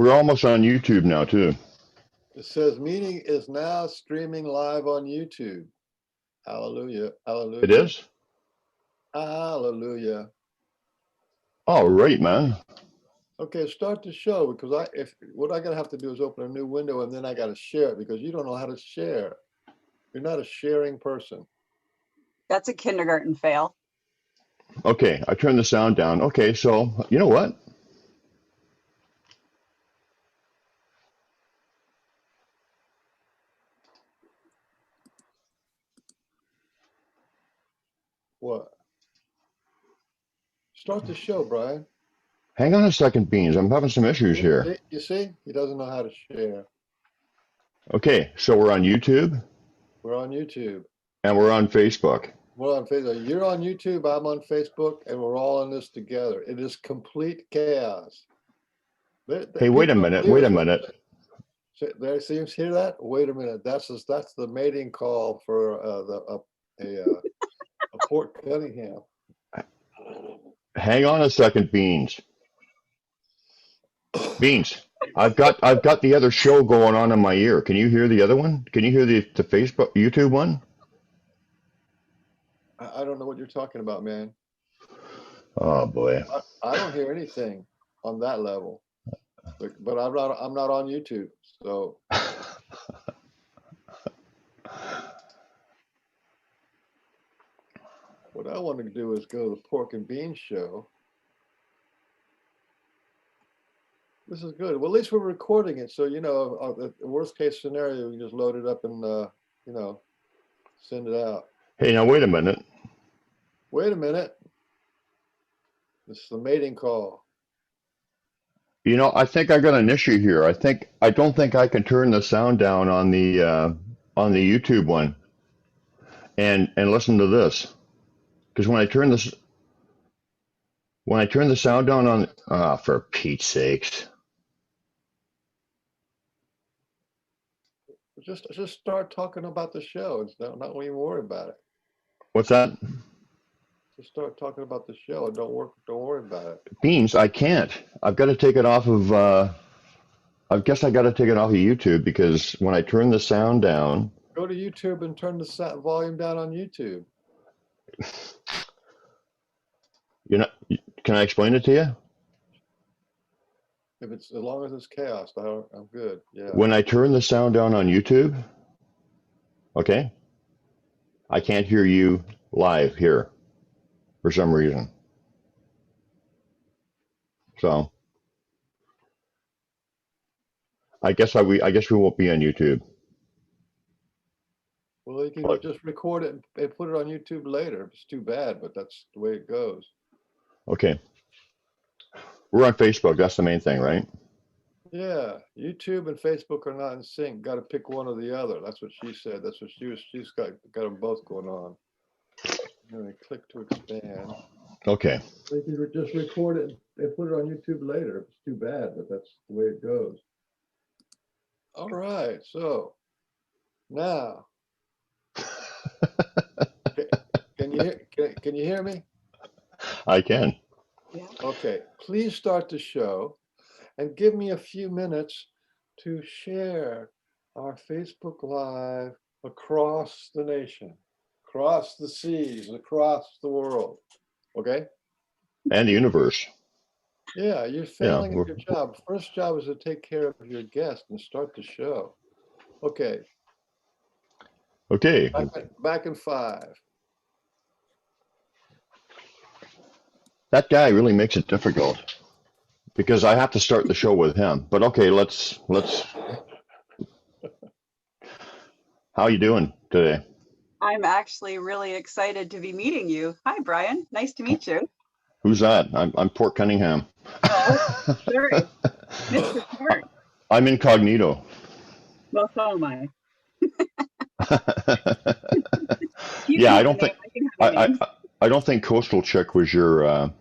We're almost on YouTube now too. It says meeting is now streaming live on YouTube. Hallelujah. Hallelujah. It is? Hallelujah. All right, man. Okay, start the show because what I gotta have to do is open a new window and then I gotta share it because you don't know how to share. You're not a sharing person. That's a kindergarten fail. Okay, I turned the sound down. Okay, so you know what? What? Start the show, Brian. Hang on a second, Beans. I'm having some issues here. You see? He doesn't know how to share. Okay, so we're on YouTube We're on YouTube. and we're on Facebook. We're on Facebook. You're on YouTube, I'm on Facebook, and we're all in this together. It is complete chaos. Hey, wait a minute. Wait a minute. There seems hear that? Wait a minute. That's the mating call for a Port Cunningham. Hang on a second, Beans. Beans, I've got the other show going on in my ear. Can you hear the other one? Can you hear the Facebook, YouTube one? I don't know what you're talking about, man. Oh boy. I don't hear anything on that level. But I'm not on YouTube, so what I want to do is go to the Pork and Beans show. This is good. Well, at least we're recording it, so you know, the worst case scenario, we can just load it up and you know, send it out. Hey, now wait a minute. Wait a minute. This is the mating call. You know, I think I got an issue here. I don't think I can turn the sound down on the YouTube one and listen to this. Because when I turn the sound down on for Pete's sakes. Just start talking about the show. It's not even worry about it. What's that? Just start talking about the show and don't worry about it. Beans, I can't. I've got to take it off of I guess I got to take it off of YouTube because when I turn the sound down. Go to YouTube and turn the volume down on YouTube. You know, can I explain it to you? If it's as long as it's chaos, I'm good. Yeah. When I turn the sound down on YouTube, okay, I can't hear you live here for some reason. So I guess we won't be on YouTube. Well, you can just record it and put it on YouTube later. It's too bad, but that's the way it goes. Okay. We're on Facebook. That's the main thing, right? Yeah. YouTube and Facebook are not in sync. Got to pick one or the other. That's what she said. That's what she's got them both going on. And then click to expand. Okay. You can just record it and put it on YouTube later. It's too bad, but that's the way it goes. All right. So now, can you hear me? I can. Yeah. Okay, please start the show and give me a few minutes to share our Facebook Live across the nation, across the seas, across the world. Okay? And the universe. Yeah, you're failing at your job. First job is to take care of your guest and start the show. Okay. Okay. Back in 5. That guy really makes it difficult because I have to start the show with him. But okay, let's. How you doing today? I'm actually really excited to be meeting you. Hi, Brian. Nice to meet you. Who's that? I'm Port Cunningham. Oh, sorry. Mr. Port. I'm incognito. Well, so am I. Yeah, I don't think Coastal Chick was your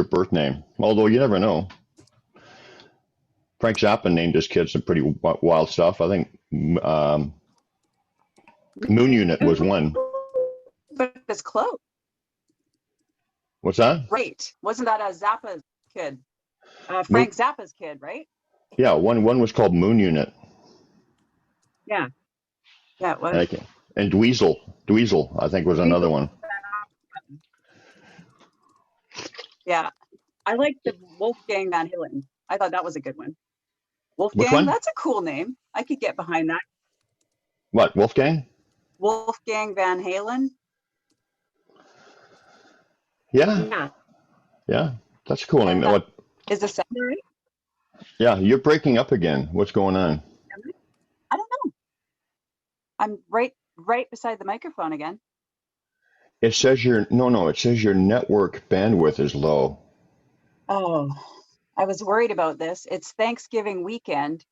birth name. Although you never know. Frank Zappa named his kids some pretty wild stuff. I think Moon Unit was one. But it's close. What's that? Great. Wasn't that a Zappa kid? Frank Zappa's kid, right? Yeah, one was called Moon Unit. Yeah, yeah, it And, was. and Dweezil, I think was another one. Yeah, I like the Wolfgang Van Halen. I thought that was a good one. Which Wolfgang, one? that's a cool name. I could get behind that. What, Wolfgang? Wolfgang Van Halen. Yeah, Yeah, yeah, that's a cool name. that What? is a sound right? Yeah, you're breaking up again. What's going on? I don't know. I'm right beside the microphone again. It says your no, it says your network bandwidth is low. Oh, I was worried about this. It's Thanksgiving weekend,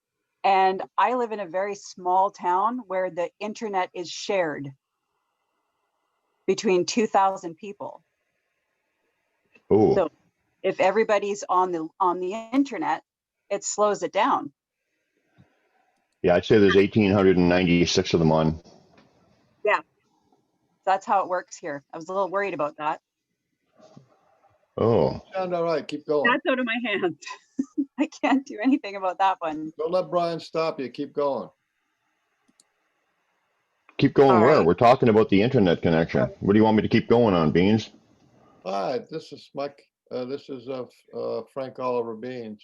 and I live in a very small town where the internet is shared between 2,000 people. Oh, So if everybody's on the internet, it slows it down. yeah, I'd say there's 1,896 of them on. Yeah, that's how it works here. I was a little worried about that. Oh, Sound all right. Keep going. That's out of my hands. I can't do anything about that one. Don't let Brian stop you. Keep going. keep going All where? right. We're talking about the internet connection. What do you want me to keep going on, Beans? Hi, this is Mike. This is Frank Oliver Beans.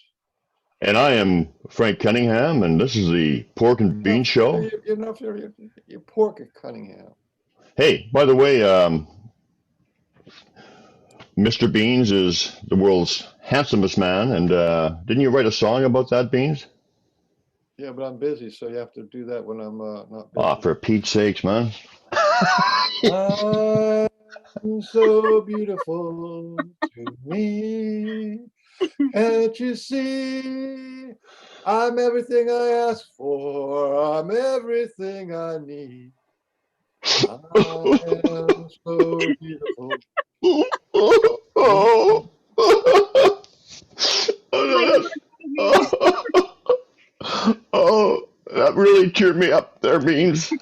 And I am Frank Cunningham, and this is the Pork and Beans Show. You're pork at Cunningham. Hey, by the way, Mr. Beans is the world's handsomest man, and didn't you write a song about that, Beans? Yeah, but I'm busy, so you have to do that when I'm not Ah, busy. for Pete's sakes, man. I'm so beautiful to me. Can't you see? I'm everything I ask for. I'm everything I need. I am so beautiful. Oh, oh, that really cheered me up there, Beans.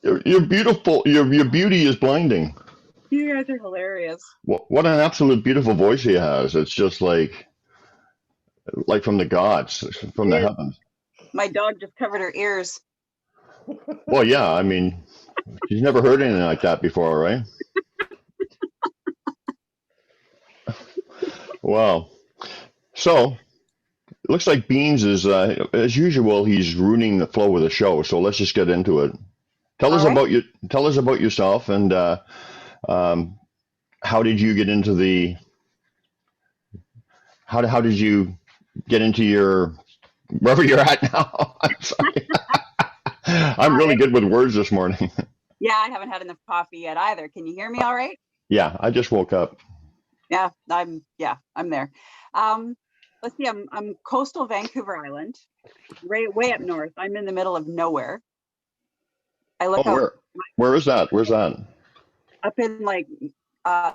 You're beautiful. Your beauty is blinding. You guys are hilarious. What an absolute beautiful voice he has. It's just like from the gods, from It the is. heavens. My dog just covered her ears. Well, yeah, I mean, she's never heard anything like that before, right? Wow. So it looks like Beans is, as usual, he's ruining the flow of the show. So let's just get into it. Tell All us right. about you. Tell us about yourself, and um, how did you get into the? How did you get into your wherever you're at now? I'm sorry. I'm All really right. good with words this morning. Yeah, I haven't had enough coffee yet either. Can you hear me all right? Yeah, I just woke up. Yeah, I'm there. Let's see, I'm coastal Vancouver Island, way up north. I'm in the middle of nowhere. I look Oh, out where is that? Where's that? up in like uh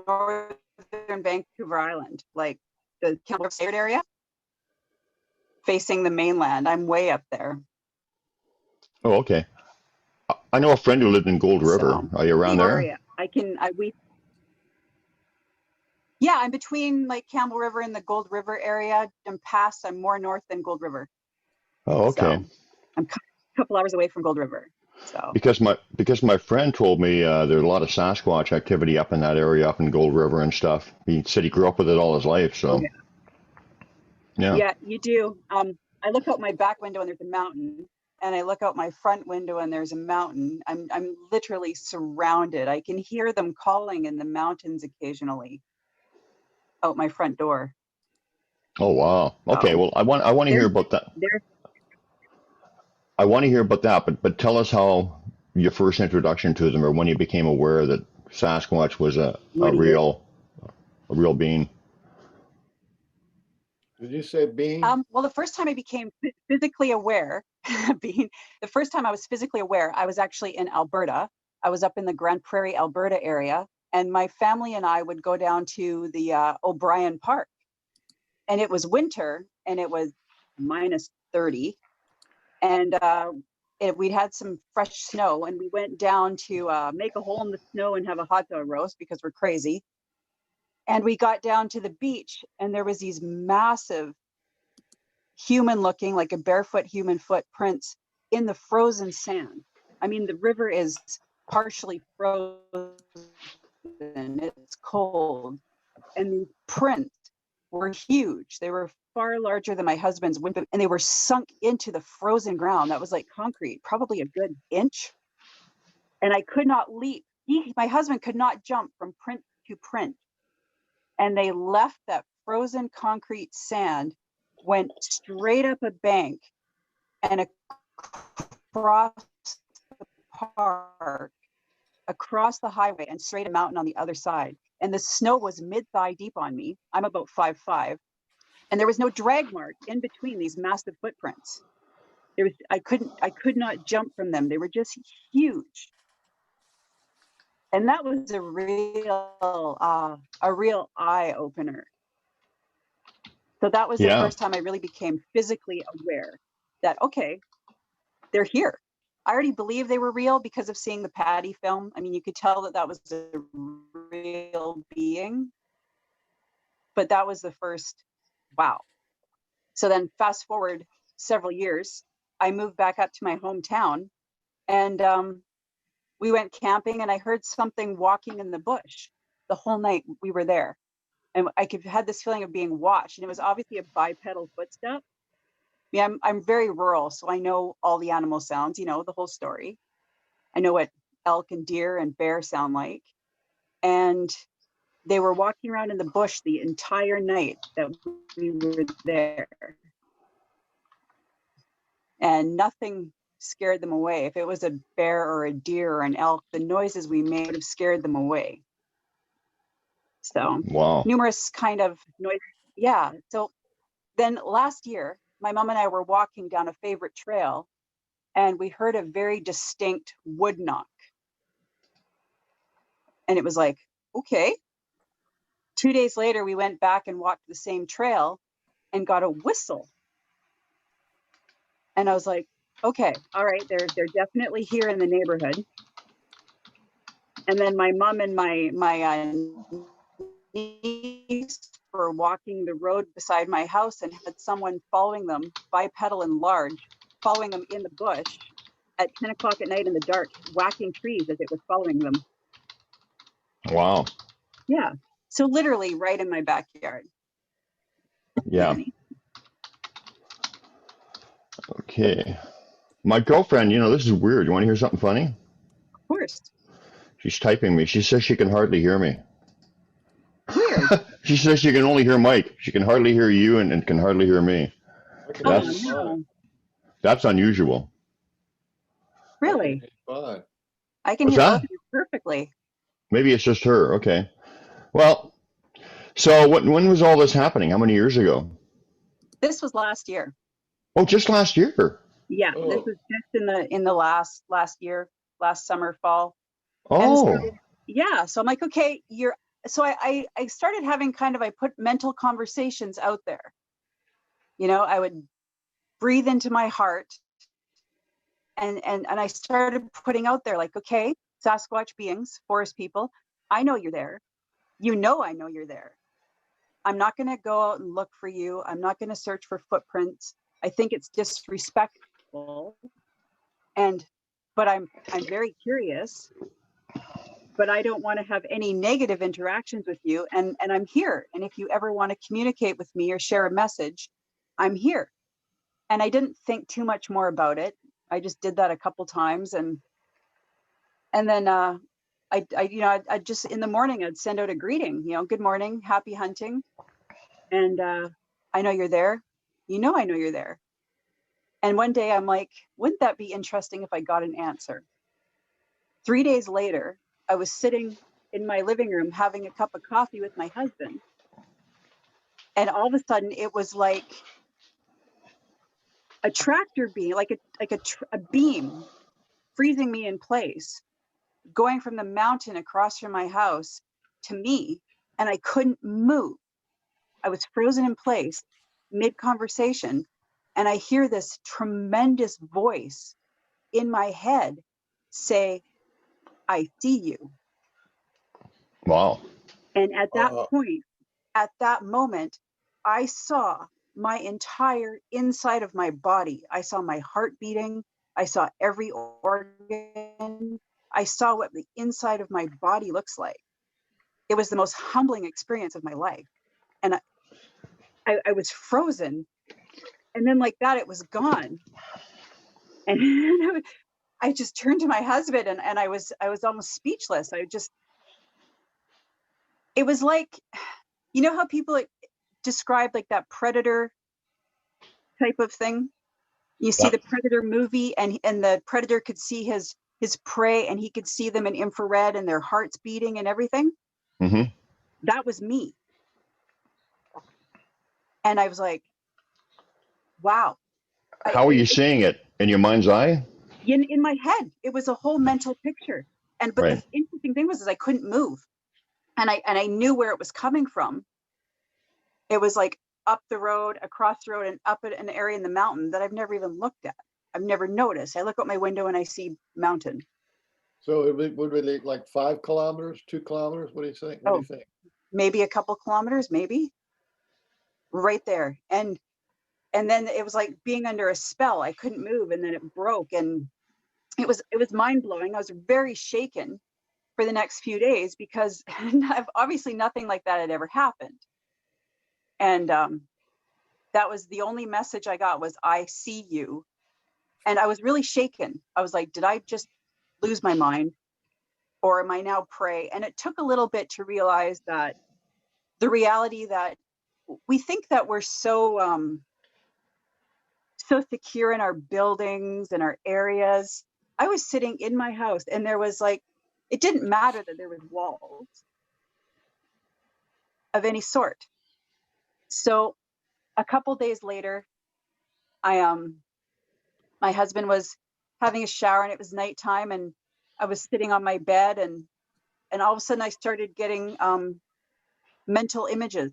northern Vancouver Island, like the Campbell State area, facing the mainland. I'm way up there. Oh, okay. I know a friend who lived in Gold River. So Are you around the there? area. Yeah, I'm between like Campbell River and the Gold River area. I'm more north than Gold River. Oh, okay. So I'm a couple hours away from Gold River. So Because my friend told me there's a lot of Sasquatch activity up in that area, up in Gold River and stuff. He said he grew up with it all his life. So yeah. yeah, you do. I look out my back window and there's a mountain, and I look out my front window and there's a mountain. I'm literally surrounded. I can hear them calling in the mountains occasionally out my front door. Oh wow. Okay. So Well, I want to hear about that. I want to hear about that. But tell us how your first introduction to them, or when you became aware that Sasquatch was a real being. Did you say bean? Well, the first time I became physically aware, the first time I was physically aware, I was actually in Alberta. I was up in the Grande Prairie, Alberta area, and my family and I would go down to the O'Brien Park. And it was winter, and it was minus 30. And we'd had some fresh snow, and we went down to make a hole in the snow and have a hot dog roast because we're crazy. And we got down to the beach, and there was these massive human looking, like a barefoot human footprints in the frozen sand. I mean, the river is partially frozen, it's cold, and these prints were huge. They were far larger than my husband's wind, and they were sunk into the frozen ground. That was like concrete, probably a good inch. And I could not leap. My husband could not jump from print to print. And they left that frozen concrete sand, went straight up a bank and across the park, across the highway, and straight a mountain on the other side. And the snow was mid-thigh deep on me. I'm about 5'5", and there was no drag mark in between these massive footprints. I could not jump from them. They were just huge. And that was a real eye opener. So that was the first time I really became physically aware that, okay, they're here. I already believed they were real because of seeing the Patty film. I mean, you could tell that was a real being, but that was the first, wow. So then fast forward several years, I moved back up to my hometown, and we went camping, and I heard something walking in the bush the whole night we were there. And I had this feeling of being watched, and it was obviously a bipedal footstep. Yeah, I'm very rural, so I know all the animal sounds, you know, the whole story. I know what elk and deer and bear sound like. And they were walking around in the bush the entire night that we were there. And nothing scared them away. If it was a bear or a deer or an elk, the noises we made would have scared them away. So Wow. numerous kind of noise. Yeah. So then last year, my mom and I were walking down a favorite trail, and we heard a very distinct wood knock. And it was like, okay. 2 days later, we went back and walked the same trail and got a whistle. And I was like, okay, all right, they're definitely here in the neighborhood. And then my mom and my niece were walking the road beside my house and had someone following them, bipedal and large, following them in the bush at 10 o'clock at night in the dark, whacking trees as it was following them. Wow. Yeah. So literally right in my backyard. Yeah. Okay. My girlfriend, you know, this is weird. You want to hear something funny? Of course. She's typing me. She says she can hardly hear me. Weird. She says she can only hear Mike. She can hardly hear you and can hardly hear me. That's no. That's unusual. Really? Fine. I can What's hear that? both of you perfectly. Maybe it's just her. Okay. Well, so when was all this happening? How many years ago? This was last year. Oh, just last year. Yeah, Oh. this was just in the last year, last summer, fall. Oh, And so, yeah, so I'm like, okay, so I started having I put mental conversations out there. You know, I would breathe into my heart, and I started putting out there like, okay, Sasquatch beings, forest people, I know you're there. You know I know you're there. I'm not going to go out and look for you. I'm not going to search for footprints. I think it's disrespectful. But I'm very curious, but I don't want to have any negative interactions with you. And I'm here. And if you ever want to communicate with me or share a message, I'm here. And I didn't think too much more about it. I just did that a couple times. And then I just in the morning, I'd send out a greeting, you know, good morning, happy hunting. And I know you're there. You know, I know you're there. And one day I'm like, wouldn't that be interesting if I got an answer? 3 days later, I was sitting in my living room having a cup of coffee with my husband. And all of a sudden it was like a tractor beam, like a beam freezing me in place, going from the mountain across from my house to me, and I couldn't move. I was frozen in place mid-conversation, and I hear this tremendous voice in my head say, I see you. Wow. And at that Uh, point, at that moment, I saw my entire inside of my body. I saw my heart beating. I saw every organ. I saw what the inside of my body looks like. It was the most humbling experience of my life. And I was frozen. And then like that, it was gone. And I just turned to my husband and I was almost speechless. It was like, you know how people like, describe like that predator type of thing? You see Yep. the predator movie and the predator could see his prey and he could see them in infrared and their hearts beating and everything. Hmm. That was me. And I was like, wow. How are you seeing it? In your mind's eye? In my head, it was a whole mental picture. But the Right. interesting thing was is I couldn't move. And I knew where it was coming from. It was like up the road, across the road, and up at an area in the mountain that I've never even looked at. I've never noticed. I look out my window and I see mountain. so it would be like 5 kilometers, 2 kilometers? What do you think? What do Oh, you think? maybe a couple kilometers, maybe right there. And then it was like being under a spell. I couldn't move, and then it broke, and it was mind blowing. I was very shaken for the next few days because obviously nothing like that had ever happened. And that was the only message I got was, I see you. And I was really shaken. I was like, did I just lose my mind? Or am I now prey? And it took a little bit to realize that the reality that we think that we're so secure in our buildings and our areas. I was sitting in my house and there was like, it didn't matter that there was walls of any sort. So a couple days later, I my husband was having a shower and it was nighttime and I was sitting on my bed and all of a sudden I started getting mental images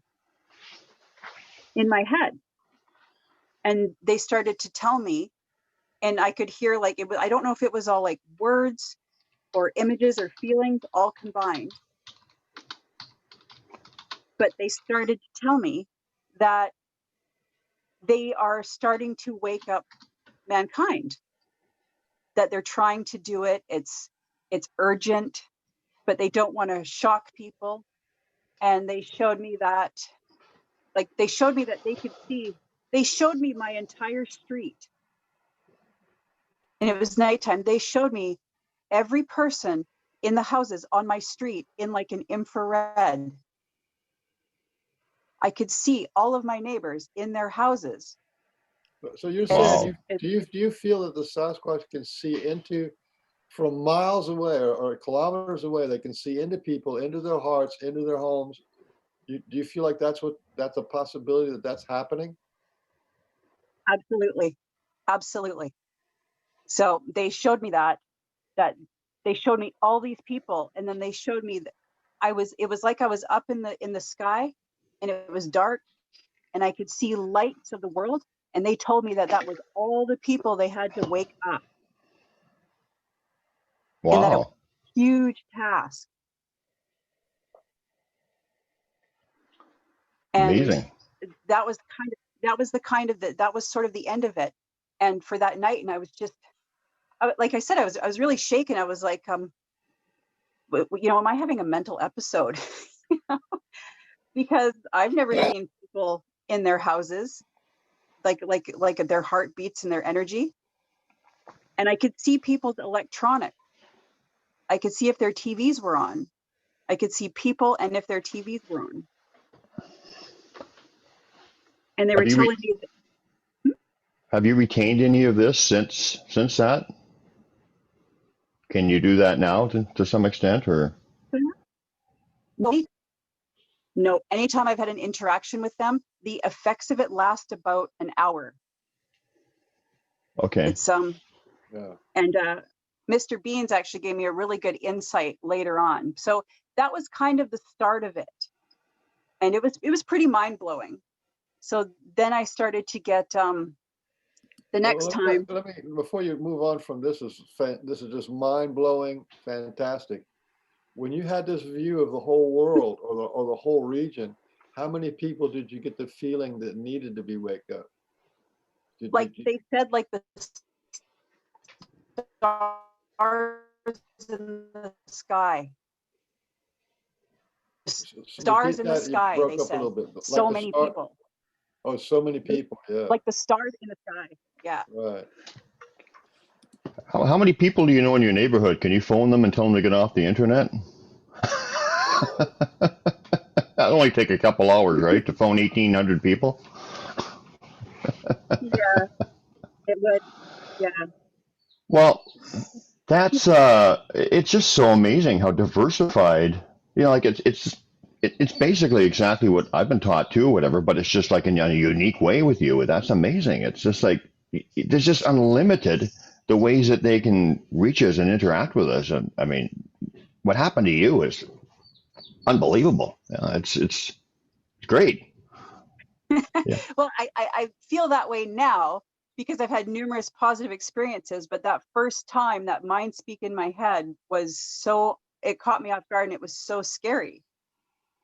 in my head. And they started to tell me, and I could hear like it was, I don't know if it was all like words or images or feelings all combined, but they started to tell me that they are starting to wake up mankind, that they're trying to do it. It's urgent, but they don't want to shock people. And they showed me that, like they showed me that they could see, they showed me my entire street. And it was nighttime. They showed me every person in the houses on my street in like an infrared. I could see all of my neighbors in their houses. So you're saying Wow. do you feel that the Sasquatch can see into from miles away or kilometers away? They can see into people, into their hearts, into their homes. Do you feel like that's a possibility that that's happening? Absolutely. Absolutely. So they showed me that they showed me all these people. And then they showed me that it was like I was up in the sky and it was dark and I could see lights of the world. And they told me that that was all the people they had to wake up and that it was Wow. a huge task. And Amazing. that was that was sort of the end of it. And for that night, and I was just, like I said, I was really shaken. I was like, am I having a mental episode? Because I've never seen people in their houses, like their heartbeats and their energy. And I could see people's electronics. I could see if their TVs were on. I could see people and if their TVs were on. And they Have were you telling me that, have you retained any of this since that? Can you do that now to some extent, or no, anytime I've had an interaction with them, the effects of it last about an hour. okay? It's Yeah. and Mr. Beans actually gave me a really good insight later on. So that was kind of the start of it. And it was pretty mind blowing. So then I started to get The next time, let me, before you move on from this, this is just mind-blowing, fantastic. When you had this view of the whole world or the whole region, how many people did you get the feeling that needed to be wake up? like they said, like the stars in the sky. Stars in the sky, they said. So many people. Oh, so many people, yeah. Like the stars in the sky, yeah. Right. How many people do you know in your neighborhood? Can you phone them and tell them to get off the internet? That'll only take a couple hours, right, to phone 1,800 people? Yeah, it would, yeah. Well, that's it's just so amazing how diversified, like it's basically exactly what I've been taught too, whatever, but it's just like in a unique way with you. That's amazing. It's just like there's just unlimited the ways that they can reach us and interact with us. And I mean, what happened to you is unbelievable. It's great. Yeah. Well, I feel that way now because I've had numerous positive experiences, but that first time that mind speak in my head it caught me off guard and it was so scary.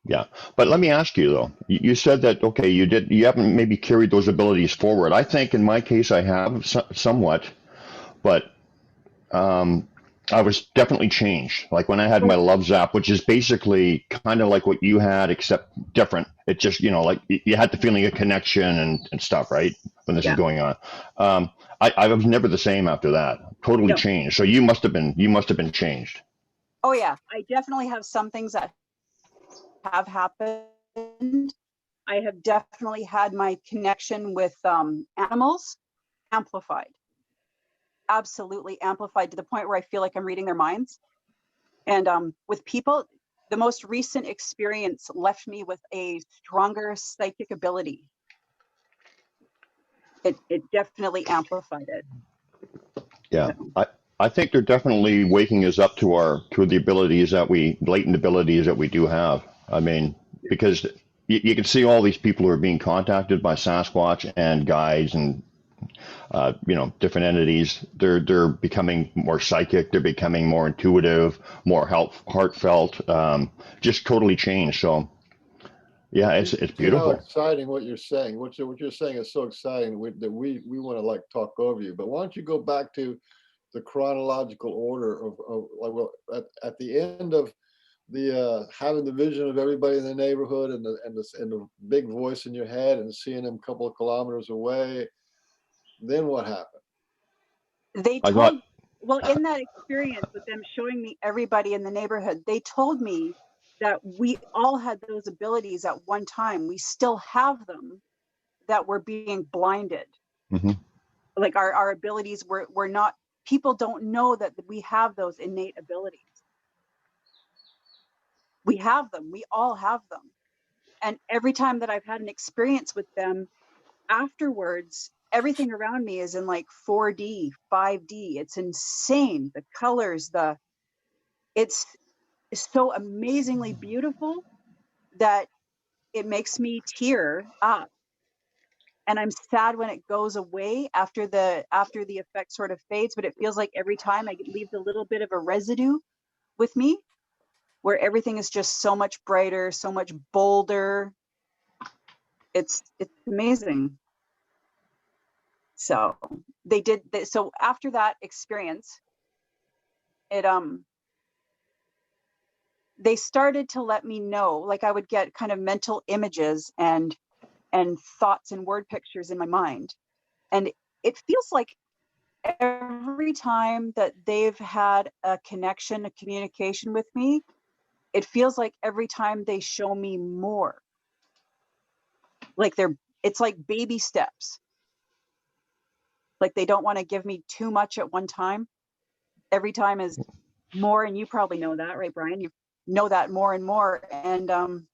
Yeah, but let me ask you though. You said that okay, you haven't maybe carried those abilities forward. I think in my case I have somewhat, but I was definitely changed. Like when I had my Love Zap, which is basically kind of like what you had, except different. It just like you had the feeling of connection and stuff, right? When this is going on, I was never the same after that. Totally changed. So you must have been changed. Oh yeah, I definitely have some things that have happened. I have definitely had my connection with animals amplified, absolutely amplified to the point where I feel like I'm reading their minds. And with people, the most recent experience left me with a stronger psychic ability. It definitely amplified it. Yeah, I think they're definitely waking us up to the abilities latent abilities that we do have. I mean, because you can see all these people who are being contacted by Sasquatch and guides and different entities. They're becoming more psychic. They're becoming more intuitive, more heartfelt. Just totally changed. So yeah, it's beautiful. How exciting what you're saying. What you're saying is so exciting that we want to like talk over you. But why don't you go back to the chronological order of like, well, at the end of the having the vision of everybody in the neighborhood and the big voice in your head and seeing them a couple of kilometers away. Then what happened? They told, well, in that experience with them showing me everybody in the neighborhood, they told me that we all had those abilities at one time. We still have them, that we're being blinded. Mm-hmm. Like our abilities were not, people don't know that we have those innate abilities. We have them, we all have them. And every time that I've had an experience with them afterwards, everything around me is in like 4D, 5D. It's insane. The colors, it's so amazingly beautiful that it makes me tear up. And I'm sad when it goes away after the effect sort of fades, but it feels like every time I leave a little bit of a residue with me where everything is just so much brighter, so much bolder. It's amazing. So so after that experience, they started to let me know, like I would get kind of mental images and thoughts and word pictures in my mind. And it feels like every time that they've had a connection, a communication with me, it feels like every time they show me more. Like it's like baby steps. Like they don't want to give me too much at one time. Every time is more, and you probably know that, right, Brian? You know that more and more. And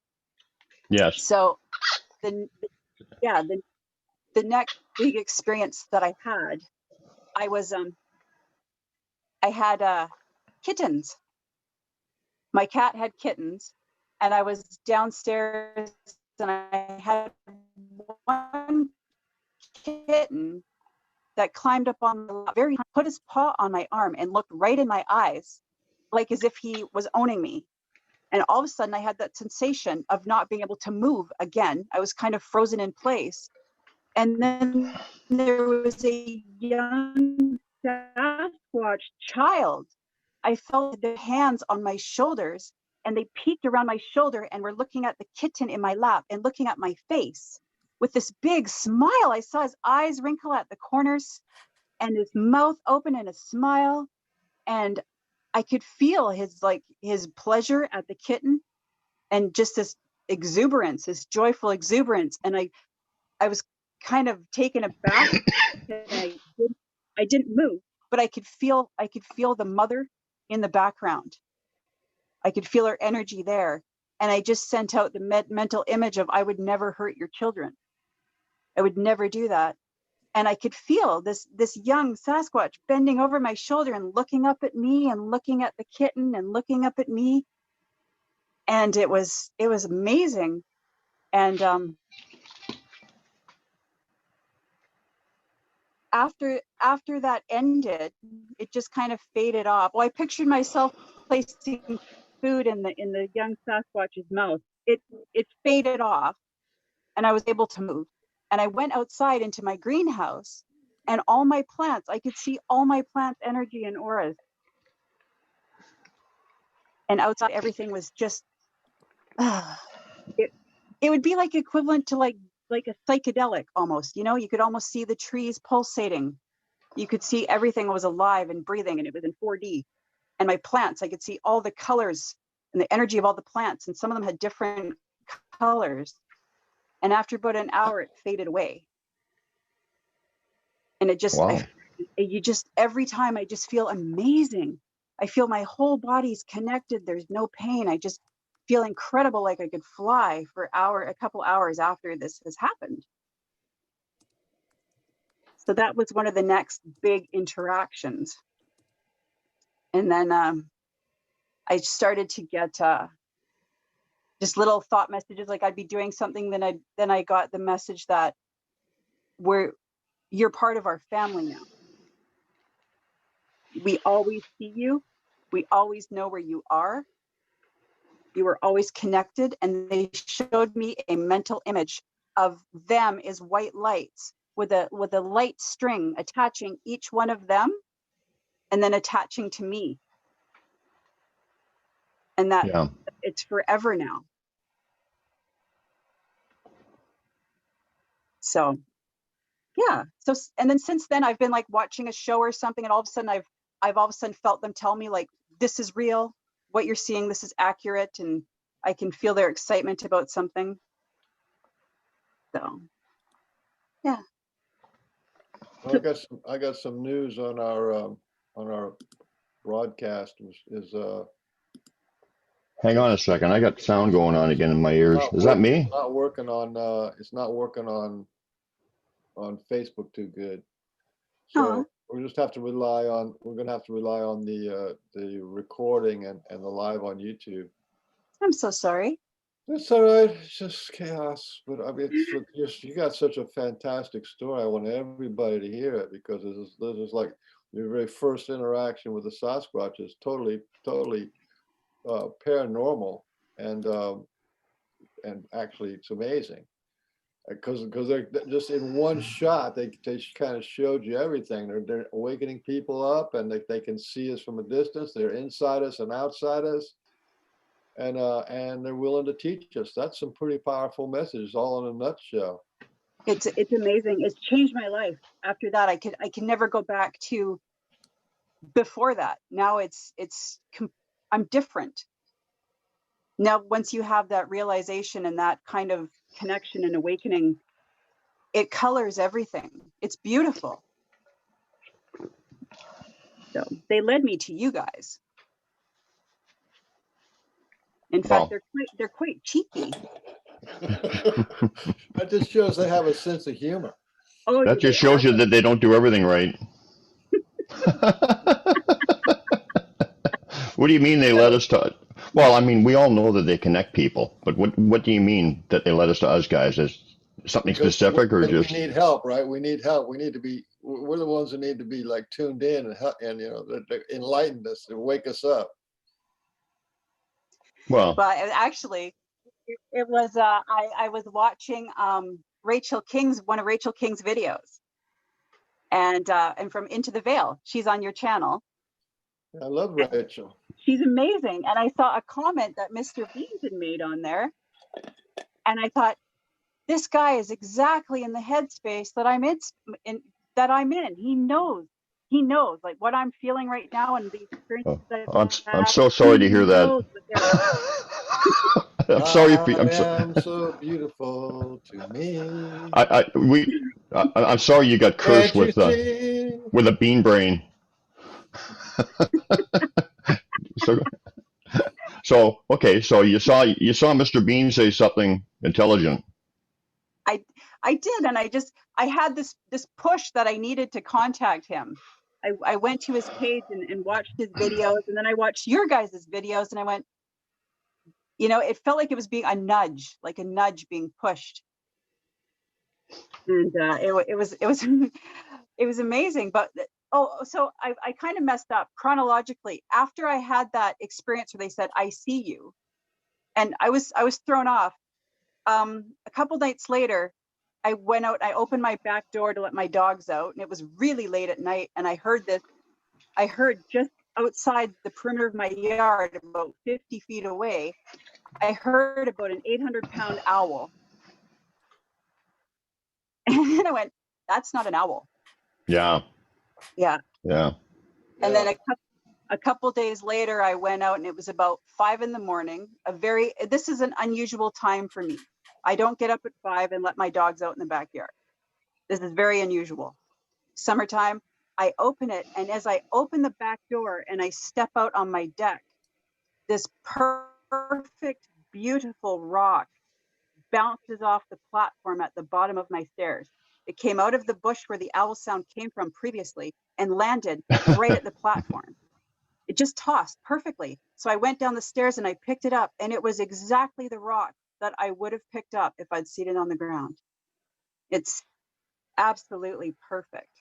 yes. So the next big experience that I had, I had kittens. My cat had kittens, and I was downstairs and I had one kitten that climbed up on my lap, put his paw on my arm and looked right in my eyes, like as if he was owning me. And all of a sudden I had that sensation of not being able to move again. I was kind of frozen in place. And then there was a young Sasquatch child. I felt their hands on my shoulders, and they peeked around my shoulder and were looking at the kitten in my lap and looking at my face with this big smile. I saw his eyes wrinkle at the corners and his mouth open in a smile. And I could feel his pleasure at the kitten and just this exuberance, this joyful exuberance. And I was kind of taken aback. I didn't move, but I could feel the mother in the background. I could feel her energy there. And I just sent out the mental image of, I would never hurt your children. I would never do that. And I could feel this young Sasquatch bending over my shoulder and looking up at me and looking at the kitten and looking up at me. And it was amazing. And after that ended, it just kind of faded off. Well, I pictured myself placing food in the young Sasquatch's mouth. It faded off, and I was able to move. And I went outside into my greenhouse, and all my plants, I could see all my plants' energy and auras. And outside, everything was just, it would be like equivalent to like a psychedelic almost, you know, you could almost see the trees pulsating. You could see everything was alive and breathing, and it was in 4D. And my plants, I could see all the colors and the energy of all the plants, and some of them had different colors. And after about an hour, it faded away. And it just, Wow. every time I just feel amazing. I feel my whole body's connected. There's no pain. I just feel incredible, like I could fly for a couple hours after this has happened. So that was one of the next big interactions. And then I started to get just little thought messages, like I'd be doing something, then I got the message that you're part of our family now. We always see you. We always know where you are. You were always connected. And they showed me a mental image of them as white lights with a light string attaching each one of them and then attaching to me. And that it's forever now. So, yeah. So, and then since then I've been like watching a show or something, and all of a sudden I've all of a sudden felt them tell me like, this is real, what you're seeing, this is accurate, and I can feel their excitement about something. So, yeah. Well, I got some news on our broadcast. Hang on a second. I got sound going on again in my ears. Is that me? It's not working on Facebook too good. So we're gonna have to rely on the recording and the live on YouTube. I'm so sorry. That's all right. It's just chaos. But I mean, you got such a fantastic story. I want everybody to hear it, because this is like your very first interaction with the Sasquatch is totally paranormal, and actually it's amazing, because they're just in one shot. They kind of showed you everything. They're awakening people up, and they can see us from a distance. They're inside us and outside us. And they're willing to teach us. That's some pretty powerful messages, all in a nutshell. It's amazing. It's changed my life. After that, I can never go back to before that. Now I'm different. Now, once you have that realization and that kind of connection and awakening, it colors everything. It's beautiful. So they led me to you guys. In fact, they're quite cheeky. That just shows they have a sense of humor. Oh, that just shows you that they don't do everything right. What do you mean they let us to? Well, I mean, we all know that they connect people, but what do you mean that they let us to us guys? Is something specific, or just we need help, right? We need help. We need to be we're the ones that need to be like tuned in and you know, that enlighten us and wake us up. Well, But actually, it was I was watching Rachel King's one of Rachel King's videos, and from Into the Veil. She's on your channel. I love Rachel. She's amazing. And I saw a comment that Mr. Beans had made on there, and I thought, this guy is exactly in the headspace that I'm in. He knows like what I'm feeling right now and the experiences that I'm so sorry to hear that. I'm sorry if am so beautiful to me. I'm sorry you got cursed with a bean brain. So okay, so you saw Mr. Bean say something intelligent. I did, and I had this push that I needed to contact him. I went to his page and watched his videos, and then I watched your guys' videos, and I went, you know, it felt like it was being a nudge being pushed, and it was it was amazing. But so I kind of messed up chronologically. After I had that experience where they said, "I see you," and I was thrown off. A couple nights later, I went out, I opened my back door to let my dogs out, and it was really late at night, and I heard just outside the perimeter of my yard, about 50 feet away, I heard about an 800-pound owl. And then I went, that's not an owl. Yeah. Yeah. Yeah. And then a couple days later, I went out, and it was about 5 a.m. This is an unusual time for me. I don't get up at 5 and let my dogs out in the backyard. This is very unusual. Summertime, I open it, and as I open the back door and I step out on my deck, this perfect, beautiful rock bounces off the platform at the bottom of my stairs. It came out of the bush where the owl sound came from previously and landed right at the platform. It just tossed perfectly. So I went down the stairs and I picked it up, and it was exactly the rock that I would have picked up if I'd seen it on the ground. It's absolutely perfect.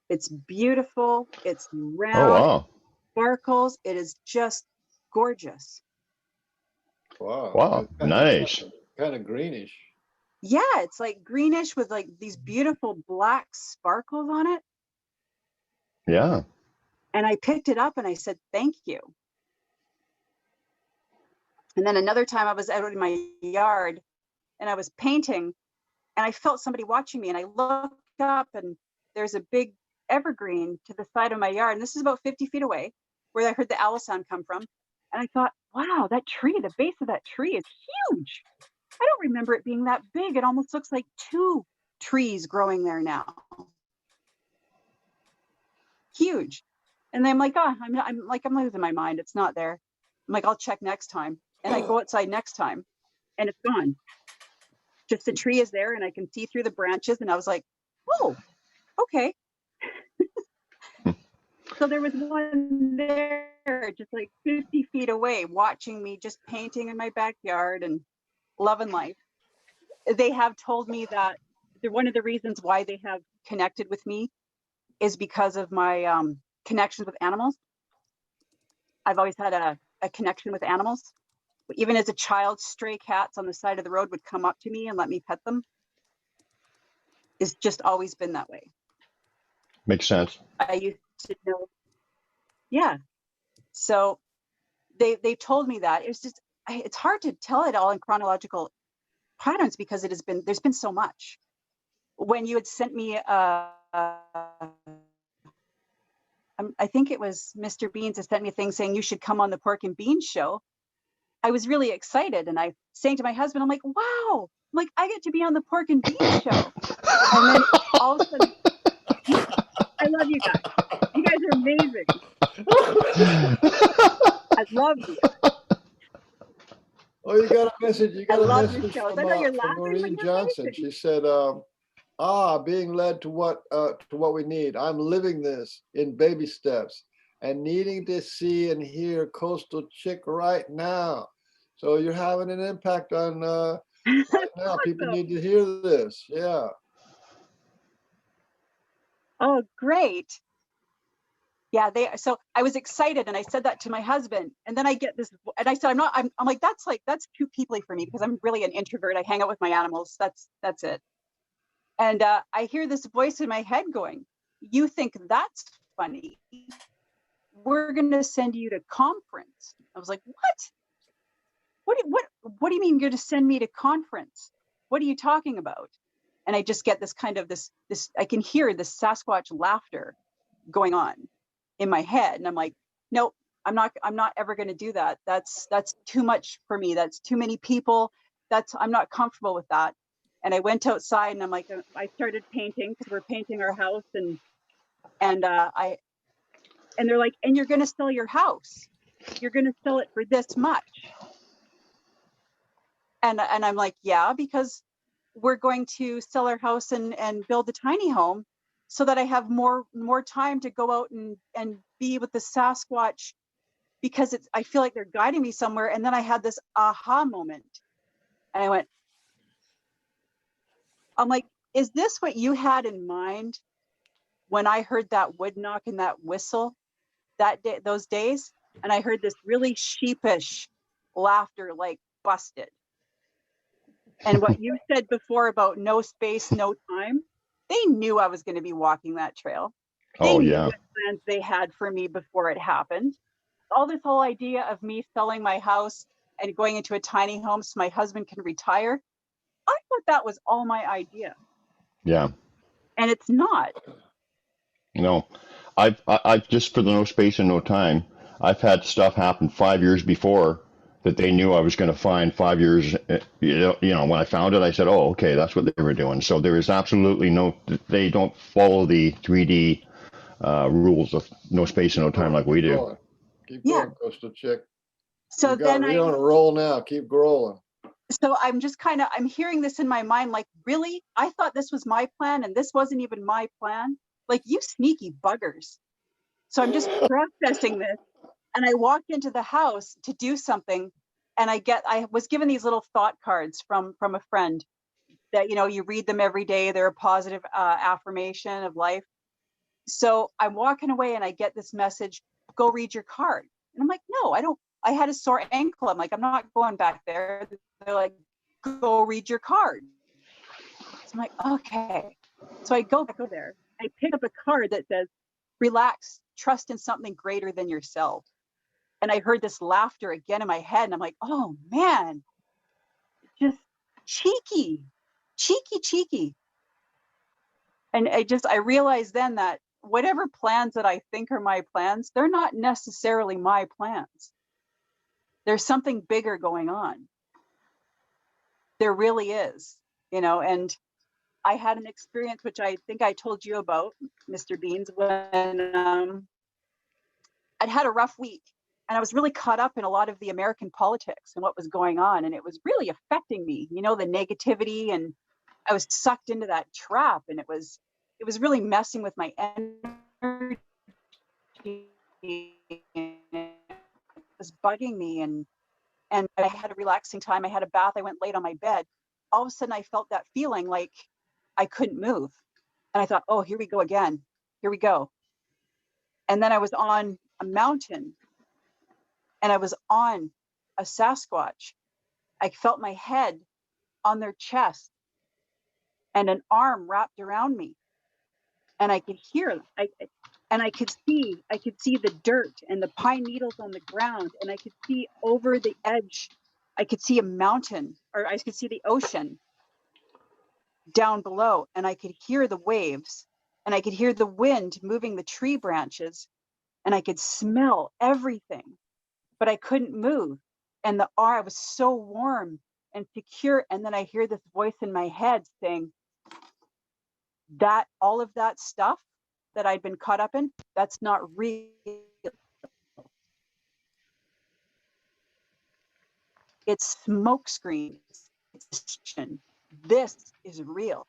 It's beautiful. It's round. Oh wow. Sparkles. It is just gorgeous. Wow. Wow. Nice. Kind of greenish. Yeah, it's like greenish with like these beautiful black sparkles on it. Yeah. And I picked it up and I said, thank you. And then another time I was out in my yard and I was painting, and I felt somebody watching me, and I looked up, and there's a big evergreen to the side of my yard. And this is about 50 feet away where I heard the owl sound come from. And I thought, wow, that tree, the base of that tree is huge. I don't remember it being that big. It almost looks like 2 trees growing there now. Huge. And then I'm like, oh, I'm losing my mind. It's not there. I'm like, I'll check next time. And I go outside next time, and it's gone. Just the tree is there, and I can see through the branches. And I was like, oh, okay. So there was one there just like 50 feet away watching me just painting in my backyard and loving life. They have told me that one of the reasons why they have connected with me is because of my connections with animals. I've always had a connection with animals. Even as a child, stray cats on the side of the road would come up to me and let me pet them. It's just always been that way. Makes sense. I used to know. Yeah. So they told me that. It's hard to tell it all in chronological patterns because there's been so much. When you had sent me I think it was Mr. Beans that sent me a thing saying you should come on the Pork and Beans show. I was really excited, and I saying to my husband, I'm like, wow, I'm like, I get to be on the Pork and Beans show. And then all of a sudden, I love you guys. You guys are amazing. I love you. Oh, you got a message. You got a message from Maureen Johnson. She said, being led to what we need. I'm living this in baby steps and needing to see and hear Coastal Chick right now. So you're having an impact on right now. People need to hear this. Yeah. Oh, great. Yeah, so I was excited and I said that to my husband, and then I get this, and I said, I'm like, that's too peoply for me because I'm really an introvert. I hang out with my animals. That's it. And I hear this voice in my head going, "You think that's funny? We're going to send you to conference." I was like, "What? What do you mean you're going to send me to conference? What are you talking about?" And I just get this kind of this, I can hear this Sasquatch laughter going on in my head. And I'm like, nope, I'm not ever going to do that. That's too much for me. That's too many people. I'm not comfortable with that. And I went outside and I'm like, I started painting because we're painting our house, and they're like, "And you're going to sell your house. You're going to sell it for this much." And I'm like, yeah, because we're going to sell our house and build a tiny home so that I have more time to go out and be with the Sasquatch, because I feel like they're guiding me somewhere. And then I had this aha moment. And I'm like, is this what you had in mind when I heard that wood knock and that whistle that day, those days? And I heard this really sheepish laughter, like busted. And what you said before about no space, no time, they knew I was going to be walking that trail. They Oh knew yeah. what plans they had for me before it happened. All this whole idea of me selling my house and going into a tiny home so my husband can retire, I thought that was all my idea. Yeah. And it's not. No, I've just for the no space and no time, I've had stuff happen 5 years before that they knew I was going to find 5 years. When I found it, I said, "Oh, okay, that's what they were doing." So there is absolutely no, they don't follow the 3D rules of no space and no time like we Keep do. going. Keep Yeah. going, Coastal Chick. So then You're on a roll now. Keep rolling. so I'm just I'm hearing this in my mind, like, really? I thought this was my plan and this wasn't even my plan. Like, you sneaky buggers. So I'm just processing this. And I walked into the house to do something. And I was given these little thought cards from a friend that, you read them every day. They're a positive affirmation of life. So I'm walking away and I get this message, "Go read your card." And I'm like, no, I don't. I had a sore ankle. I'm like, I'm not going back there. They're like, "Go read your card." So I'm like, okay. So I go back over there. I pick up a card that says, "Relax, trust in something greater than yourself." And I heard this laughter again in my head. And I'm like, oh man, just cheeky, cheeky. And I realized then that whatever plans that I think are my plans, they're not necessarily my plans. There's something bigger going on. There really is, and I had an experience, which I think I told you about, Mr. Beans, when I'd had a rough week and I was really caught up in a lot of the American politics and what was going on. And it was really affecting me, the negativity, and I was sucked into that trap, and it was really messing with my energy. It was bugging me, and I had a relaxing time. I had a bath. I went laid on my bed. All of a sudden, I felt that feeling like I couldn't move, and I thought, "Oh, here we go again. Here we go." And then I was on a mountain, and I was on a Sasquatch. I felt my head on their chest, and an arm wrapped around me, and I could hear. I could see the dirt and the pine needles on the ground, and I could see over the edge. I could see a mountain, or I could see the ocean down below, and I could hear the waves, and I could hear the wind moving the tree branches, and I could smell everything, but I couldn't move. And I was so warm and secure. And then I hear this voice in my head saying that all of that stuff that I'd been caught up in, that's not real. It's smoke screens. This is real.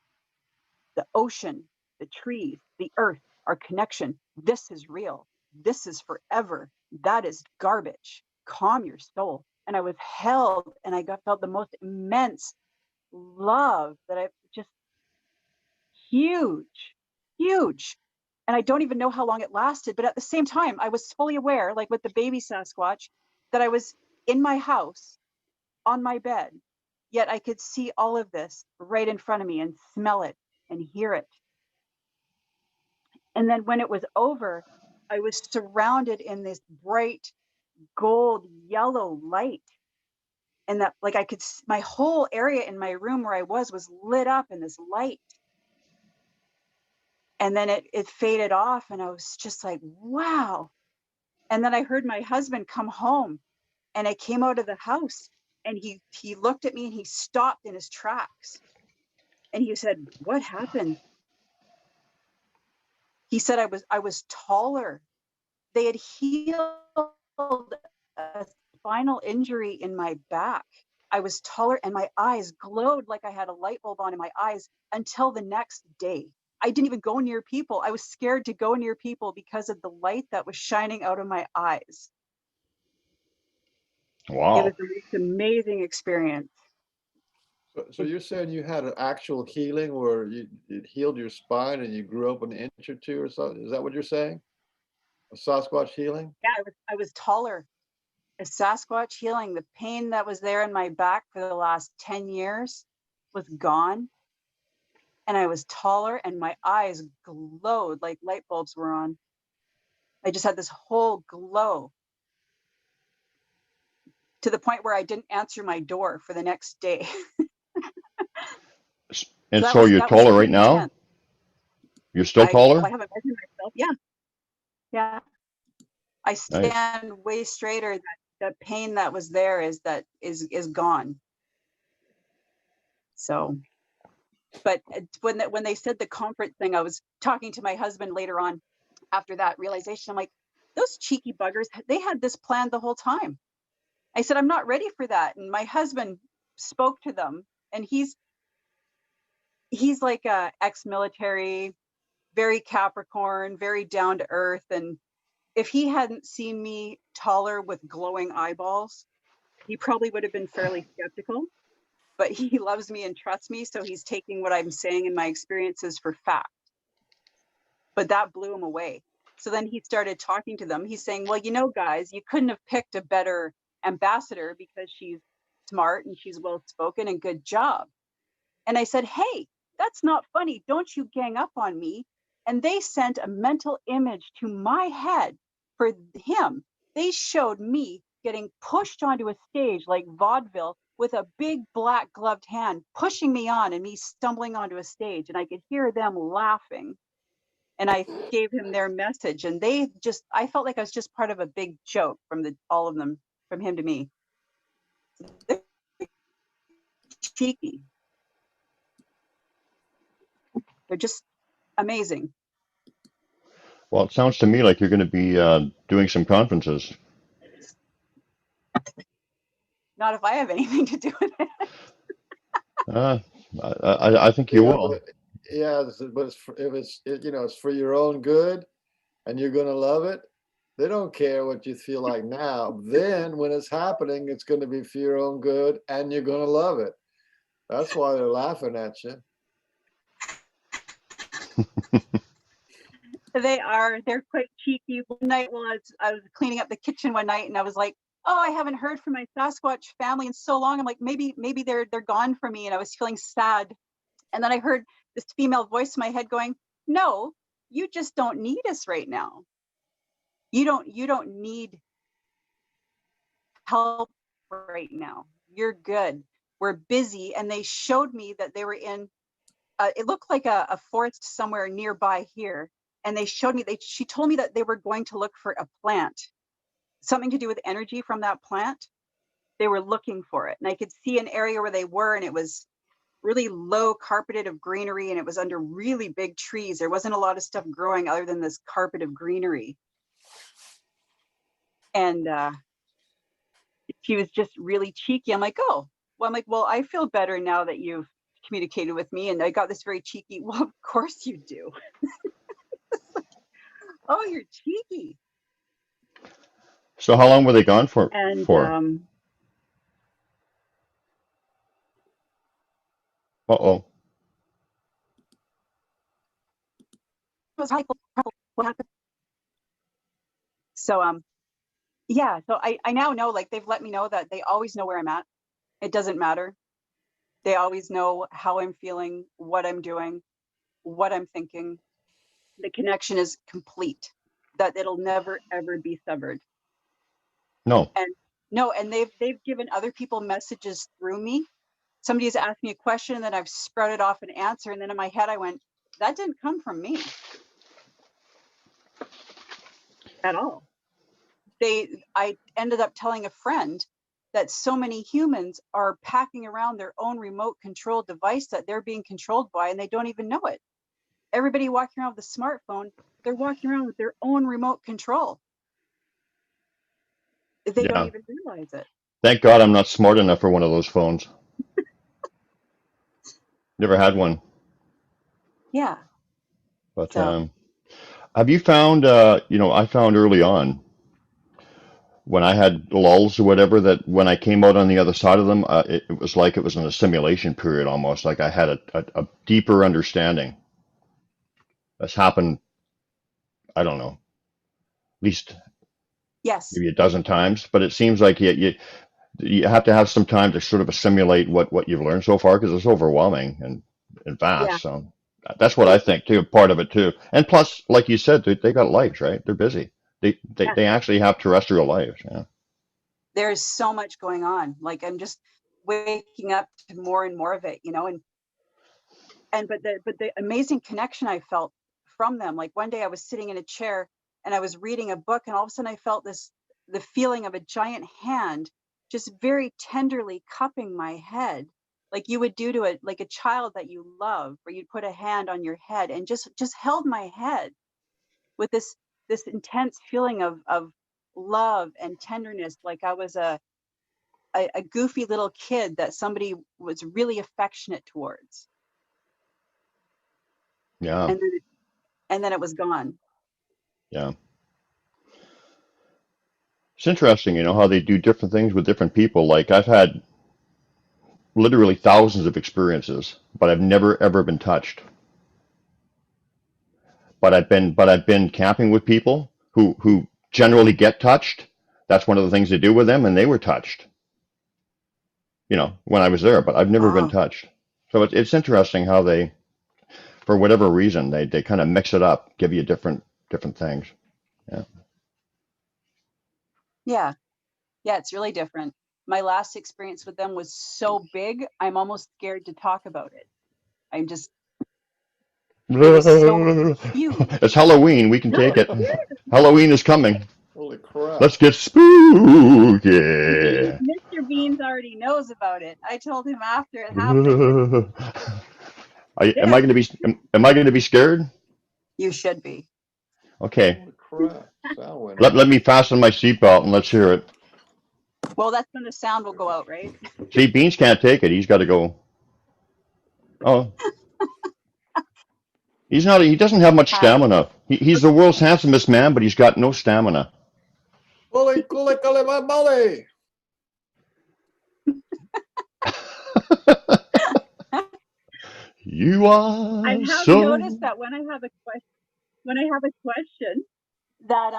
The ocean, the trees, the earth, our connection. This is real. This is forever. That is garbage. Calm your soul. And I was held, and I felt the most immense love that I just huge. And I don't even know how long it lasted, but at the same time, I was fully aware, like with the baby Sasquatch, that I was in my house on my bed, yet I could see all of this right in front of me and smell it and hear it. And then when it was over, I was surrounded in this bright gold yellow light. And that, like, I could, my whole area in my room where I was lit up in this light. And then it faded off, and I was just like, wow. And then I heard my husband come home, and I came out of the house, and he looked at me and he stopped in his tracks. And he said, "What happened?" He said, I was taller. They had healed a spinal injury in my back. I was taller and my eyes glowed like I had a light bulb on in my eyes until the next day. I didn't even go near people. I was scared to go near people because of the light that was shining out of my eyes. It was Wow. the most amazing experience. So you're saying you had an actual healing where it healed your spine and you grew up an inch or two or something? Is that what you're saying? A Sasquatch healing? Yeah, I was taller. A Sasquatch healing. The pain that was there in my back for the last 10 years was gone. And I was taller and my eyes glowed like light bulbs were on. I just had this whole glow to the point where I didn't answer my door for the next day. And So so you're that was taller right pretty now? intense. You're still I taller? haven't measured myself. Yeah, yeah. I Nice. stand way straighter. That pain that was there is gone. So, but when they said the conference thing, I was talking to my husband later on after that realization. I'm like, those cheeky buggers, they had this planned the whole time. I said, I'm not ready for that. And my husband spoke to them, and he's like a ex-military, very Capricorn, very down to earth. And if he hadn't seen me taller with glowing eyeballs, he probably would have been fairly skeptical. But he loves me and trusts me, so he's taking what I'm saying and my experiences for fact. But that blew him away. So then he started talking to them. He's saying, well, you know, guys, you couldn't have picked a better ambassador because she's smart and she's well spoken, and good job. And I said, hey, that's not funny. Don't you gang up on me. And they sent a mental image to my head for him. They showed me getting pushed onto a stage like vaudeville with a big black gloved hand pushing me on and me stumbling onto a stage. And I could hear them laughing. And I gave him their message. And they just, I felt like I was just part of a big joke from all of them, from him to me. They're cheeky. They're just amazing. Well, it sounds to me like you're going to be doing some conferences. Not if I have anything to do with it. Uh, I think you Yeah, will. but but if it's for your own good and you're going to love it, they don't care what you feel like now. Then when it's happening, it's going to be for your own good and you're going to love it. That's why they're laughing at you. They're quite cheeky. One night while I was cleaning up the kitchen one night, and I was like, oh, I haven't heard from my Sasquatch family in so long. I'm like, maybe they're gone from me. And I was feeling sad. And then I heard this female voice in my head going, no, you just don't need us right now. You don't need help right now. You're good. We're busy. And they showed me that they were in it looked like a forest somewhere nearby here. And they showed me, she told me that they were going to look for a plant, something to do with energy from that plant. They were looking for it. And I could see an area where they were, and it was really low carpeted of greenery, and it was under really big trees. There wasn't a lot of stuff growing other than this carpet of greenery. And she was just really cheeky. I'm like, oh, well, I feel better now that you've communicated with me. And I got this very cheeky, well, of course you do. Oh, you're cheeky. So how long were they gone for? And Uh-oh. goes, hi, what happened? So, yeah, so I now know, like, they've let me know that they always know where I'm at. It doesn't matter. They always know how I'm feeling, what I'm doing, what I'm thinking. The connection is complete, that it'll never, ever be severed. No. And no, and they've given other people messages through me. Somebody has asked me a question, and then I've sprouted off an answer, and then in my head I went, that didn't come from me at all. I ended up telling a friend that so many humans are packing around their own remote control device that they're being controlled by, and they don't even know it. Everybody walking around with a smartphone, they're walking around with their own remote control. They don't Yeah. even realize it. Thank God I'm not smart enough for one of those phones. Never had one. Yeah. But So have you found, I found early on when I had lulls or whatever that when I came out on the other side of them, it was like it was in a simulation period almost, like I had a deeper understanding. That's happened, I don't know, at least yes. maybe a dozen times, but it seems like you have to have some time to sort of assimilate what you've learned so far because it's overwhelming and Yeah. vast. So that's what I think too, part of it too. And plus, like you said, they got lives, right? They're busy. Yeah. They actually have terrestrial lives. Yeah. There's so much going on. Like, I'm just waking up to more and more of it, and but the amazing connection I felt from them. Like, one day I was sitting in a chair and I was reading a book, and all of a sudden I felt the feeling of a giant hand just very tenderly cupping my head, like you would do to a child that you love, where you'd put a hand on your head and just held my head with this intense feeling of love and tenderness, like I was a goofy little kid that somebody was really affectionate towards. Yeah. And then it was gone. Yeah. It's interesting, how they do different things with different people. Like I've had literally thousands of experiences, but I've never ever been touched. But I've been camping with people who generally get touched. That's one of the things they do with them, and they were touched, when I was there, but I've never been Oh, touched. So it's interesting how they, for whatever reason, they kind of mix it up, give you different things. Yeah. yeah. Yeah, it's really different. My last experience with them was so big, I'm almost scared to talk about it. I'm just, it was so huge. It's Halloween. We can No, take it. seriously. Halloween is coming. Holy crap. Let's get spooky. Mr. Beans already knows about it. I told him after it happened. Am Yeah, I going to be am I going to be scared? you should be. Okay. Holy crap. Sound went Let off. let me fasten my seatbelt and let's hear it. Well, that's when the sound will go out, right? See, Beans can't take it. He's got to go. Oh, he doesn't have much Hi. stamina. He's the world's handsomest man, but he's got no stamina. Holy kule kule male. You I are have so. noticed that when I have a question, that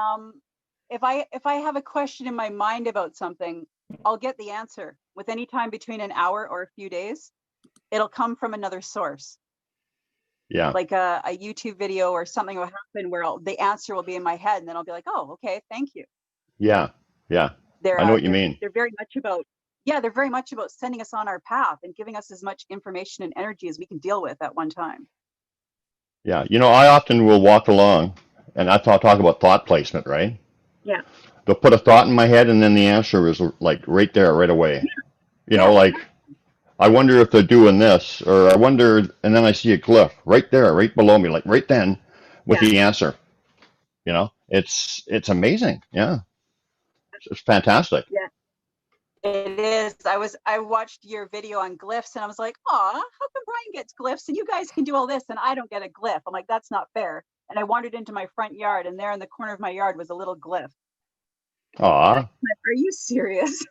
if I have a question in my mind about something, I'll get the answer with any time between an hour or a few days. It'll come from another source, Yeah, like a YouTube video or something will happen where the answer will be in my head, and then I'll be like, oh, okay, thank you. yeah, yeah. They're I know what you mean. they're very much about, yeah, they're very much about sending us on our path and giving us as much information and energy as we can deal with at one time. Yeah, I often will walk along, and I talk about thought placement, right? Yeah. They'll put a thought in my head, and then the answer is like right there, right away. Yeah. Like I wonder if they're doing this, or I wonder, and then I see a glyph right there, right below me, like right then, with Yeah. the answer. It's amazing. Yeah, it's fantastic. Yeah. It is. I watched your video on glyphs and I was like, "Aw, how come Brian gets glyphs and you guys can do all this and I don't get a glyph?" I'm like, "That's not fair." And I wandered into my front yard, and there in the corner of my yard was a little glyph. And I Aw, said, "Are you serious?"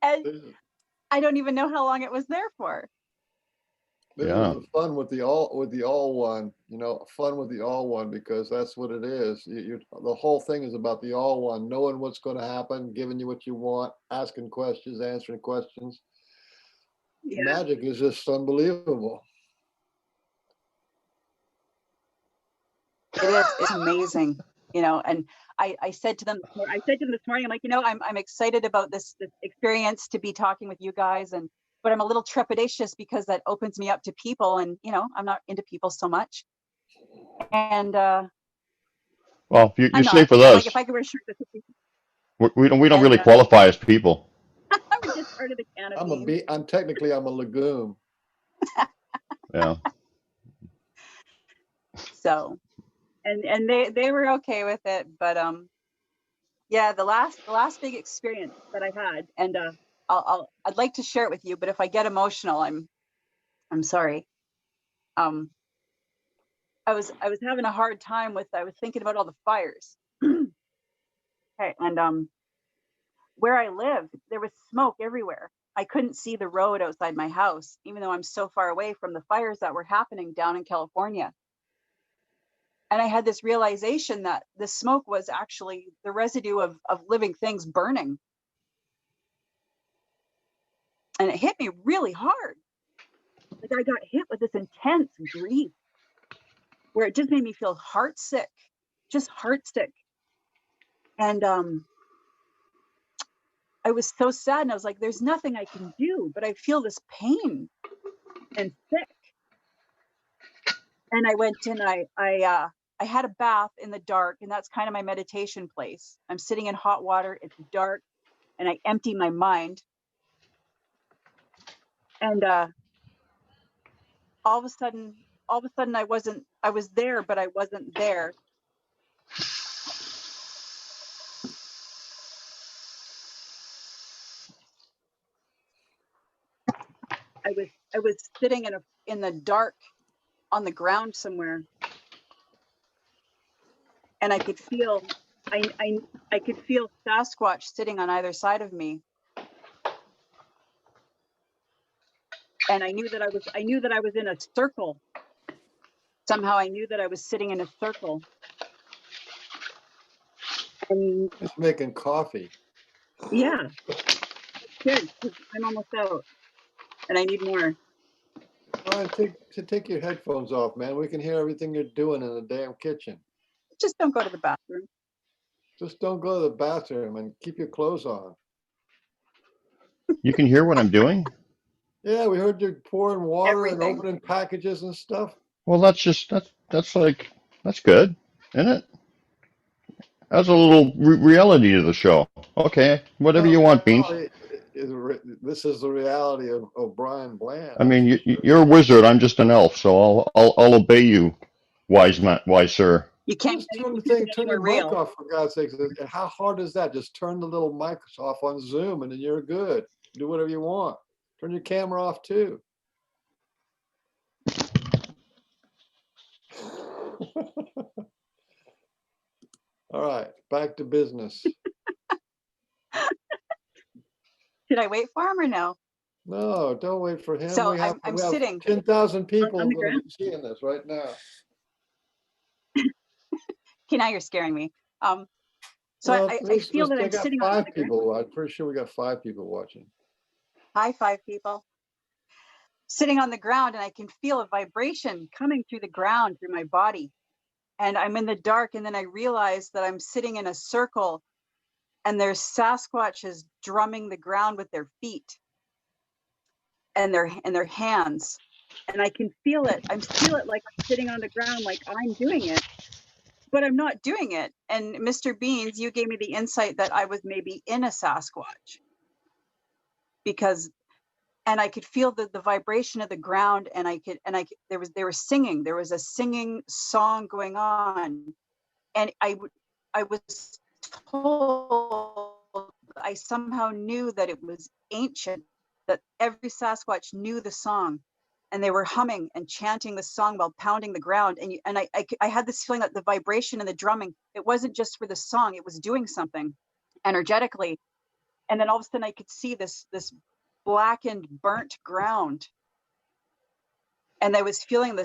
And I don't even know how long it was there for. This Yeah. was the fun with the all one, fun with the all one, because that's what it is. The whole thing is about the all one, knowing what's going to happen, giving you what you want, asking questions, answering questions. Yeah, Magic is just unbelievable. it is. It's amazing, and I said to them, this morning, I'm like, I'm excited about this experience to be talking with you guys, but I'm a little trepidatious because that opens me up to people, and I'm not into people so much. And Well, you're I'm safe not. with I'm like, if us. I could wear shirts with people, We don't and really qualify as people. I'm just part of the can of beans. I'm a legume. Yeah. So, and they were okay with it, but yeah, the last big experience that I had, and I'd like to share it with you, but if I get emotional, I'm sorry. Um, I was having a hard time I was thinking about all the fires. Okay, and where I lived, there was smoke everywhere. I couldn't see the road outside my house, even though I'm so far away from the fires that were happening down in California. And I had this realization that the smoke was actually the residue of living things burning. And it hit me really hard. Like I got hit with this intense grief where it just made me feel heartsick, just heartsick. And I was so sad, and I was like, there's nothing I can do, but I feel this pain and sick. And I went and I had a bath in the dark, and that's kind of my meditation place. I'm sitting in hot water, it's dark, and I empty my mind. And all of a sudden I was there, but I wasn't there. I was sitting in the dark on the ground somewhere, and I could feel I could feel Sasquatch sitting on either side of me. And I knew that I was in a circle. Somehow I knew that I was sitting in a circle. And It's making coffee. yeah, good, 'cause I'm almost out and I need more. Brian, take your headphones off, man. We can hear everything you're doing in the damn kitchen. Just don't go to the bathroom. Just don't go to the bathroom and keep your clothes on. You can hear what I'm doing? Yeah, we heard you pouring water and Everything. opening packages and stuff. Well, that's good, isn't it? That's a little reality to the show. Okay, whatever you want, Beans. This is the reality of O'Brien Bland. I mean, you're a wizard. I'm just an elf, so I'll obey you, wise sir. You can't Just turn your mic real. off, for God's sakes. How hard is that? Just turn the little mics off on Zoom and then you're good. Do whatever you want. Turn your camera off too. All right, back to business. Should I wait for him or no? No, don't wait for him. So we have sitting 10,000 people on the going to ground. be seeing this right now. Okay, now you're scaring me. So I feel that I'm sitting on the ground. I'm pretty sure we got 5 people watching. Hi, 5 people. Sitting on the ground, and I can feel a vibration coming through the ground, through my body. And I'm in the dark, and then I realize that I'm sitting in a circle, and there's Sasquatches drumming the ground with their feet and their hands. And I can feel it. I feel it like I'm sitting on the ground, like I'm doing it, but I'm not doing it. And Mr. Beans, you gave me the insight that I was maybe in a Sasquatch, and I could feel the vibration of the ground, and they were singing. There was a singing song going on, and I was told, I somehow knew that it was ancient, that every Sasquatch knew the song, and they were humming and chanting the song while pounding the ground. And I had this feeling that the vibration and the drumming, it wasn't just for the song, it was doing something energetically. And then all of a sudden I could see this blackened, burnt ground. And I was feeling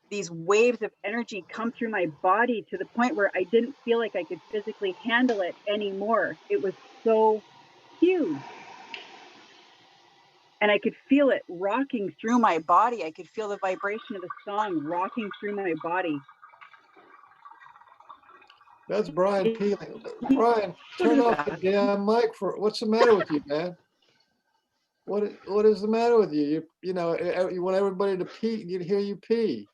these waves of energy come through my body to the point where I didn't feel like I could physically handle it anymore. It was so huge. And I could feel it rocking through my body. I could feel the vibration of the song rocking through my body. That's Brian It, Peeling. Brian, turn off the damn mic for, what's the matter with you, man? What is the matter with you? You want everybody to pee, you hear you pee.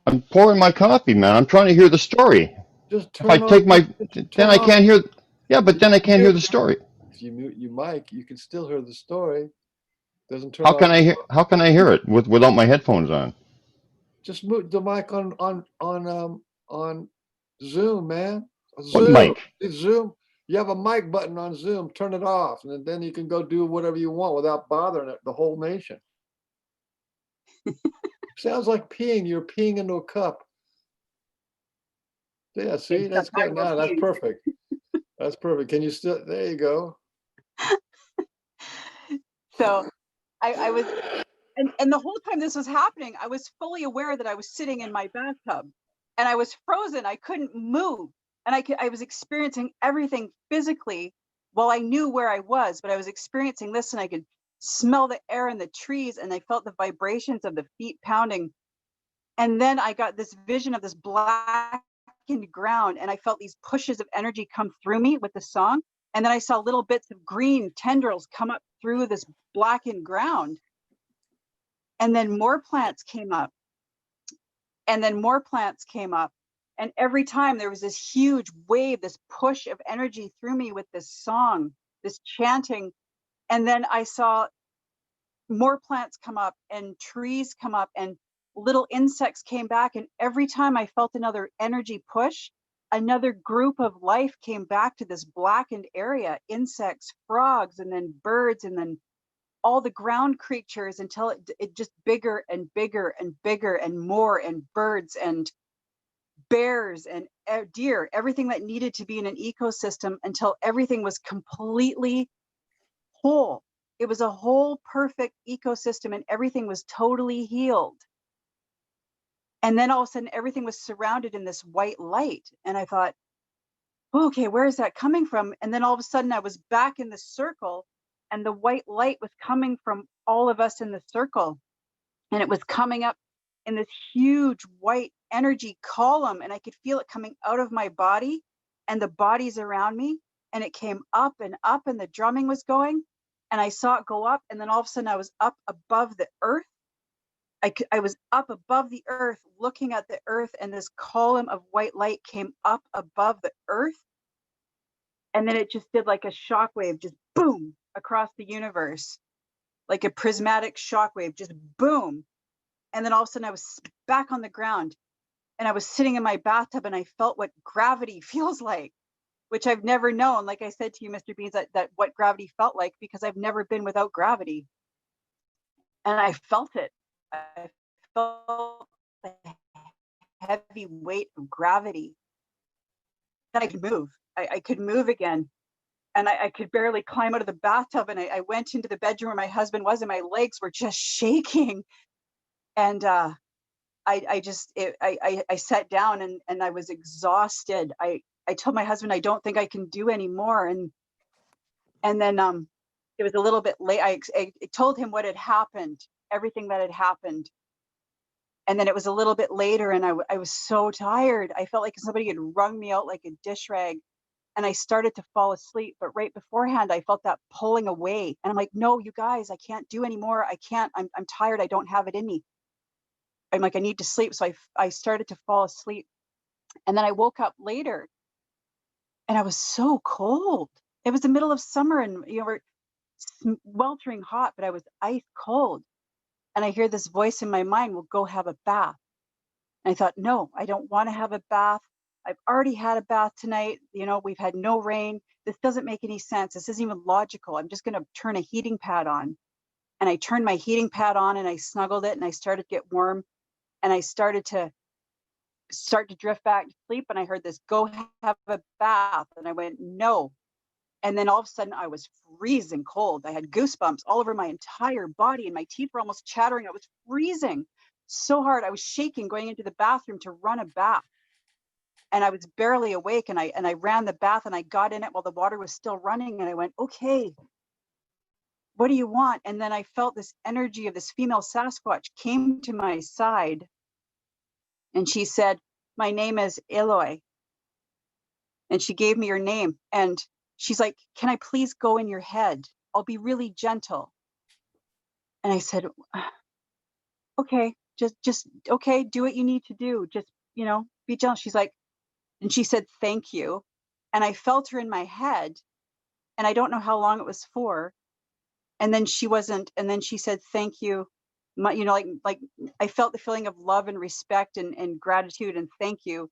I'm pouring my coffee, man. I'm trying to hear the story. Just If I turn off, take my, then turn I off. can't hear. Yeah, but You then I can can't hear, hear the story. if you mute your mic, you can still hear the story. Doesn't turn How off. can I hear? How can I hear it without my headphones on? Just mute the mic on Zoom, man. What Zoom. mic? It's Zoom. You have a mic button on Zoom. Turn it off, and then you can go do whatever you want without bothering the whole nation. Sounds like peeing. You're peeing into a cup. Yeah, see, that's good. Now that's perfect. That's perfect. Can you still? There you go. So I was, and the whole time this was happening, I was fully aware that I was sitting in my bathtub and I was frozen. I couldn't move. And I was experiencing everything physically while I knew where I was, but I was experiencing this and I could smell the air in the trees and I felt the vibrations of the feet pounding. And then I got this vision of this blackened ground and I felt these pushes of energy come through me with the song. And then I saw little bits of green tendrils come up through this blackened ground. And then more plants came up. And then more plants came up. And every time there was this huge wave, this push of energy through me with this song, this chanting. And then I saw more plants come up and trees come up and little insects came back. And every time I felt another energy push, another group of life came back to this blackened area, insects, frogs, and then birds, and then all the ground creatures until it just bigger and bigger and bigger and more, and birds and bears and deer, everything that needed to be in an ecosystem until everything was completely whole. It was a whole perfect ecosystem and everything was totally healed. And then all of a sudden everything was surrounded in this white light. And I thought, okay, where is that coming from? And then all of a sudden I was back in the circle and the white light was coming from all of us in the circle. And it was coming up in this huge white energy column. And I could feel it coming out of my body and the bodies around me. And it came up and the drumming was going. And I saw it go up. And then all of a sudden I was up above the earth. I was up above the earth, looking at the earth, and this column of white light came up above the earth. And then it just did like a shockwave, just boom, across the universe, like a prismatic shockwave, just boom. And then all of a sudden I was back on the ground and I was sitting in my bathtub and I felt what gravity feels like, which I've never known. Like I said to you, Mr. Beans, that what gravity felt like, because I've never been without gravity. And I felt it. I felt the heavy weight of gravity. Then I could move. I could move again. And I could barely climb out of the bathtub. And I went into the bedroom where my husband was, and my legs were just shaking. And I sat down and I was exhausted. I told my husband, I don't think I can do anymore. And then it was a little bit late. I told him what had happened, everything that had happened. And then it was a little bit later and I was so tired. I felt like somebody had wrung me out like a dish rag. And I started to fall asleep, but right beforehand, I felt that pulling away. And I'm like, no, you guys, I can't do anymore. I can't, I'm tired. I don't have it in me. I'm like, I need to sleep. So I started to fall asleep. And then I woke up later and I was so cold. It was the middle of summer and we're weltering hot, but I was ice cold. And I hear this voice in my mind, well, go have a bath. And I thought, no, I don't want to have a bath. I've already had a bath tonight. We've had no rain. This doesn't make any sense. This isn't even logical. I'm just going to turn a heating pad on. And I turned my heating pad on and I snuggled it and I started to get warm. And I started to drift back to sleep. And I heard this, go have a bath. And I went, no. And then all of a sudden I was freezing cold. I had goosebumps all over my entire body and my teeth were almost chattering. I was freezing. so hard. I was shaking going into the bathroom to run a bath. And I was barely awake, and I ran the bath, and I got in it while the water was still running, and I went, okay, what do you want? And then I felt this energy of this female Sasquatch came to my side, and she said, my name is Eloy. And she gave me her name, and she's like, can I please go in your head? I'll be really gentle. And I said, okay, just okay, do what you need to do. Just, be gentle. She's like, and she said, thank you. And I felt her in my head, and I don't know how long it was for. And then she wasn't, and then she said, thank you. Like I felt the feeling of love and respect and gratitude and thank you.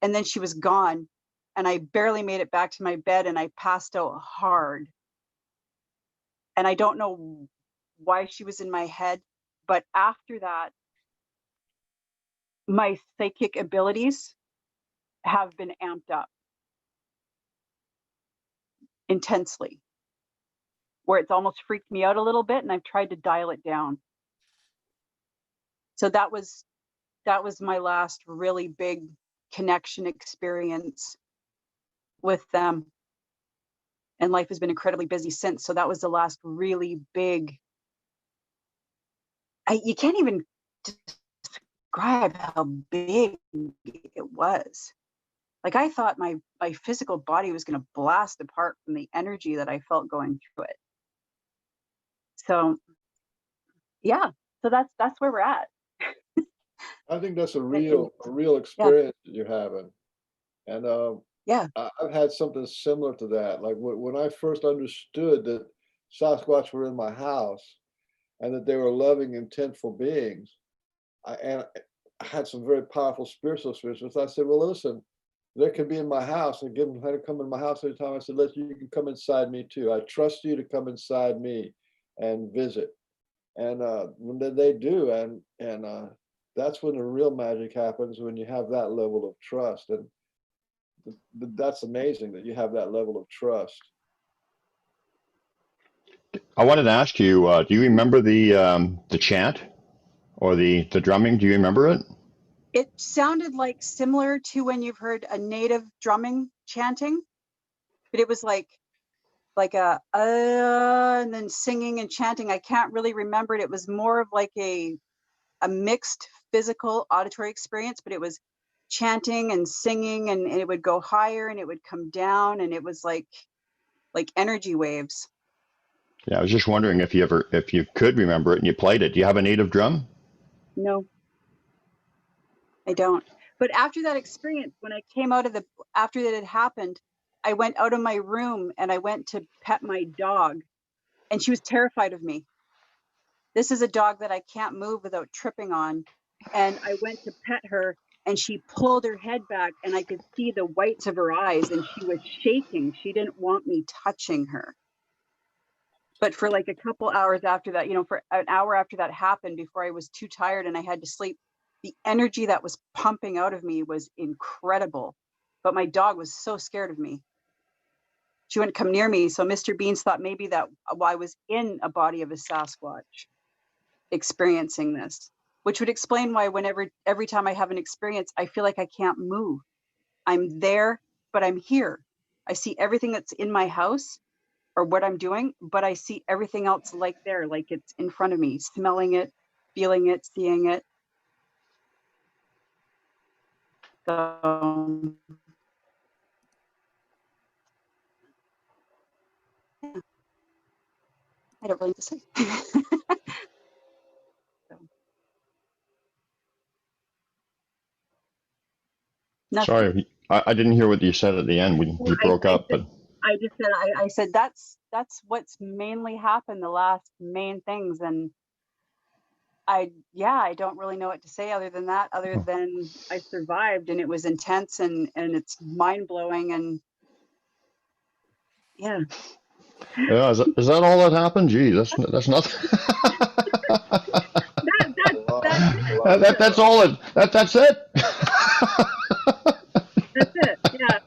And then she was gone, and I barely made it back to my bed, and I passed out hard. And I don't know why she was in my head, but after that, my psychic abilities have been amped up intensely, where it's almost freaked me out a little bit, and I've tried to dial it down. So that was my last really big connection experience with them. And life has been incredibly busy since. So that was the last really big, you can't even describe how big it was. Like I thought my physical body was going to blast apart from the energy that I felt going through it. So yeah, so that's where we're at. I think that's a real experience that you're having. And Yeah. I've had something similar to that. Like when I first understood that Sasquatch were in my house and that they were loving, intentful beings, I had some very powerful spiritual experiences. I said, well, listen, they can be in my house, and give them how to come in my house anytime. I said, you can come inside me too. I trust you to come inside me and visit. And when they do, and that's when the real magic happens, when you have that level of trust. And that's amazing that you have that level of trust. I wanted to ask you, do you remember the chant or the drumming? Do you remember it? It sounded like similar to when you've heard a native drumming chanting, but it was like a and then singing and chanting. I can't really remember it. It was more of like a mixed physical auditory experience, but it was chanting and singing, and it would go higher and it would come down, and it was like energy waves. Yeah, I was just wondering if you could remember it and you played it. Do you have a native drum? No, I don't. But after that experience, when I came out of after that had happened, I went out of my room and I went to pet my dog, and she was terrified of me. This is a dog that I can't move without tripping on. And I went to pet her, and she pulled her head back, and I could see the whites of her eyes, and she was shaking. She didn't want me touching her. But for like a couple hours after that, for an hour after that happened, before I was too tired and I had to sleep, the energy that was pumping out of me was incredible. But my dog was so scared of me. She wouldn't come near me. So Mr. Beans thought maybe that I was in a body of a Sasquatch experiencing this, which would explain why every time I have an experience, I feel like I can't move. I'm there, but I'm here. I see everything that's in my house or what I'm doing, but I see everything else like it's in front of me, smelling it, feeling it, seeing it. So yeah. I don't really have to say. Sorry, I didn't hear what you said at the end. You broke up, but I just said I said that's what's mainly happened, the last main things, and I don't really know what to say other than that, other than I survived, and it was intense, and it's mind-blowing, and yeah. Yeah, is that all that happened? Gee, that's nothing. That's all it. That's it. That's it. Yeah.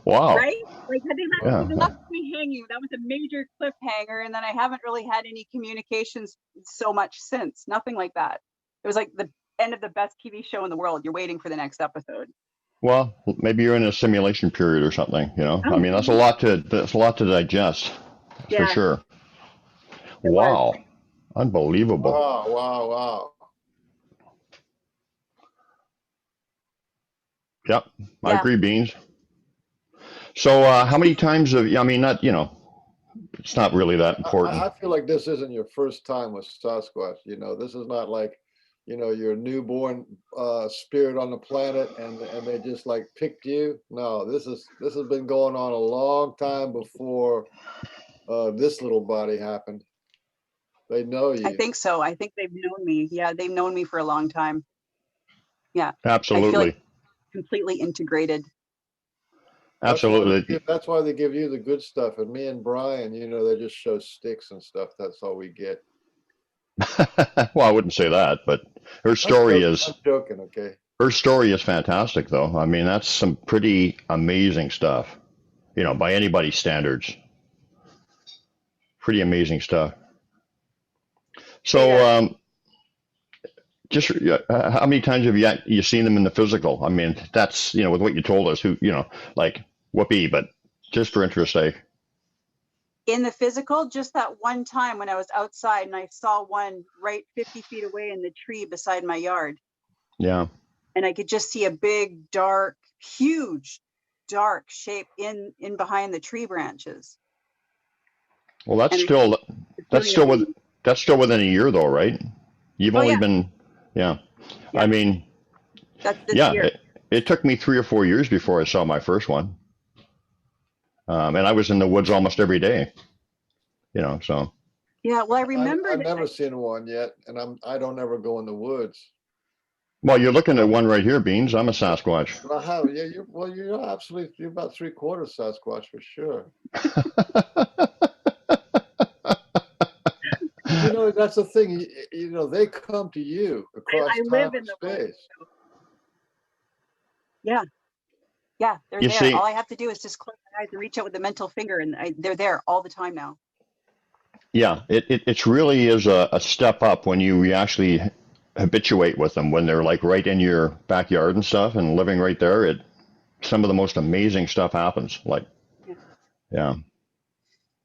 Wow. Right? Like they left me hanging. you, that was a major cliffhanger. And then I haven't really had any communications so much since. Nothing like that. It was like the end of the best TV show in the world. You're waiting for the next episode. Well, maybe you're in a simulation period or something, you know? I Oh, mean, that's a lot to digest, for yeah, sure. it was. Wow. Unbelievable. Wow, wow, wow. Yep. I Yeah. agree, Beans. So, how many times have, I mean, not, you know, it's not really that important. I feel like this isn't your first time with Sasquatch. You know, this is not like, you know, your newborn spirit on the planet, and they just like picked you. No, this has been going on a long time before this little body happened. They know I you. think so. I think they've known me. Yeah, they've known me for a long time. Yeah. I feel Absolutely. like completely integrated. Absolutely. That's why they give you the good stuff, and me and Brian, you know, they just show sticks and stuff. That's all we get. Well, I wouldn't say that, but her story I'm is joking, okay? her story is fantastic, though. I mean, that's some pretty amazing stuff, you know, by anybody's standards. Pretty amazing stuff. So, Yeah. just how many times have you seen them in the physical? I mean, that's, you know, with what you told us, who, you know, like whoopee, but just for interest sake. In the physical, just that one time when I was outside and I saw one right 50 feet away in the tree beside my yard. Yeah. And I could just see a big, dark, huge, dark shape in behind the tree branches. Well, that's And still the feeling of that's still within a year, though, right? You've Oh, only yeah. been, yeah. Yeah. I mean, that's this yeah. year. It took me 3 or 4 years before I saw my first one, and I was in the woods almost every day. You know, so. Yeah, well, I remember I've that never seen one yet, and I don't ever go in the woods. Well, you're looking at one right here, Beans. I'm a Sasquatch. But I have, yeah, you're absolutely, you're about 3/4 Sasquatch for sure. You know, that's the thing. You know, they come to you across I time live in and the woods. space. Yeah. Yeah, they're You there. see, All I have to do is just close my eyes and reach out with the mental finger, and they're there all the time now. yeah, it really is a step up when you actually habituate with them, when they're like right in your backyard and stuff and living right there. Some of the most amazing stuff happens. Like, Yeah. yeah,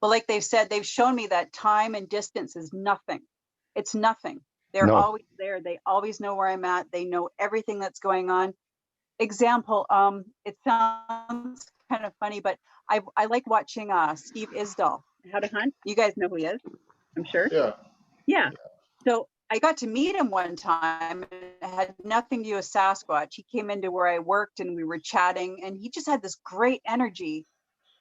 But like they've said, they've shown me that time and distance is nothing. It's nothing. They're no, always there. They always know where I'm at. They know everything that's going on. Example, it sounds kind of funny, but I like watching Steve Isdall, How to Hunt. You guys know who he is, I'm sure. Yeah. Yeah. So I got to meet him one time, and it had nothing to do with Sasquatch. He came into where I worked and we were chatting, and he just had this great energy.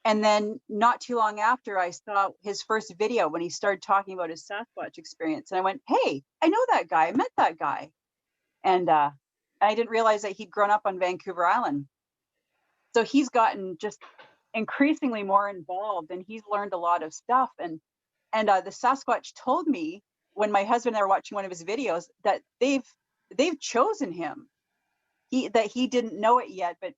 And then not too long after, I saw his first video when he started talking about his Sasquatch experience. And I went, hey, I know that guy. I met that guy. And I didn't realize that he'd grown up on Vancouver Island. So he's gotten just increasingly more involved, and he's learned a lot of stuff. And the Sasquatch told me when my husband and I were watching one of his videos that they've chosen him. He didn't know it yet, but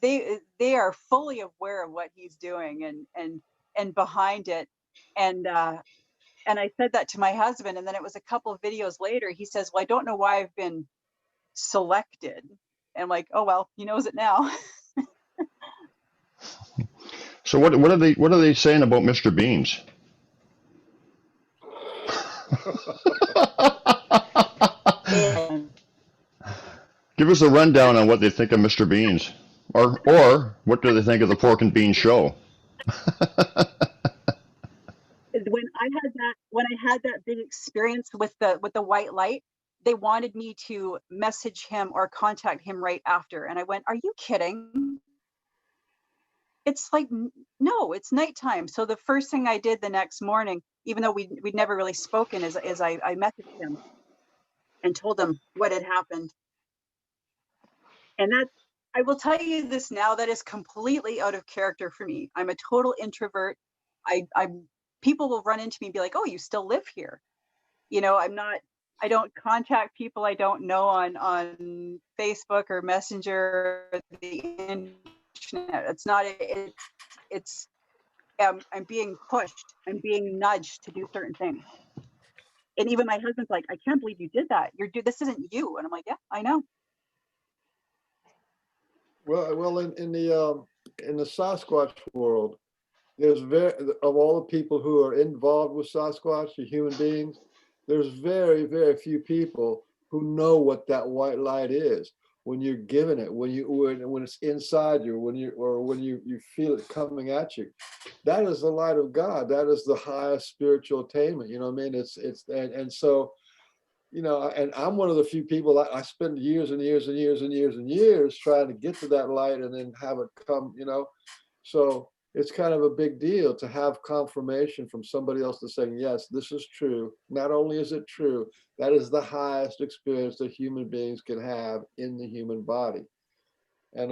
they are fully aware of what he's doing and behind it. And I said that to my husband, and then it was a couple of videos later, he says, well, I don't know why I've been selected. And I'm like, oh well, he knows it now. So what are they saying about Mr. Beans? And Give us a rundown on what they think of Mr. Beans, or what do they think of the Pork and Beans show? when I had that big experience with the white light, they wanted me to message him or contact him right after. And I went, are you kidding? It's like, no, it's nighttime. So the first thing I did the next morning, even though we'd never really spoken, is I messaged him and told him what had happened. And that, I will tell you this now, that is completely out of character for me. I'm a total introvert. People will run into me and be like, oh, you still live here. You know, I don't contact people I don't know on Facebook or Messenger or the internet. It's not, it's I'm being pushed, I'm being nudged to do certain things. And even my husband's like, I can't believe you did that. This isn't you. And I'm like, yeah, I know. Well, in the Sasquatch world, there's of all the people who are involved with Sasquatch, the human beings, there's very, very few people who know what that white light is. When you're given it, when it's inside you, when you feel it coming at you, that is the light of God. That is the highest spiritual attainment. You know what I mean? And so, you know, and I'm one of the few people. I spend years and years and years and years and years trying to get to that light and then have it come. You know, so it's kind of a big deal to have confirmation from somebody else to saying, yes, this is true. Not only is it true, that is the highest experience that human beings can have in the human body. And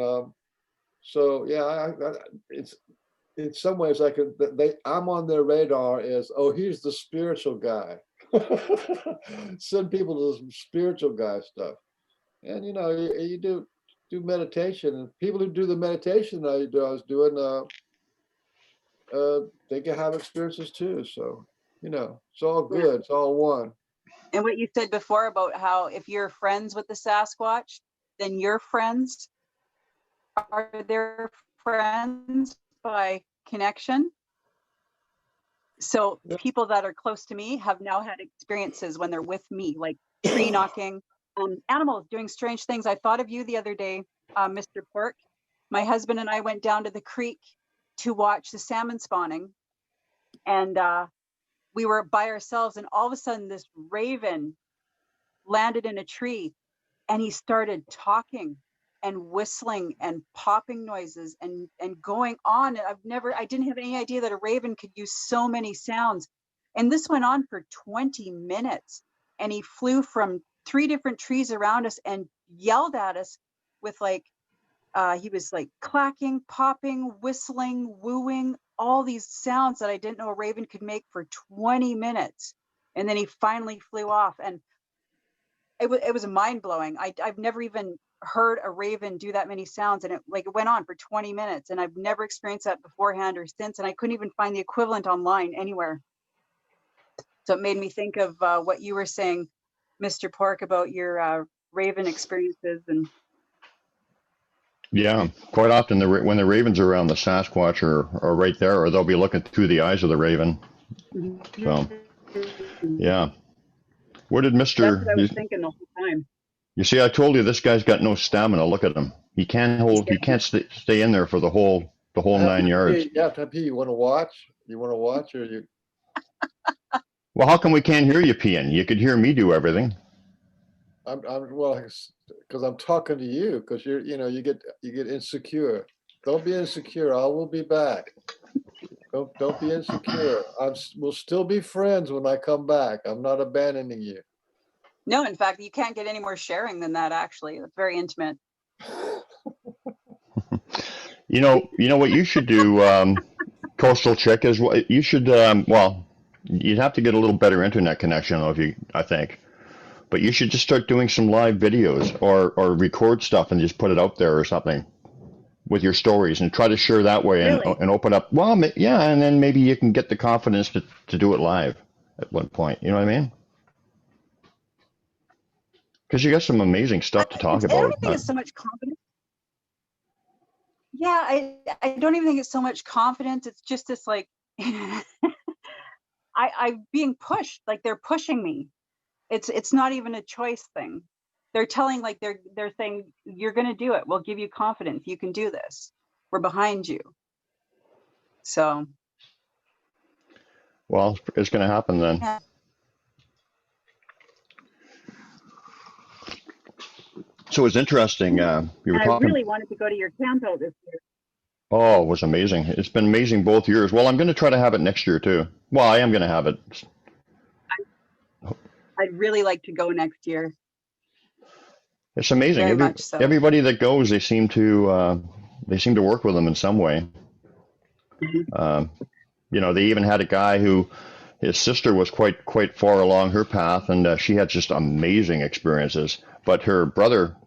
so, yeah, it's in some ways I'm on their radar as, oh, here's the spiritual guy. Send people to some spiritual guy stuff. And, you know, you do meditation, and people who do the meditation I was doing, they can have experiences too. So, you know, it's all good. It's all one. And what you said before about how if you're friends with the Sasquatch, then your friends are their friends by connection. So people that are close to me have now had experiences when they're with me, like tree knocking, animals doing strange things. I thought of you the other day, Mr. Pork. My husband and I went down to the creek to watch the salmon spawning, and we were by ourselves, and all of a sudden this raven landed in a tree, and he started talking and whistling and popping noises and going on. I didn't have any idea that a raven could use so many sounds. And this went on for 20 minutes, and he flew from 3 different trees around us and yelled at us with like, he was like clacking, popping, whistling, wooing, all these sounds that I didn't know a raven could make for 20 minutes. And then he finally flew off, and it was mind blowing. I've never even heard a raven do that many sounds, and it went on for 20 minutes, and I've never experienced that beforehand or since, and I couldn't even find the equivalent online anywhere. So it made me think of what you were saying, Mr. Pork, about your raven experiences. And Yeah, quite often when the ravens are around, the Sasquatch are right there, or they'll be looking through the eyes of the raven. So, yeah. Where did that's what I Mr. was thinking the whole time. You see, I told you this guy's got no stamina. Look at him. He can't stay in there for the whole 9 yards. Yeah, Tempe, you want to watch? Or you? Well, how come we can't hear you peeing? You could hear me do everything. Well, because I'm talking to you, because you get insecure. Don't be insecure. I will be back. Don't be insecure. We'll still be friends when I come back. I'm not abandoning you. No, in fact, you can't get any more sharing than that, actually. It's very intimate. You know what you should do, Coastal Chick, is you should, well, you'd have to get a little better internet connection, I think. But you should just start doing some live videos or record stuff and just put it out there or something with your stories and try to share that way. Really? And open up. Well, yeah, and then maybe you can get the confidence to do it live at one point. You know what I mean? Because you got some amazing stuff to talk about. I don't think it's so much confidence. Yeah, I don't even think it's so much confidence. It's just this like, I'm being pushed. Like they're pushing me. It's not even a choice thing. They're telling, like they're saying, you're going to do it. We'll give you confidence. You can do this. We're behind you. So. Well, it's going to happen then. Yeah. So it's interesting. You were talking. I really wanted to go to your camp out this year. Oh, it was amazing. It's been amazing both years. Well, I'm going to try to have it next year too. Well, I am going to have it. I'd really like to go next year. It's amazing. Very much so. Everybody that goes, they seem to work with them in some way. Mm-hmm. They even had a guy who his sister was quite far along her path, and she had just amazing experiences. But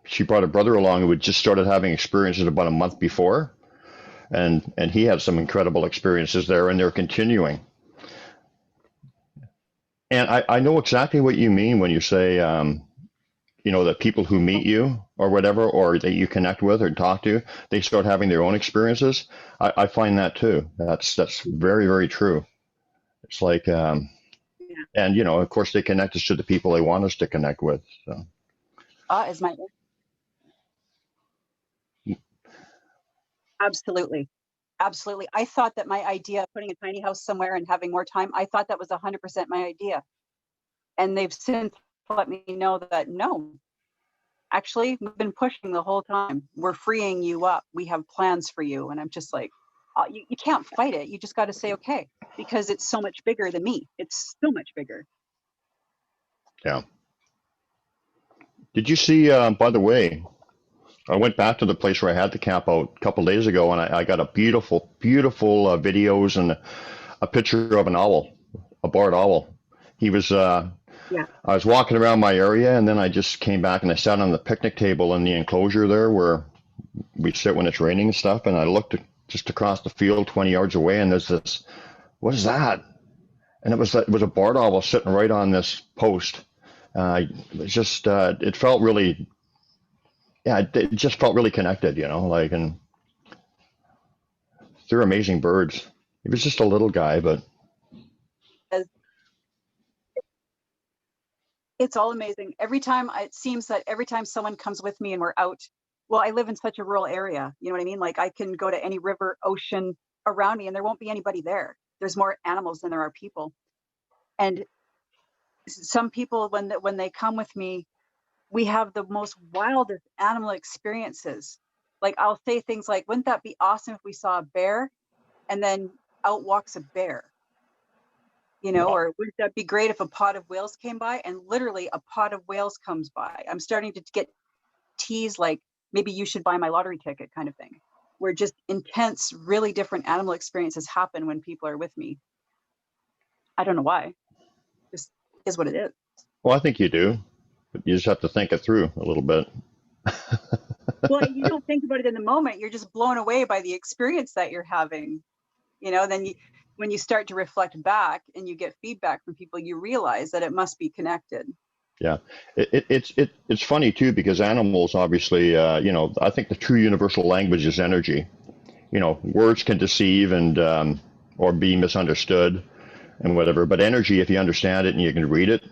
she brought a brother along who had just started having experiences about a month before, and he had some incredible experiences there, and they're continuing. And I know exactly what you mean when you say, that people who meet you or whatever, or that you connect with or talk to, they start having their own experiences. I find that too. That's very, very true. It's like, Yeah. and of course, they connect us to the people they want us to connect with. So Is my absolutely. Absolutely. I thought that my idea of putting a tiny house somewhere and having more time, I thought that was 100% my idea. And they've since let me know that no, actually, we've been pushing the whole time. We're freeing you up. We have plans for you. And I'm just like, you can't fight it. You just got to say, okay, because it's so much bigger than me. It's so much bigger. yeah. Did you see? By the way, I went back to the place where I had the camp out a couple days ago, and I got a beautiful, beautiful videos and a picture of an owl, a barred owl. He was. Yeah. I was walking around my area, and then I just came back and I sat on the picnic table in the enclosure there where we sit when it's raining and stuff. And I looked just across the field, 20 yards away, and there's this. What is that? And it was a barred owl sitting right on this post. It was just. It felt really. Yeah, it just felt really connected, like, and they're amazing birds. He was just a little guy, but As- It's all amazing. Every time it seems that every time someone comes with me and we're out, well, I live in such a rural area. You know what I mean? Like I can go to any river, ocean around me and there won't be anybody there. There's more animals than there are people. And some people, when they come with me, we have the most wildest animal experiences. Like I'll say things like, wouldn't that be awesome if we saw a bear? And then out walks a bear, wow. or wouldn't that be great if a pod of whales came by? And literally a pod of whales comes by. I'm starting to get teased like, maybe you should buy my lottery ticket kind of thing, where just intense, really different animal experiences happen when people are with me. I don't know why. Just is what it is. Well, I think you do, but you just have to think it through a little bit. Well, you don't think about it in the moment. You're just blown away by the experience that you're having. Then when you start to reflect back and you get feedback from people, you realize that it must be connected. Yeah, it's funny too because animals obviously, I think the true universal language is energy. Words can deceive and or be misunderstood and whatever, but energy, if you understand it and you can read it,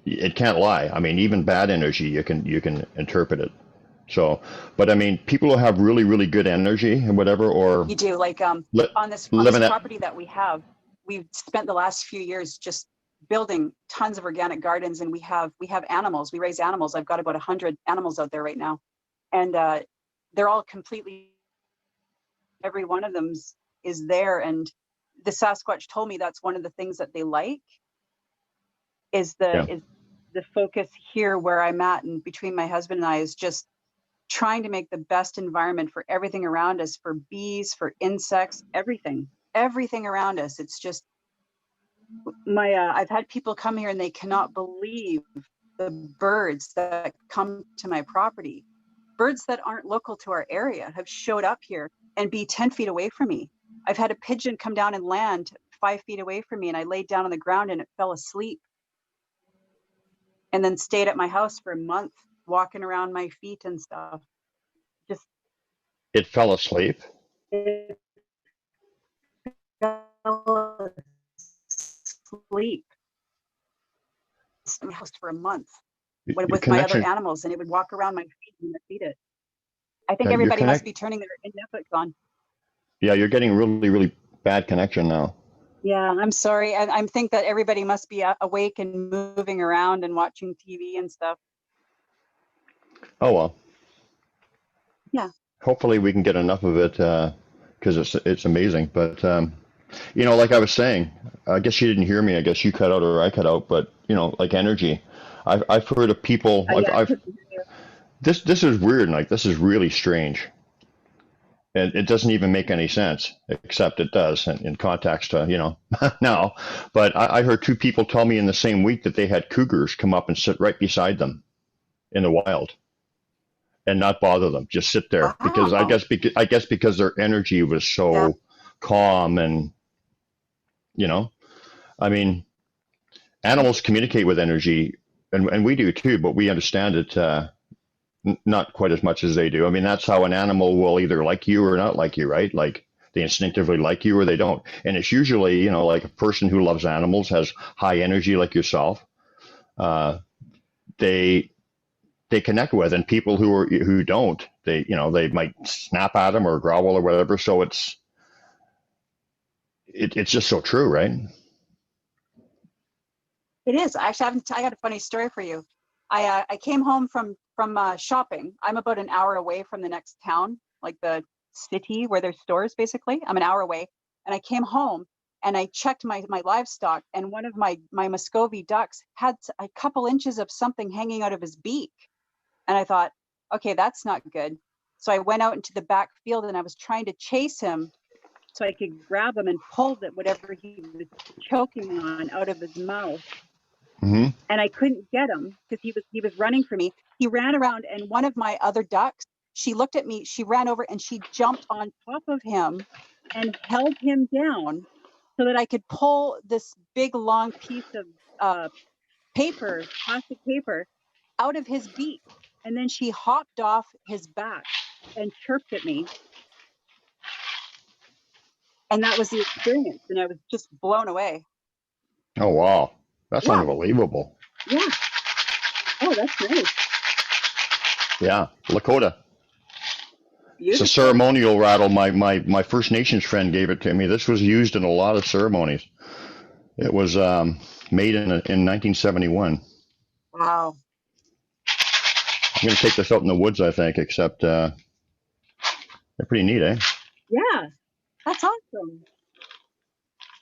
it can't lie. I mean, even bad energy, you can interpret it. So, but I mean, people who have really, really good energy and whatever, or You do like li- on this living it. property that we have, we've spent the last few years just building tons of organic gardens, and we have animals. We raise animals. I've got about 100 animals out there right now, and they're all completely. Every one of them is there, and the Sasquatch told me that's one of the things that they like is Yeah, the focus here where I'm at, and between my husband and I is just trying to make the best environment for everything around us, for bees, for insects, everything around us. It's just I've had people come here and they cannot believe the birds that come to my property. Birds that aren't local to our area have showed up here and be 10 feet away from me. I've had a pigeon come down and land 5 feet away from me, and I laid down on the ground and it fell asleep, and then stayed at my house for a month, walking around my feet and stuff. Just it fell asleep. it fell asleep in my house for a month Your with my other connection, animals, and it would walk around my feet and I'd feed it. I think your everybody must connect. be turning their Netflix on. Yeah, you're getting really, really bad connection now. Yeah, I'm sorry. I think that everybody must be awake and moving around and watching TV and stuff. Oh well. Yeah. Hopefully we can get enough of it because it's amazing. But like I was saying, I guess you didn't hear me. I guess you cut out or I cut out. But like energy, I've heard of people. Yeah. This is weird. Like this is really strange, and it doesn't even make any sense. Except it does in context to now. But I heard two people tell me in the same week that they had cougars come up and sit right beside them in the wild. and not bother them. Just sit there because Wow. I guess because their energy was so Yeah. calm and I mean, animals communicate with energy, and we do too, but we understand it not quite as much as they do. I mean, that's how an animal will either like you or not like you, right? Like they instinctively like you or they don't. And it's usually, like a person who loves animals has high energy like yourself. Uh, they they connect with, and people who don't, they might snap at them or growl or whatever. So it's just so true, right? It is. Actually, I got a funny story for you. I came home from shopping. I'm about an hour away from the next town, like the city where there's stores. Basically, I'm an hour away, and I came home and I checked my livestock, and one of my Muscovy ducks had a couple inches of something hanging out of his beak, and I thought, okay, that's not good. So I went out into the back field and I was trying to chase him so I could grab him and pull whatever he was choking on out of his mouth, Hmm. and I couldn't get him because he was running for me. He ran around, and one of my other ducks, she looked at me, she ran over and she jumped on top of him and held him down so that I could pull this big long piece of plastic paper, out of his beak. And then she hopped off his back and chirped at me. And that was the experience. And I was just blown away. Oh wow, that's Yeah. unbelievable. Yeah. Oh, that's nice. Yeah, Lakota. It's a Beautiful. ceremonial rattle. My First Nations friend gave it to me. This was used in a lot of ceremonies. It was made in 1971. Wow. I'm gonna take this out in the woods, I think. Except they're pretty neat, eh? Yeah. That's awesome.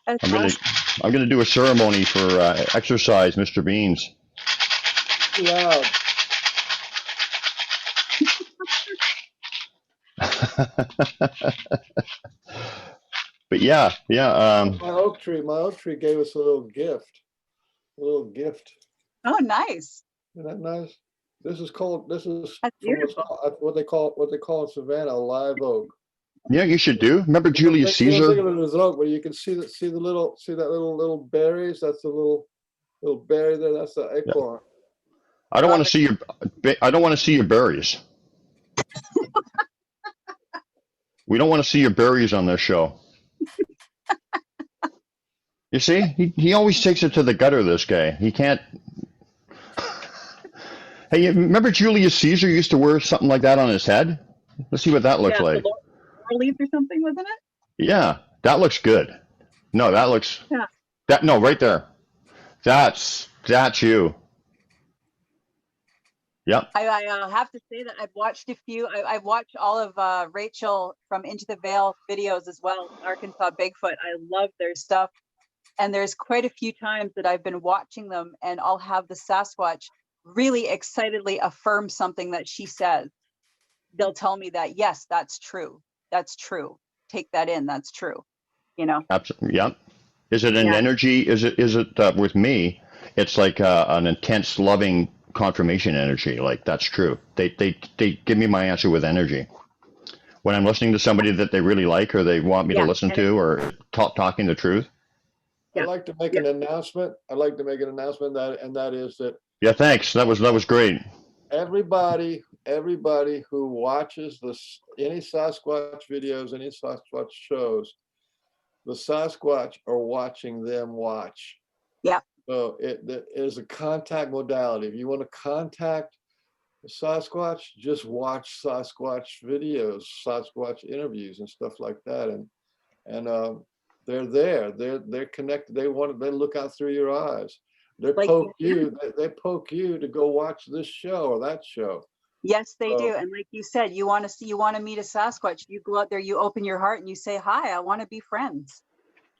That's I'm gonna awesome. I'm gonna do a ceremony for exercise, Mr. Beans. Loud. But yeah. My oak tree gave us a little gift. A little gift. Oh, nice. Isn't that nice? This is from That's what's beautiful. what they call in Savannah a live oak. Yeah, you should do. Remember Julius You don't think Caesar? of it as an oak, but you can see that little berries. That's the little berry there. That's the Yeah. acorn. I don't want Love to see your I don't want to see your berries. We don't want to see your berries on this show. You see, he always takes it to the gutter. This guy, he can't. Hey, you remember Julius Caesar used to wear something like that on his head? Let's see what that looks Yeah, the like. laurel leaves or something, wasn't it? Yeah, that looks good. No, that looks Yeah. no, right there. That's you. Yep. I have to say that I've watched a few. I've watched all of Rachel from Into the Veil videos as well. Arkansas Bigfoot. I love their stuff. And there's quite a few times that I've been watching them, and I'll have the Sasquatch really excitedly affirm something that she says. They'll tell me that, yes, that's true. That's true. Take that in. That's true. Absolutely. Yep. Is it an Yeah. energy? Is it with me? It's like an intense, loving confirmation energy. Like that's true. They give me my answer with energy. When I'm listening to somebody that they really like or they want me to Yeah. listen to or talking the truth. Yeah. I'd like to make an announcement. I'd like to make an announcement that is that Yeah, thanks. That was great. everybody who watches any Sasquatch videos, any Sasquatch shows, the Sasquatch are watching them watch. Yeah. So it is a contact modality. If you want to contact the Sasquatch, just watch Sasquatch videos, Sasquatch interviews, and stuff like that. And they're there. They're connected. They look out through your eyes. They Like, poke you. They poke you to go watch this show or that show. yes, they So- do. And like you said, you want to meet a Sasquatch. You go out there, you open your heart, and you say, "Hi, I want to be friends."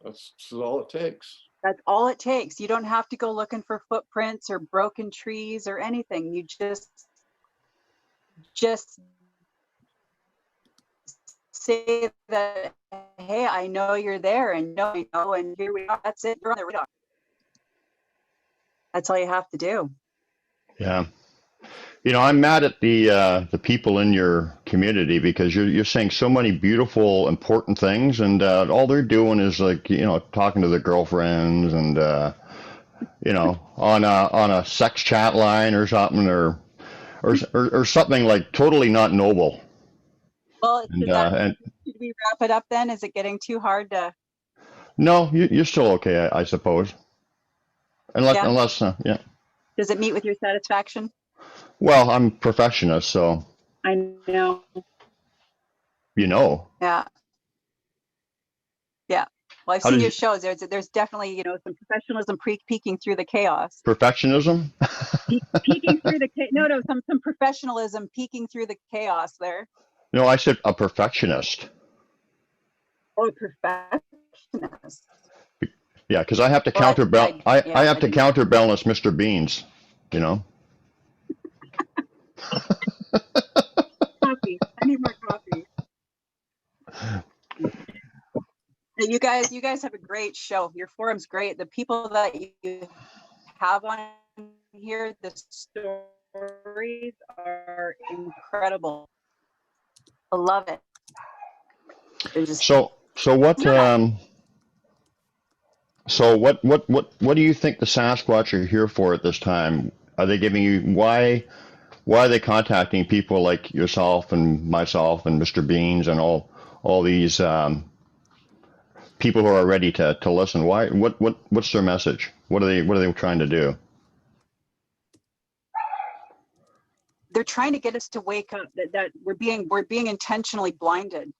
That's all it takes. That's all it takes. You don't have to go looking for footprints or broken trees or anything. You just say that, "Hey, I know you're there, and and here we are." That's it. You're on the radar. That's all you have to do. Yeah. You know, I'm mad at the people in your community because you're saying so many beautiful, important things, and all they're doing is like, you know, talking to their girlfriends and you know, on a sex chat line or something, or something like totally not noble. Well, And and should we wrap it up then? Is it getting too hard to, no, you're still okay, I suppose. yeah? Unless yeah. Does it meet with your satisfaction? Well, I'm a perfectionist, so I know. you know. Yeah. Yeah. Well, I've How seen did your you, shows. There's definitely, some professionalism peeking through the chaos. perfectionism? Peeking through the no, some professionalism peeking through the chaos there. No, I said a perfectionist. Oh, perfectionist. Yeah, because I have to Well, counterbalance. I yeah, have I to didn't. counterbalance Mr. Beans. You know. Coffee. I need more coffee. You guys have a great show. Your forum's great. The people that you have on here, the stories are incredible. I love it. They're just, So what yeah. what do you think the Sasquatch are here for at this time? Are they giving you why are they contacting people like yourself and myself and Mr. Beans and all these people who are ready to listen? Why what's their message? What are they trying to do? They're trying to get us to wake up, that we're being intentionally blinded.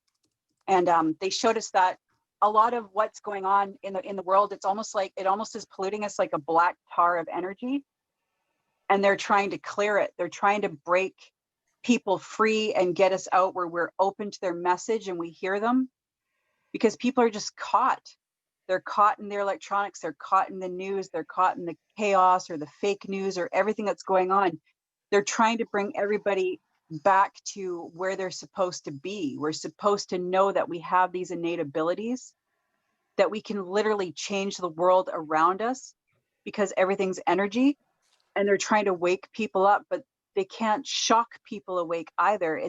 And they showed us that a lot of what's going on in the world, it almost is polluting us like a black tar of energy. And they're trying to clear it. They're trying to break people free and get us out where we're open to their message and we hear them, because people are just caught. They're caught in their electronics, they're caught in the news, they're caught in the chaos or the fake news or everything that's going on. They're trying to bring everybody back to where they're supposed to be. We're supposed to know that we have these innate abilities, that we can literally change the world around us because everything's energy. And they're trying to wake people up, but they can't shock people awake either.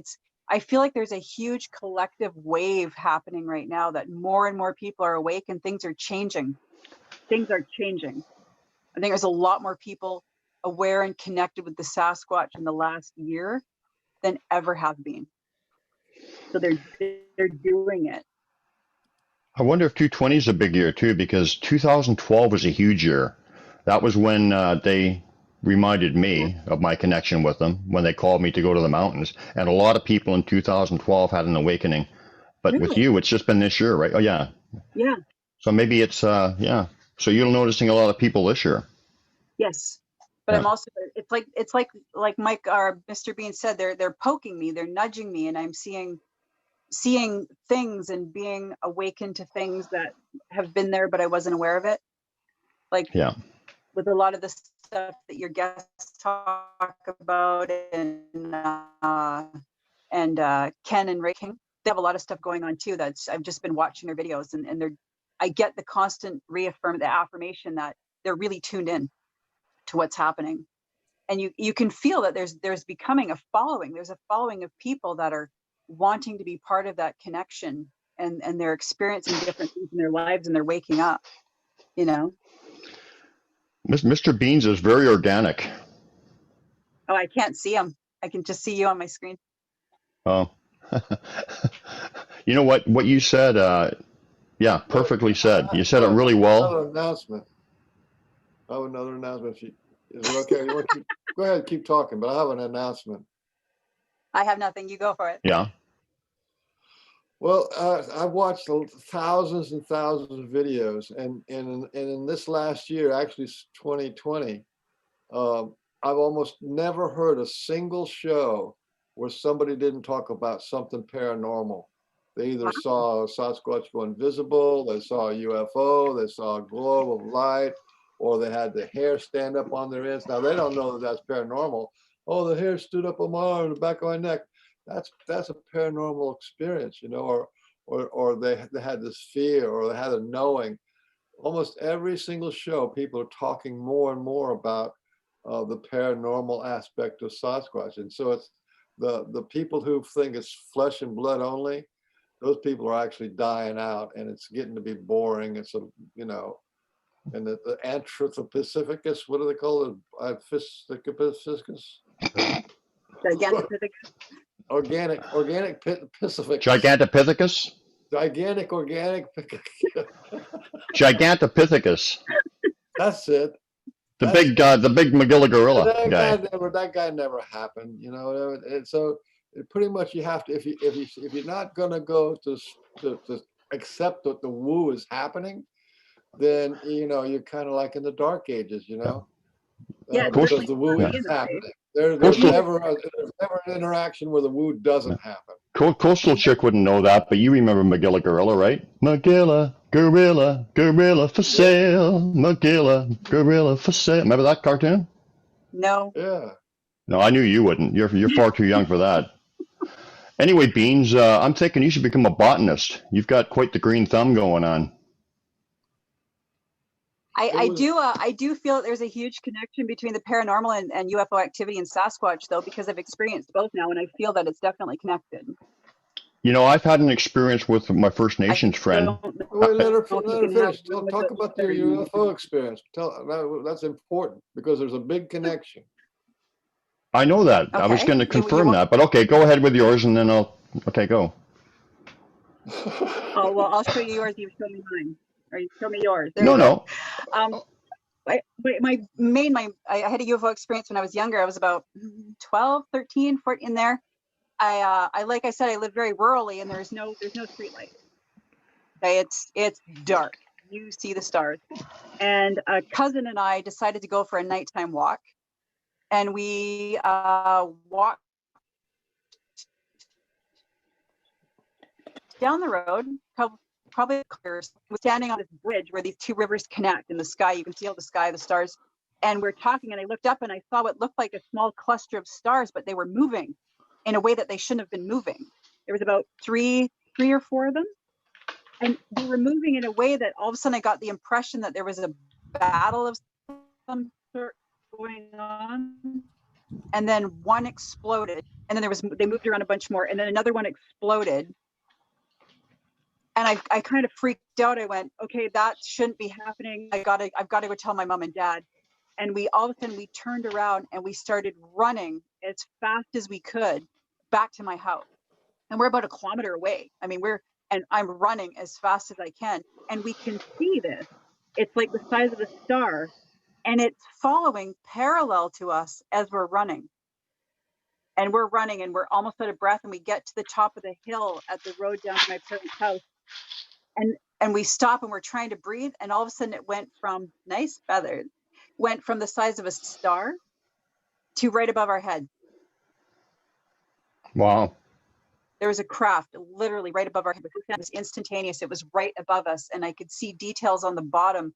I feel like there's a huge collective wave happening right now that more and more people are awake and things are changing. Things are changing. I think there's a lot more people aware and connected with the Sasquatch in the last year than ever have been. So they're doing it. I wonder if 220 is a big year too, because 2012 was a huge year. That was when they reminded Yeah. me of my connection with them when they called me to go to the mountains. And a lot of people in 2012 had an awakening. But with Really? you, it's just been this year, right? Oh, yeah. Yeah. So maybe it's, yeah. So you're noticing a lot of people this year. Yes. But Yeah. I'm also, it's like Mike or Mr. Bean said, they're poking me, they're nudging me, and I'm seeing things and being awakened to things that have been there, but I wasn't aware of it. Like Yeah. with a lot of the stuff that your guests talk about, and Ken and Ray King, they have a lot of stuff going on too. I've just been watching their videos, and I get the constant the affirmation that they're really tuned in to what's happening. And you can feel that there's becoming a following. There's a following of people that are wanting to be part of that connection, and they're experiencing different things in their lives, and they're waking up, you know. Mr. Beans is very organic. Oh, I can't see them. I can just see you on my screen. Oh. You know what you said, yeah, perfectly said. You said it really well. Another announcement. I have another announcement. Is it okay? You want to go ahead, keep talking, but I have an announcement. I have nothing. You go for it. Yeah. Well, I've watched thousands and thousands of videos, and in this last year, actually 2020, I've almost never heard a single show where somebody didn't talk about something paranormal. They either saw a Sasquatch go invisible, they saw a UFO, they saw a globe of light, or they had the hair stand up on their heads. Now they don't know that that's paranormal. Oh, the hair stood up on my arm, the back of my neck. That's a paranormal experience, or they had this fear, or they had a knowing. Almost every single show, people are talking more and more about the paranormal aspect of Sasquatch. And so it's the people who think it's flesh and blood only, those people are actually dying out, and it's getting to be boring. It's a, you know, and the Anthropopithecus, what do they call it? Gigantopithecus? Organic Pacific. Gigantopithecus? Gigantic organic. Gigantopithecus. That's it. The big Magilla gorilla guy. That guy never happened, you know. And so pretty much you have to, if you're not gonna go to accept that the woo is happening, then you know you're kind of like in the dark ages, you know. Yeah, because the woo is happening. There's never an interaction where the woo doesn't happen. Coastal chick wouldn't know that, but you remember Magilla gorilla, right? Magilla gorilla for sale. Magilla gorilla for sale. Remember that cartoon? No. Yeah. No, I knew you wouldn't. You're far too young for that. Anyway, Beans, I'm thinking you should become a botanist. You've got quite the green thumb going on. I do feel that there's a huge connection between the paranormal and UFO activity in Sasquatch, though, because I've experienced both now, and I feel that it's definitely connected. You know, I've had an experience with my First Nations friend. Wait, let her finish. Talk about your UFO experience. That's important because there's a big connection. I know that. Okay. I was going to confirm that, but okay, go ahead with yours, and then okay, go. Oh, well, I'll show you yours. You show me mine. Or you show me yours. No. I had a UFO experience when I was younger. I was about 12, 13, 14 in there. I like I said, I live very rurally, and there's no street light. Okay, it's dark. You see the stars. And a cousin and I decided to go for a nighttime walk, and we walked down the road. Probably we're standing on this bridge where these two rivers connect in the sky. You can see all the sky, the stars. And we're talking, and I looked up and I saw what looked like a small cluster of stars, but they were moving in a way that they shouldn't have been moving. There was about three or four of them. And they were moving in a way that all of a sudden I got the impression that there was a battle of some sort going on. And then one exploded. And then they moved around a bunch more. And then another one exploded. And I kind of freaked out. I went, okay, that shouldn't be happening. I've got to go tell my mom and dad. And we all of a sudden we turned around and we started running as fast as we could back to my house. And we're about a kilometer away. I mean, I'm running as fast as I can. And we can see this. It's like the size of a star. And it's following parallel to us as we're running. And we're running and we're almost out of breath. And we get to the top of the hill at the road down to my parents' house. And we stop and we're trying to breathe. And all of a sudden it went from went from the size of a star to right above our head. Wow. There was a craft literally right above our head. It was instantaneous. It was right above us. And I could see details on the bottom.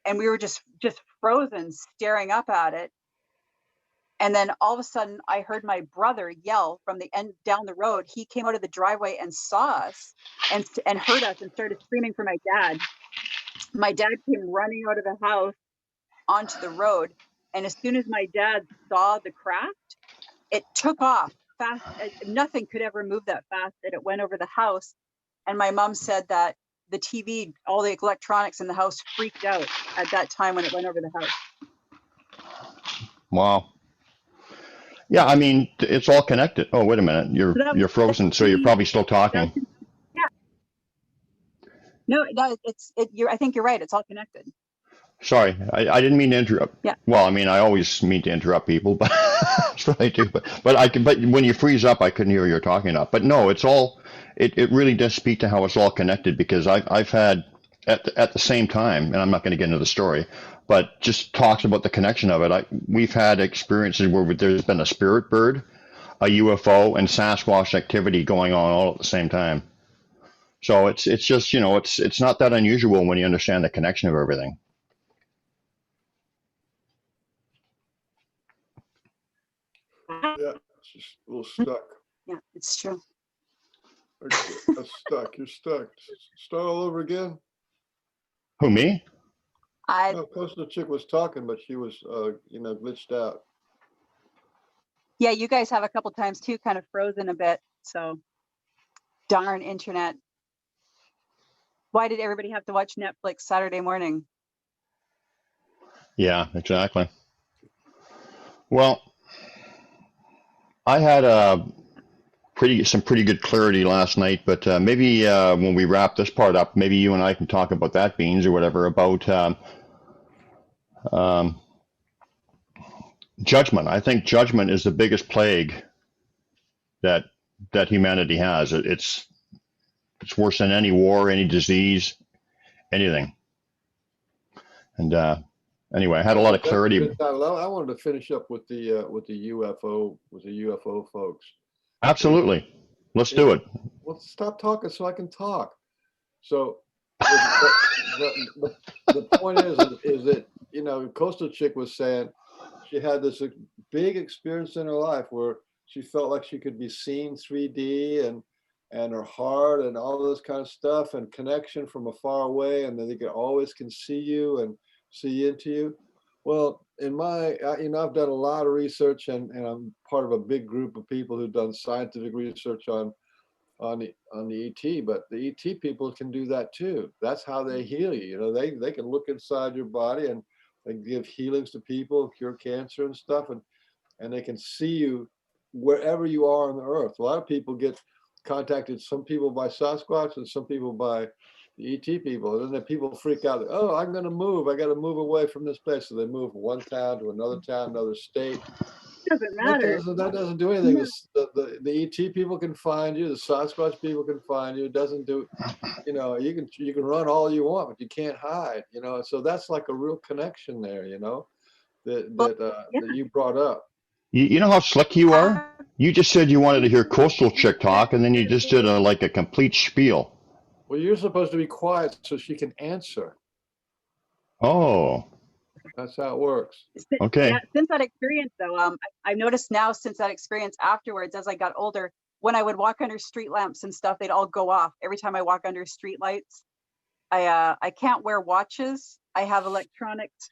And we were just frozen, staring up at it. And then all of a sudden I heard my brother yell from the end down the road. He came out of the driveway and saw us and heard us and started screaming for my dad. My dad came running out of the house onto the road. And as soon as my dad saw the craft, it took off fast. Nothing could ever move that fast. And it went over the house. And my mom said that the TV, all the electronics in the house freaked out at that time when it went over the house. Wow. Yeah, I mean, it's all connected. Oh, wait a minute. You're frozen, so you're probably still talking. Yeah. No, I think you're right. It's all connected. Sorry, I didn't mean to interrupt. Yeah. Well, I mean, I always mean to interrupt people, but that's what I do. But when you freeze up, I couldn't hear what you're talking about. But no, it's all. It really does speak to how it's all connected, because I've had at the same time, and I'm not going to get into the story, but just talks about the connection of it. We've had experiences where there's been a spirit bird, a UFO, and Sasquatch activity going on all at the same time. So it's just, you know, it's not that unusual when you understand the connection of everything. Yeah, it's just a little stuck. Yeah, it's true. Okay, that's stuck. You're stuck. Start all over again. Who, me? I No, Coastal Chick was talking, but she was, glitched out. Yeah, you guys have a couple times too, kind of frozen a bit. So darn internet. Why did everybody have to watch Netflix Saturday morning? Yeah, exactly. Well, I had some pretty good clarity last night, but maybe when we wrap this part up, maybe you and I can talk about that, Beans, or whatever, about um, judgment. I think judgment is the biggest plague that humanity has. It's worse than any war, any disease, anything. And anyway, I had a lot of That's a clarity. good title. I wanted to finish up with the UFO folks. Absolutely. Let's do it. Well, stop talking so I can talk. So the point is that, Coastal Chick was saying she had this big experience in her life where she felt like she could be seen 3D and her heart and all this kind of stuff and connection from afar away, and then they always can see you and see into you. Well, I've done a lot of research, and I'm part of a big group of people who've done scientific research on the ET, but the ET people can do that too. That's how they heal you. They can look inside your body and they give healings to people, cure cancer and stuff, and they can see you wherever you are on the earth. A lot of people get contacted, some people by Sasquatch and some people by the ET people. And then the people freak out. Oh, I'm going to move. I got to move away from this place. So they move from one town to another town, another state. Doesn't matter. That doesn't do anything. No. The ET people can find you. The Sasquatch people can find you. It doesn't do, you can run all you want, but you can't hide. So that's like a real connection there. Well, yeah, That you brought up. You know how slick you are? have You just said you wanted to hear Coastal Chick talk, and then you just did a complete spiel. Well, you're supposed to be quiet so she can answer. Oh, That's how it works. yeah, okay. since that experience though, I've noticed now since that experience afterwards, as I got older, when I would walk under street lamps and stuff, they'd all go off every time I walk under street lights. I can't wear watches. I have electronics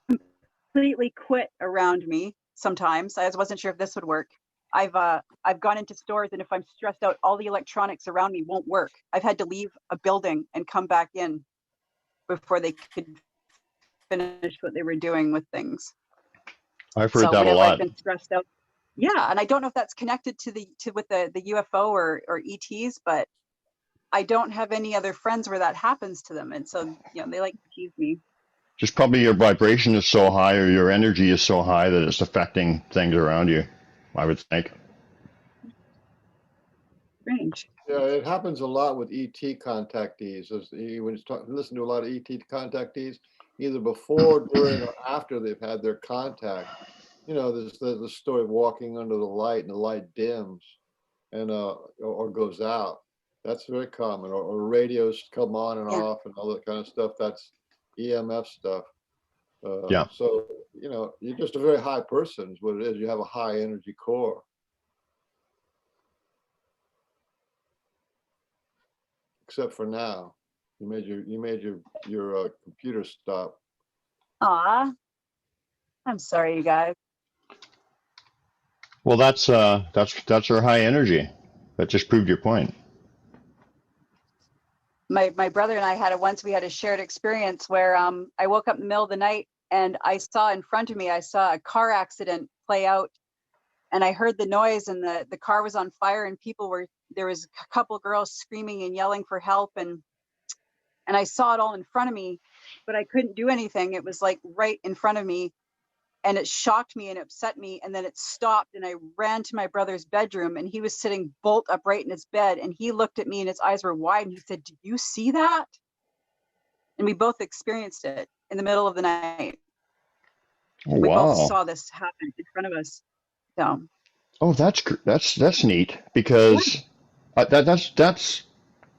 completely quit around me sometimes. I wasn't sure if this would work. I've gone into stores, and if I'm stressed out, all the electronics around me won't work. I've had to leave a building and come back in before they could finish what they were doing with things. I've heard So that a whenever I've lot. been stressed out, yeah, and I don't know if that's connected to the UFO or ETs, but I don't have any other friends where that happens to them, and so they like to tease me. Just probably your vibration is so high or your energy is so high that it's affecting things around you, I would think. Strange. Yeah, it happens a lot with ET contactees. When you listen to a lot of ET contactees, either before, during, or after they've had their contact. There's the story of walking under the light and the light dims and or goes out. That's very common. Or radios come on and Yeah. off and all that kind of stuff. That's EMF stuff. Yeah. So, you're just a very high person is what it is. You have a high energy core. Except for now. You made your computer stop. Aw, I'm sorry, you guys. Well, that's our high energy. That just proved your point. My brother and I we had a shared experience where I woke up in the middle of the night and I saw in front of me, I saw a car accident play out, and I heard the noise, and the car was on fire, and there was a couple girls screaming and yelling for help, and I saw it all in front of me, but I couldn't do anything. It was like right in front of me, and it shocked me and upset me, and then it stopped, and I ran to my brother's bedroom, and he was sitting bolt upright in his bed, and he looked at me and his eyes were wide, and he said, "Did you see that?" And we both experienced it in the middle of the night. Oh, We both wow. saw this happen in front of us. So Oh, that's neat because that's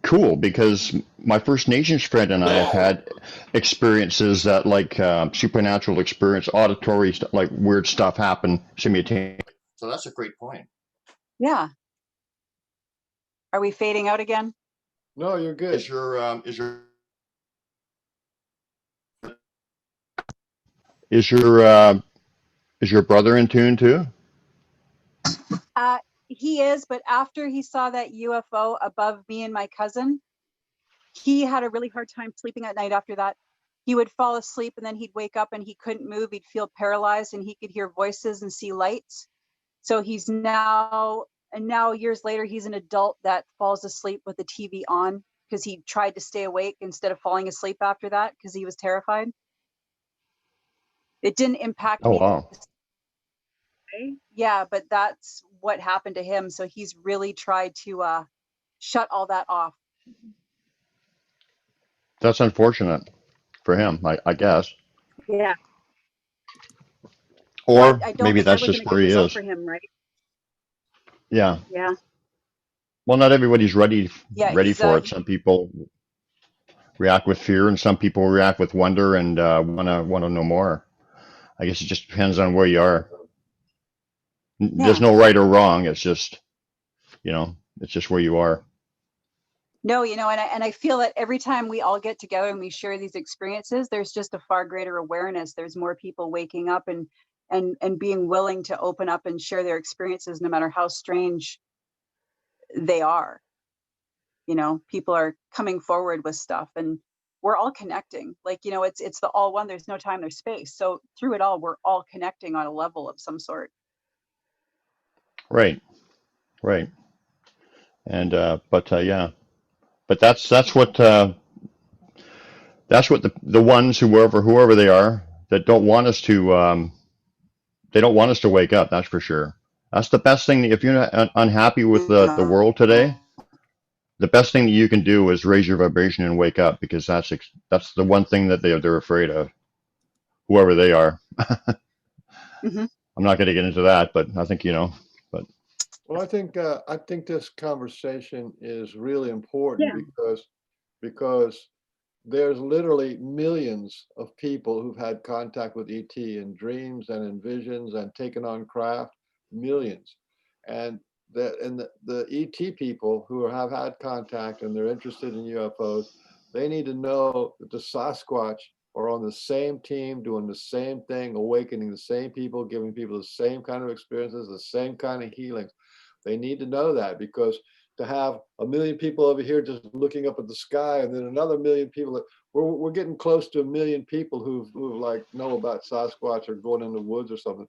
cool because my First Nations friend and I have had experiences that supernatural experience, auditory stuff, like weird stuff happen simultaneously. So that's a great point. yeah. Are we fading out again? No, you're good. Is your Is your brother in tune too? He is, but after he saw that UFO above me and my cousin, he had a really hard time sleeping at night after that. He would fall asleep and then he'd wake up and he couldn't move. He'd feel paralyzed and he could hear voices and see lights. So he's now, and now years later, he's an adult that falls asleep with the TV on because he tried to stay awake instead of falling asleep after that because he was terrified. It didn't impact Oh me. wow. Yeah, but that's what happened to him. So he's really tried to shut all that off. That's unfortunate for him, I guess. Yeah. Or I don't maybe think that's ever just gonna where give he this up is. for him, right? Yeah. Yeah. Well, not everybody's ready Yeah, ready he's for it. Some people react with fear, and some people react with wonder and wanna know more. I guess it just depends on where you are. There's yeah. no right or wrong. It's just, it's just where you are. No, and I feel that every time we all get together and we share these experiences, there's just a far greater awareness. There's more people waking up and being willing to open up and share their experiences, no matter how strange they are. People are coming forward with stuff, and we're all connecting. Like, it's the all one. There's no time, there's space. So through it all, we're all connecting on a level of some sort. Right. Right. And yeah. But that's what the ones whoever they are that don't want us to they don't want us to wake up. That's for sure. That's the best thing. If you're unhappy with the No. world today, the best thing that you can do is raise your vibration and wake up, because that's the one thing that they're afraid of. Whoever they are. Mhm. I'm not going to get into that, but I think But Well, I think this conversation is really important Yeah. because there's literally millions of people who've had contact with ET in dreams and in visions and taken on craft, millions. And the ET people who have had contact and they're interested in UFOs, they need to know that the Sasquatch are on the same team, doing the same thing, awakening the same people, giving people the same kind of experiences, the same kind of healings. They need to know that, because to have a million people over here just looking up at the sky, and then another million people that we're getting close to a million people who like know about Sasquatch or going in the woods or something.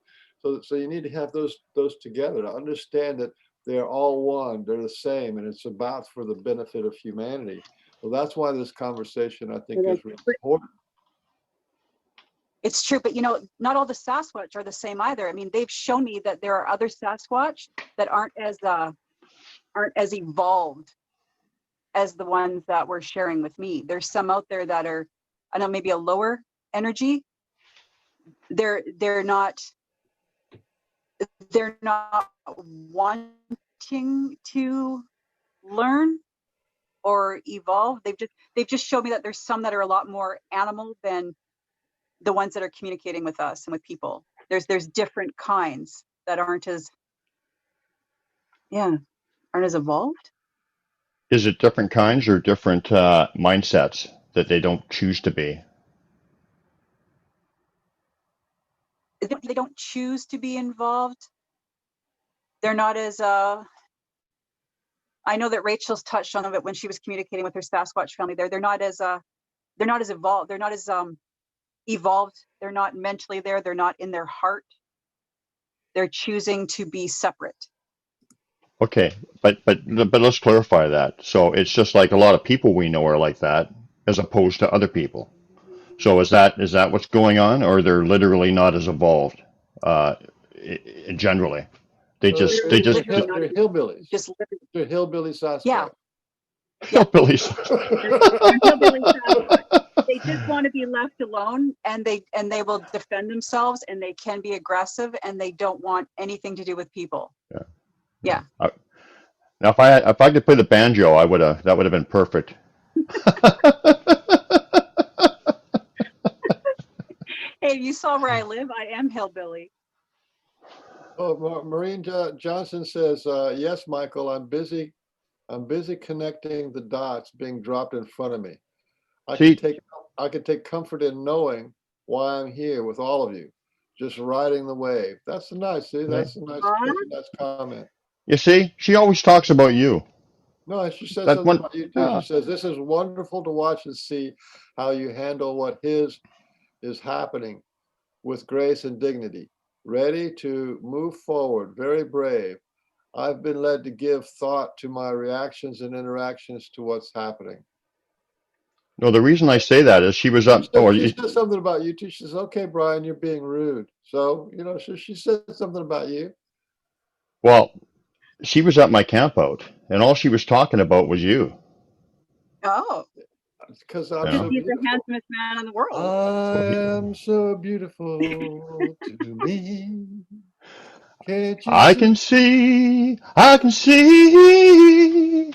So you need to have those together to understand that they're all one, they're the same, and it's about for the benefit of humanity. So that's why this conversation, I think, is really important. It's true, but not all the Sasquatch are the same either. I mean, they've shown me that there are other Sasquatch that aren't as evolved as the ones that were sharing with me. There's some out there that are, I don't know, maybe a lower energy. They're not wanting to learn or evolve. They've just showed me that there's some that are a lot more animal than the ones that are communicating with us and with people. There's different kinds that aren't as evolved. is it different kinds or different mindsets that they don't choose to be? They don't choose to be involved. They're not as I know that Rachel's touched on it when she was communicating with her Sasquatch family there. They're not as evolved. They're not as evolved. They're not mentally there. They're not in their heart. They're choosing to be separate. Okay, but let's clarify that. So it's just like a lot of people we know are like that, as opposed to other people. So is that what's going on, or they're literally not as evolved, uh, generally? They So just Literally not they're even, hillbillies. just literally. They're hillbilly Sasquatch. Yeah. hillbillies. They're hillbilly Sasquatch. They just want to be left alone, and they will defend themselves, and they can be aggressive, and they don't want anything to do with people. Yeah. Now, if I could play the banjo, that would have been perfect. Hey, you saw where I live? I am hillbilly. Oh, Maureen Johnson says, yes, Michael, I'm busy connecting the dots being dropped in front of me. I See, could take comfort in knowing why I'm here with all of you, just riding the wave. That's a nice, see, Right. that's a nice comment. You see, she always talks about you. No, she said That something one, about you too. She ah, says, this is wonderful to watch and see how you handle what is happening with grace and dignity, ready to move forward, very brave. I've been led to give thought to my reactions and interactions to what's happening. no, the reason I say that is she was up. Oh, She said something about you too. She says, okay, Brian, you're being rude. So, so she said something about you. well, she was at my camp out, and all she was talking about was you. Oh, Because You I'm because so know. he's the beautiful. handsomest man in the world. I Well, am so beautiful to me. Can't you I see? can see, I can see.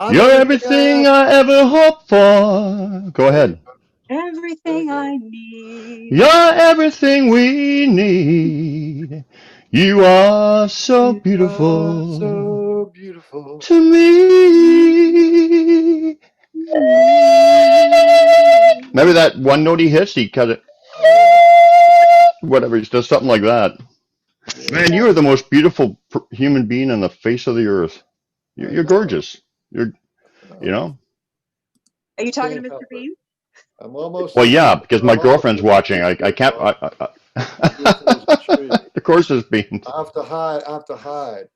I'm You're everything I everything have. I ever hoped for. Go There you ahead. go. Very Everything good. I need. You're everything we need. You are so You are beautiful so beautiful. to me. Maybe that one note he hits, he cut it. Whatever, he does something like that. Man, Yeah, you are the most beautiful human being on the face of the earth. I You're know. gorgeous. You're, you know. Are you I talking to can't Mr. help it. Bean? I'm almost Well, as yeah, beautiful. because my I'm almost girlfriend's as watching. I beautiful as can't. as beautiful as a tree. The course is being. I have to hide. I have to hide.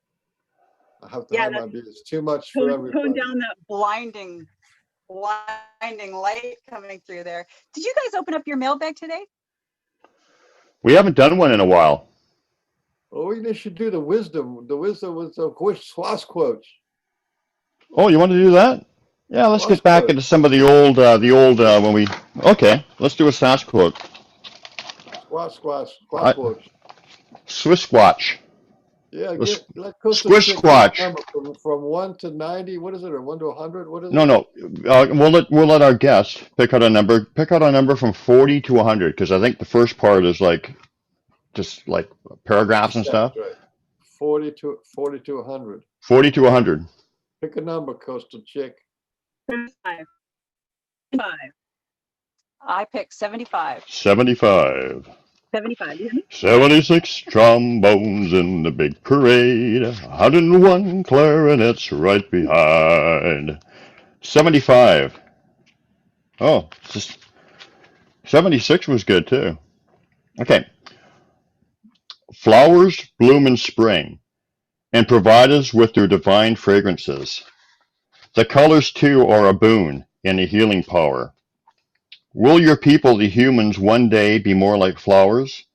I have to Yeah, hide that my beauty. It's too much for tone everybody. down that blinding light coming through there. Did you guys open up your mailbag today? We haven't done one in a while. Well, we should do the wisdom. The wisdom with the Swass quotes. Oh, you want to do that? Yeah, let's Swass get back quotes. into some of the old when we. Okay, let's do a Sass quote. Squash I, quotes. Swiss Squatch. Yeah, The let Coastal Squish Chick give a Squatch. number from 1 to 90. What is it? Or 1 to 100? What is No, it? no. We'll let our guest pick out a number. Pick out a number from 40 to 100 because I think the first part is like just like paragraphs and Sounds stuff. right. 40 to 100. 40 to 100. Pick a number, Coastal Chick. 75. 75. I picked 75. 75. 75. You hear me? 76 trombones in the big parade. 101 clarinets right behind. 75. Oh, 76 was good too. Okay. Flowers bloom in spring and provide us with their divine fragrances. The colors too are a boon and a healing power. Will your people, the humans, one day be more like flowers,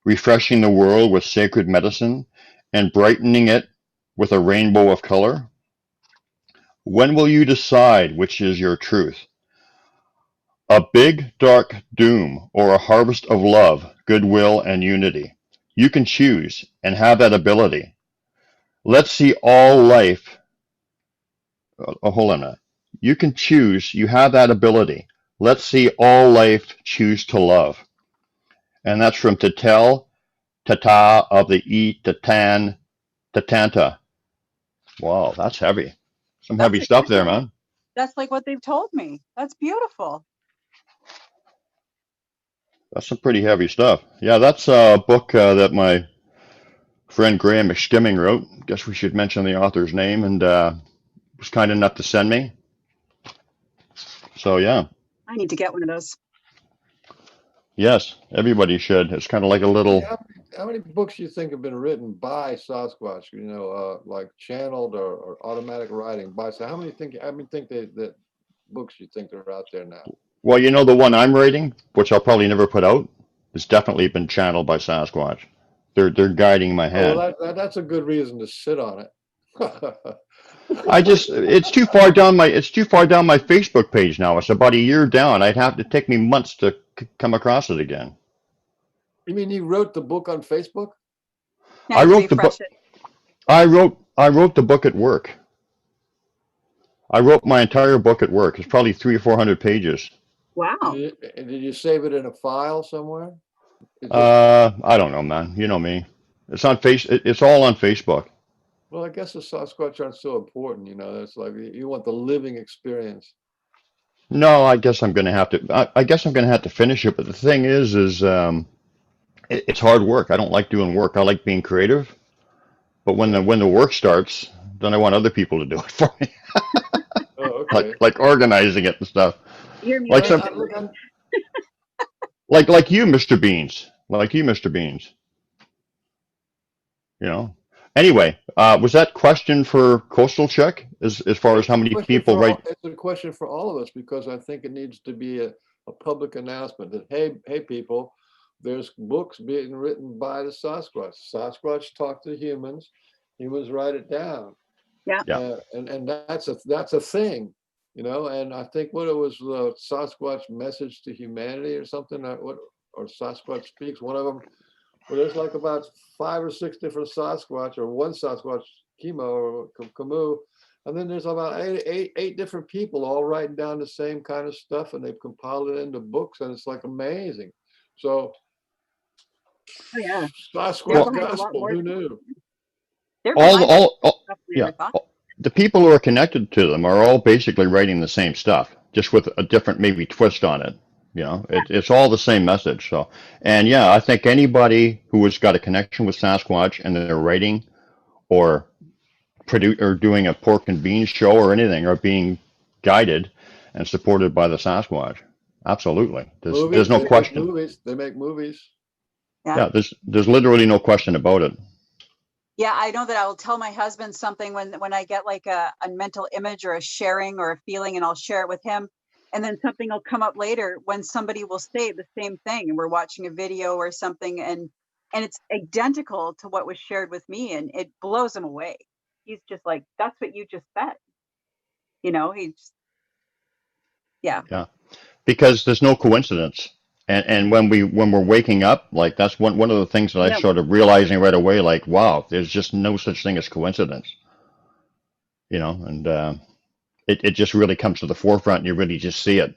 refreshing the world with sacred medicine and brightening it with a rainbow of color? When will you decide which is your truth? A big, dark doom or a harvest of love, goodwill, and unity? You can choose and have that ability. Let's see all life. Hold on a minute. You can choose. You have that ability. Let's see all life choose to love. And that's from Tatel, Tata of the E, Tatan, Tatanta. Wow, that's heavy. Some That's heavy stuff there, exactly. man. That's like what they've told me. That's beautiful. That's some pretty heavy stuff. Yeah, that's a book that my friend Graham McSkimming wrote. Guess we should mention the author's name, and was kind enough to send me. So yeah, I need to get one of those. yes, everybody should. It's kind of like a little. How many books do you think have been written by Sasquatch? Like channeled or automatic writing by. So how many think? I mean, think that books you think are out there now? Well, the one I'm writing, which I'll probably never put out, has definitely been channeled by Sasquatch. They're guiding my Oh, hand. well, that's a good reason to sit on it. It's too far down my Facebook page now. It's about a year down. I'd have to take me months to come across it again. You mean you wrote the book on Facebook? Now I you wrote the book. refresh it. I wrote the book at work. I wrote my entire book at work. It's probably 300 or 400 pages. Wow. Did you save it in a file somewhere? I don't know, man. You know me. It's on It's all on Facebook. Well, I guess the Sasquatch aren't so important. It's like you want the living experience. No, I guess I'm going to have to. I guess I'm going to have to finish it. But the thing is, it's hard work. I don't like doing work. I like being creative. But when Yeah. the work starts, then I want other people to do it for me, Oh, okay. like organizing it and stuff. You're Like muted, some, by the Look, way. like you, Mr. Beans. Like you, Mr. Beans. You know. Anyway, was that question for Coastal Check as far as it's how a many question people for write? all, it's a question for all of us because I think it needs to be a public announcement that, hey, people, there's books being written by the Sasquatch. Sasquatch talk to humans, humans write it down. Yeah. Yeah. And that's a thing, you know. And I think what it was, the Sasquatch message to humanity or something, what, or Sasquatch speaks, one of them. Well, there's like about 5 or 6 different Sasquatch, or one Sasquatch, Chemo or Camus, and then there's about eight different people all writing down the same kind of stuff, and they've compiled it into books, and it's like amazing. So Oh yeah. There's Sasquatch Well, always a lot gospel, more. who knew? They're all, behind a lot all, of stuff we yeah, never thought. the people who are connected to them are all basically writing the same stuff, just with a different maybe twist on it. You know, it's all the same message. So, and yeah, I think anybody who has got a connection with Sasquatch and they're writing or or doing a pork and beans show or anything are being guided and supported by the Sasquatch. Absolutely. There's Movies, no they make question. movies, they make movies. Yeah. Yeah, there's literally no question about it. Yeah, I know that I will tell my husband something when I get like a mental image or a sharing or a feeling, and I'll share it with him. And then something will come up later when somebody will say the same thing, and we're watching a video or something, and it's identical to what was shared with me, and it blows him away. He's just like, "That's what you just said." He's yeah. Yeah. Because there's no coincidence. And when we're waking up, like that's one of the things that I No. started realizing right away, like, wow, there's just no such thing as coincidence, and it just really comes to the forefront and you really just see it.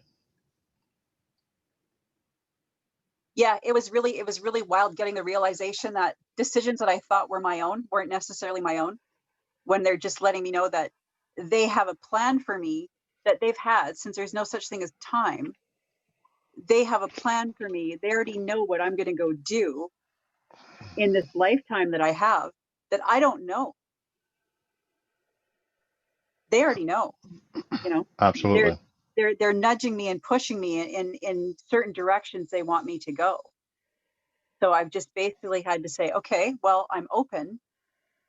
Yeah, it was really wild getting the realization that decisions that I thought were my own weren't necessarily my own, when they're just letting me know that they have a plan for me that they've had since there's no such thing as time. They have a plan for me. They already know what I'm going to go do in this lifetime that I have that I don't know. They already know, you know. They're Absolutely. they're nudging me and pushing me in certain directions they want me to go. So I've just basically had to say, okay, well, I'm open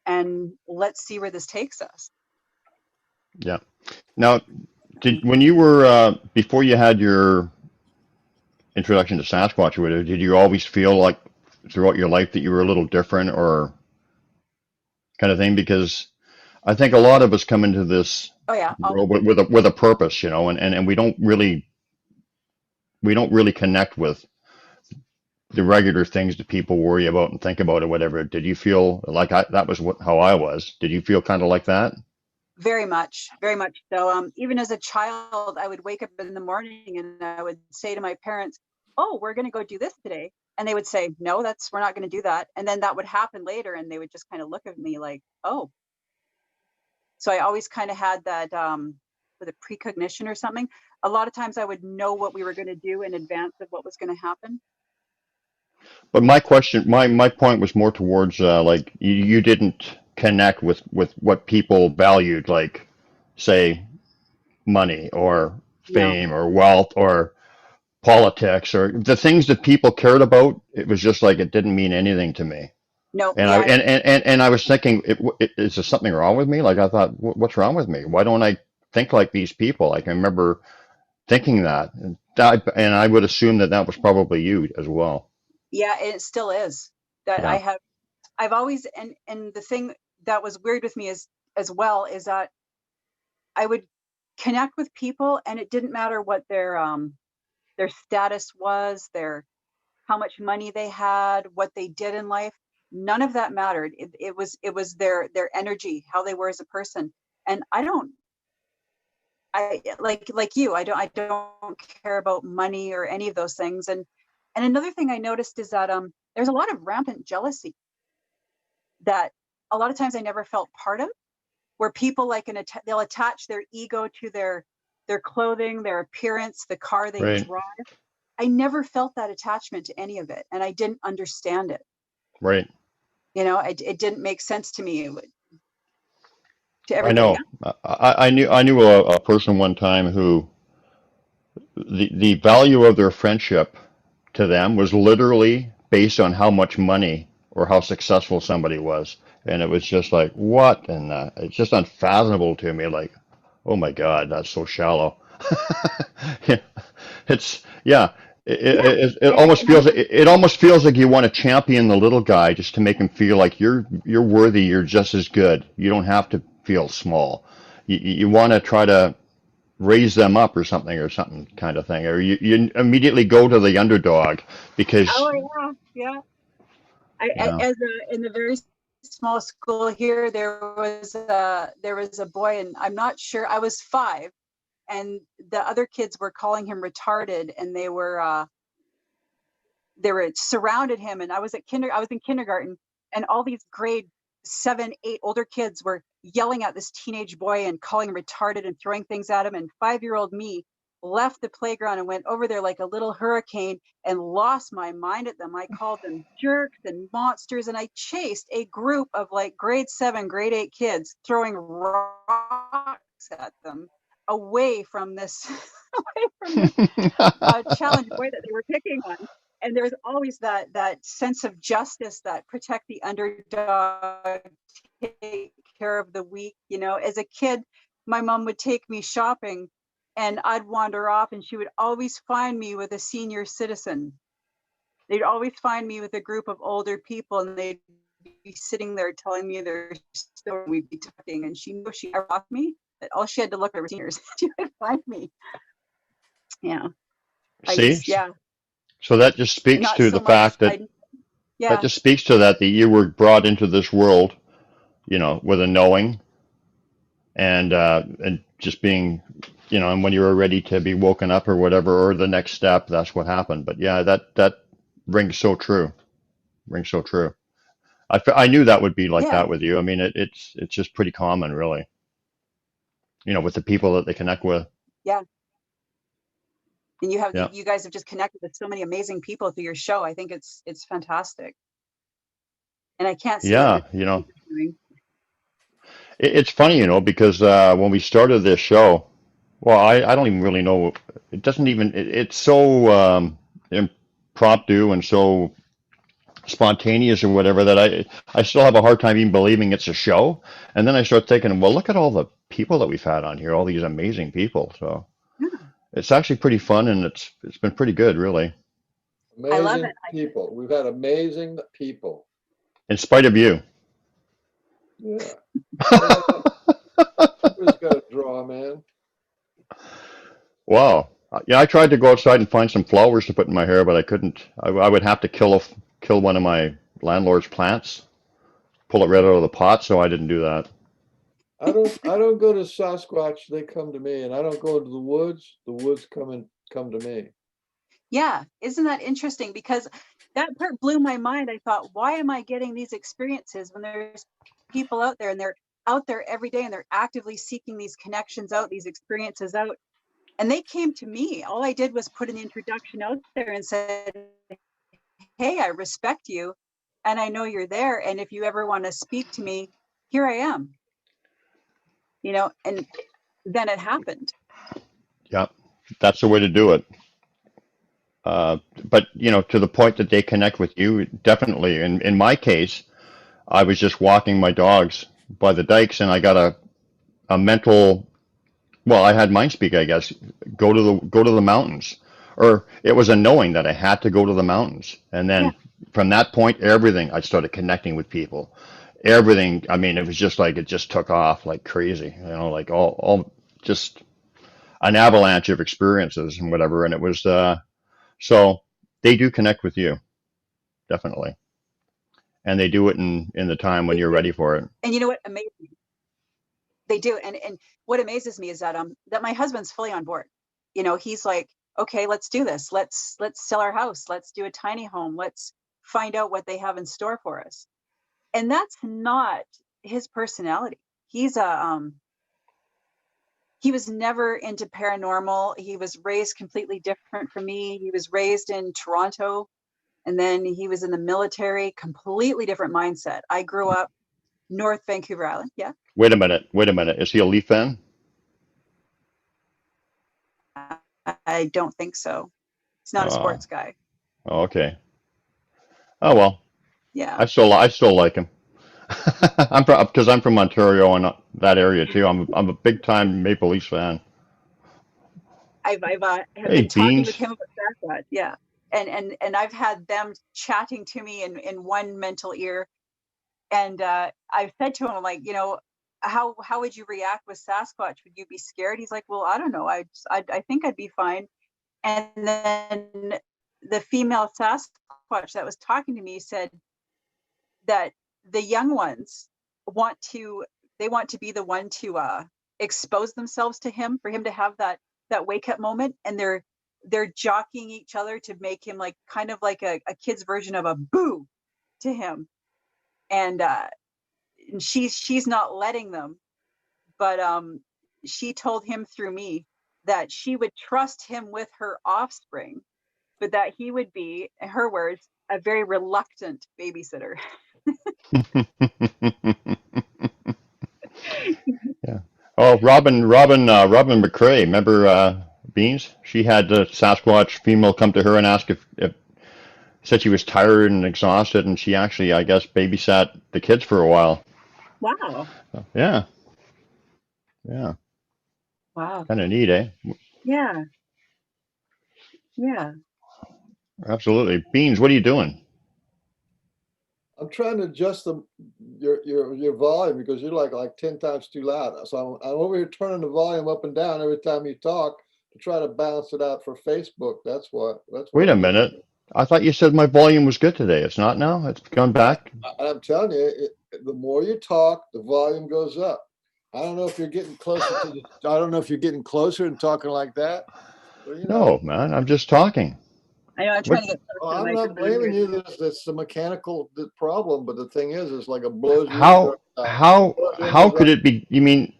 and let's see where this takes us. Yeah. Now, when you were before you had your introduction to Sasquatch, did you always feel like throughout your life that you were a little different or kind of thing? Because I think a lot of us come into this Oh yeah. world with a purpose, and we don't really connect with the regular things that people worry about and think about or whatever. Did you feel like that was how I was? Did you feel kind of like that? Very much, very much so. Even as a child, I would wake up in the morning and I would say to my parents, "Oh, we're going to go do this today," and they would say, "No, we're not going to do that." And then that would happen later, and they would just kind of look at me like, "Oh." So I always kind of had that with a precognition or something. A lot of times, I would know what we were going to do in advance of what was going to happen. But my point was more towards like you didn't connect with what people valued, like say money or No, fame or wealth or politics or the things that people cared about. It was just like it didn't mean anything to me. no, And I yeah, and I was thinking, is there something wrong with me? Like I thought, what's wrong with me? Why don't I think like these people? Like I remember thinking that, and I would assume that that was probably you as well. yeah. It still is that Yeah. I've always, and the thing that was weird with me is as well is that I would connect with people and it didn't matter what their status was, their how much money they had, what they did in life. None of that mattered. It was their energy, how they were as a person. And I like you, I don't care about money or any of those things. And another thing I noticed is that there's a lot of rampant jealousy that a lot of times I never felt part of, where people they'll attach their ego to their clothing, their appearance, the car they Right. drive. I never felt that attachment to any of it, and I didn't understand it. Right. You know, it didn't make sense to me, to I everybody know. else. I knew a person one time who the value of their friendship to them was literally based on how much money or how successful somebody was. And it was just like, what? And it's just unfathomable to me. Like, oh my God, that's so shallow. It's yeah. Yeah, It almost and I feels it almost feels like you want to champion the little guy just to make him feel like you're worthy. You're just as good. You don't have to feel small. You want to try to raise them up or something kind of thing. Or you immediately go to the underdog oh because yeah, yeah. yeah. As in the very small school here, there was a boy, and I'm not sure. I was 5, and the other kids were calling him retarded, and they were surrounded him. And I was in kindergarten, and all these grade 7, 8 older kids were yelling at this teenage boy and calling him retarded and throwing things at him. And 5-year-old me left the playground and went over there like a little hurricane and lost my mind at them. I called them jerks and monsters, and I chased a group of like grade 7, grade 8 kids throwing rocks at them away from this away from this challenge boy that they were picking on. And there's always that sense of justice, that protect the underdog, take care of the weak. You know, as a kid, my mom would take me shopping, and I'd wander off, and she would always find me with a senior citizen. They'd always find me with a group of older people, and they'd be sitting there telling me their story. We'd be talking, and she knew if she ever lost me, that all she had to look at were seniors. She would find me. Yeah, I See, just, yeah, so that just speaks not to so the much. fact that that Yeah, just speaks to that you were brought into this world, with a knowing and just being, and when you were ready to be woken up or whatever, or the next step, that's what happened. But yeah, that rings so true. Rings so true. I knew that would be like yeah, that with you. I mean, it's just pretty common, really, with the people that they connect with. yeah. And Yeah. you guys have just connected with so many amazing people through your show. I think it's fantastic. And I can't see what Yeah. you're doing. It's funny, because when we started this show, well, I don't even really know. It doesn't even, it's so impromptu and so spontaneous or whatever that I still have a hard time even believing it's a show. And then I start thinking, well, look at all the people that we've had on here, all these amazing people. So Yeah, it's actually pretty fun and it's been pretty good, really, I love Amazing it. people. We've had amazing people. in spite of you. Yeah. Well, somebody's got to draw, man. Wow. Yeah, I tried to go outside and find some flowers to put in my hair, but I couldn't. I would have to kill one of my landlord's plants, pull it right out of the pot, so I didn't do that. I don't go to Sasquatch, they come to me, and I don't go to the woods come to me. Yeah, isn't that interesting? Because that part blew my mind. I thought, why am I getting these experiences when there's people out there, and they're out there every day, and they're actively seeking these connections out, these experiences out? And they came to me. All I did was put an introduction out there and said, hey, I respect you, and I know you're there. And if you ever want to speak to me, here I am. And then it happened. Yeah, that's the way to do it. But to the point that they connect with you, definitely. In my case, I was just walking my dogs by the dikes, and I got a mental. Well, I had mind speak, I guess. Go to the mountains, or it was a knowing that I had to go to the mountains, and Yeah. then from that point, everything I started connecting with people. Everything. I mean, it was just like it just took off like crazy. Like all just an avalanche of experiences and whatever. And it was so they do connect with you, definitely, and they do it in the time when They you're do. ready for it. And you know what? Amazing. They do. And what amazes me is that my husband's fully on board. He's like, okay, let's do this. Let's sell our house. Let's do a tiny home. Let's find out what they have in store for us. And that's not his personality. He's he was never into paranormal. He was raised completely different from me. He was raised in Toronto, and then he was in the military, completely different mindset. I grew up North Vancouver Island. Yeah. Wait a minute. Wait a minute. Is he a Leaf fan? I don't think so. He's not a Uh, sports guy. okay. Oh well. Yeah. I still like him. Because I'm from Ontario and that area too. I'm a big time Maple Leafs fan. I've have Hey, been talking with Beans. him about Sasquatch. Yeah. And I've had them chatting to me in one mental ear. And I've said to him, I'm like, how would you react with Sasquatch? Would you be scared? He's like, well, I don't know. I think I'd be fine. And then the female Sasquatch that was talking to me said that the young ones want to be the one to expose themselves to him, for him to have that wake up moment, and they're jockeying each other to make him like kind of like a kid's version of a boo to him. And she's not letting them, but she told him through me that she would trust him with her offspring, but that he would be, in her words, a very reluctant babysitter. Yeah. Oh, Robin McCrae. Remember Beans? She had the Sasquatch female come to her and ask if said she was tired and exhausted, and she actually, I guess, babysat the kids for a while. Wow. Yeah. Yeah. Wow. Kind of neat, eh? Yeah. Yeah. Absolutely. Beans, what are you doing? I'm trying to adjust your volume because you're like 10 times too loud. So I'm over here turning the volume up and down every time you talk to try to balance it out for Facebook. That's what Wait a I'm doing. minute. I thought you said my volume was good today. It's not now? It's gone back? I'm telling you, the more you talk, the volume goes up. I don't know if you're getting closer to I don't know if you're getting closer and talking like that. But, No, man. I'm just talking. I know I'm What? trying to get close to the I'm not microphone blaming here. you. That's the mechanical problem. But the thing is, it's like a blows your How eardrums out. how Blows your how eardrums could out. it be? You mean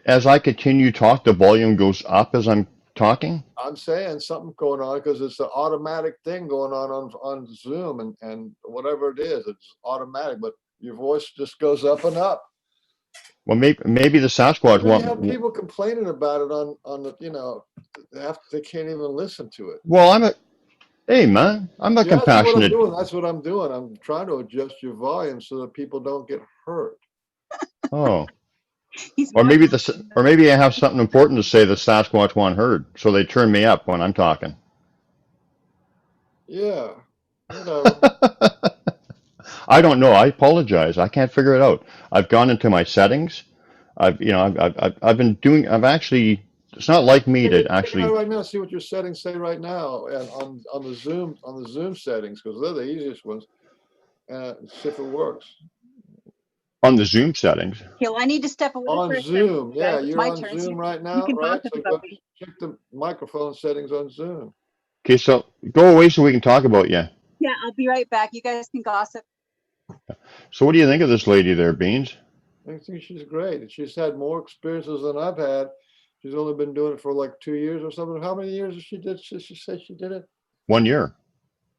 as I continue to talk, the volume goes up as I'm talking? I'm saying something's going on because it's an automatic thing going on Zoom and whatever it is, it's automatic. But your voice just goes up and up. Well, maybe the Sasquatch You have want. people complaining about it on the they can't even listen to it. Well, hey man, I'm a Yeah, that's what I'm compassionate. doing. That's what I'm doing. I'm trying to adjust your volume so that people don't get hurt. Oh, He's or more maybe I have something important to say the Sasquatch want heard, so they turn me up when I'm talking. Yeah, whatever. I don't know. I apologize. I can't figure it out. I've gone into my settings. I've been doing. I've actually. It's not like me Take it to out actually. right now. See what your settings say right now, and on the Zoom settings because they're the easiest ones. See if it works. On the Zoom settings. Hill. I need to step away On for a second, Zoom, guys. yeah, It's you're my on turn. Zoom right You now, can right? gossip So about go me. check the microphone settings on Zoom. Okay, so go away so we can talk about you. Yeah, I'll be right back. You guys can gossip. So what do you think of this lady there, Beans? I think she's great. She's had more experiences than I've had. She's only been doing it for like 2 years or something. How many years did she say she did it? 1 year.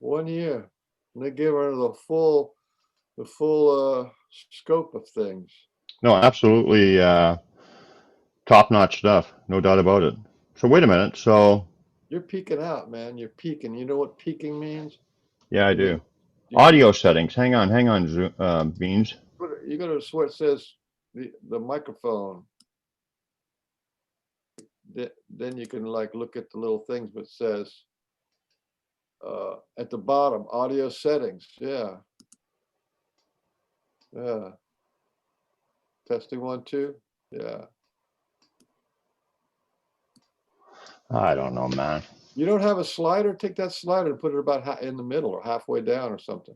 1 year. And they gave her the full scope of things. No, absolutely top-notch stuff. No doubt about it. So wait a minute. So You're peeking out, man. You're peeking. You know what peeking means? yeah, I You do. mean Audio settings. Hang on, Beans. you go to where it says the microphone. Then you can like look at the little things, but it says at the bottom, audio settings. Yeah. Yeah. Testing 1, 2. Yeah. I don't know, man. You don't have a slider? Take that slider and put it about in the middle or halfway down or something.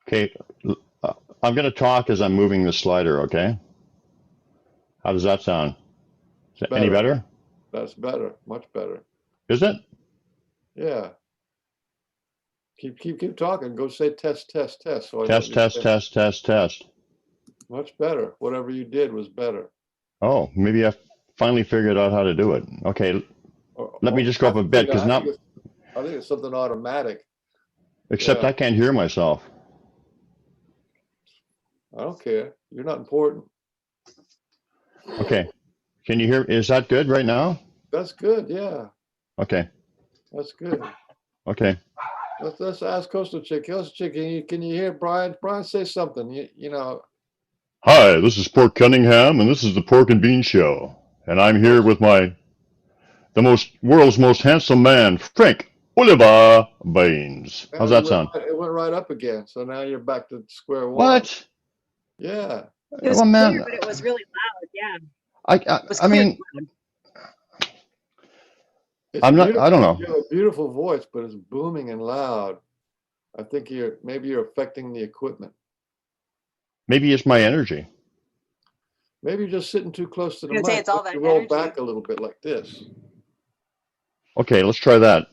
Okay, I'm going to talk as I'm moving the slider, okay? How does that sound? Is that any better? That's better. Much better. Is it? Yeah. Keep talking. Go say test, test, test. So I know what Test, you're test, saying. test, test, test. Much better. Whatever you did was better. Oh, maybe I finally figured out how to do it. Okay, let me just go up a bit because now, I think it's something automatic. except Yeah, I can't hear myself. I don't care. You're not important. Okay, can you hear? Is that good right now? That's good. Yeah, Okay, that's good. okay. Let's ask Coastal Chick. Coastal Chick, can you hear Brian? Brian, say something. You know, Hi, this is Pork Cunningham, and this is the Pork and Bean Show. And I'm here with the world's most handsome man, Frank Oliver Baines. How's that sound? it went right up again. So now you're back to square one. What? Yeah. It was Well, clear, man, but it was really loud. Yeah, I, it was I clear. mean, Loud. It's I'm not. I don't beautiful. know. You have a beautiful voice, but it's booming and loud. I think maybe you're affecting the equipment. Maybe it's my energy. Maybe you're just sitting too close to the I was gonna say, mic. it's all Why don't that you roll energy. back a little bit like this. Okay, let's try that.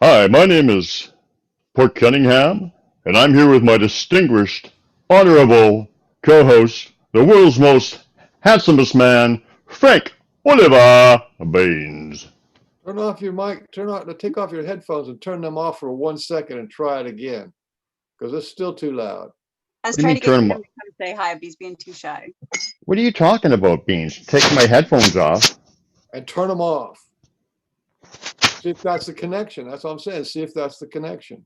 Hi, my name is Pork Cunningham, and I'm here with my distinguished, honorable co-host, the world's most handsomest man, Frank Oliver Baines. Turn off your mic. Take off your headphones and turn them off for 1 second and try it again, because it's still too loud. I was What do you trying mean to get turn him them to come say hi, but he's being too shy. What are you talking about, Beans? Take my headphones off. And turn them off. See if that's the connection. That's what I'm saying. See if that's the connection.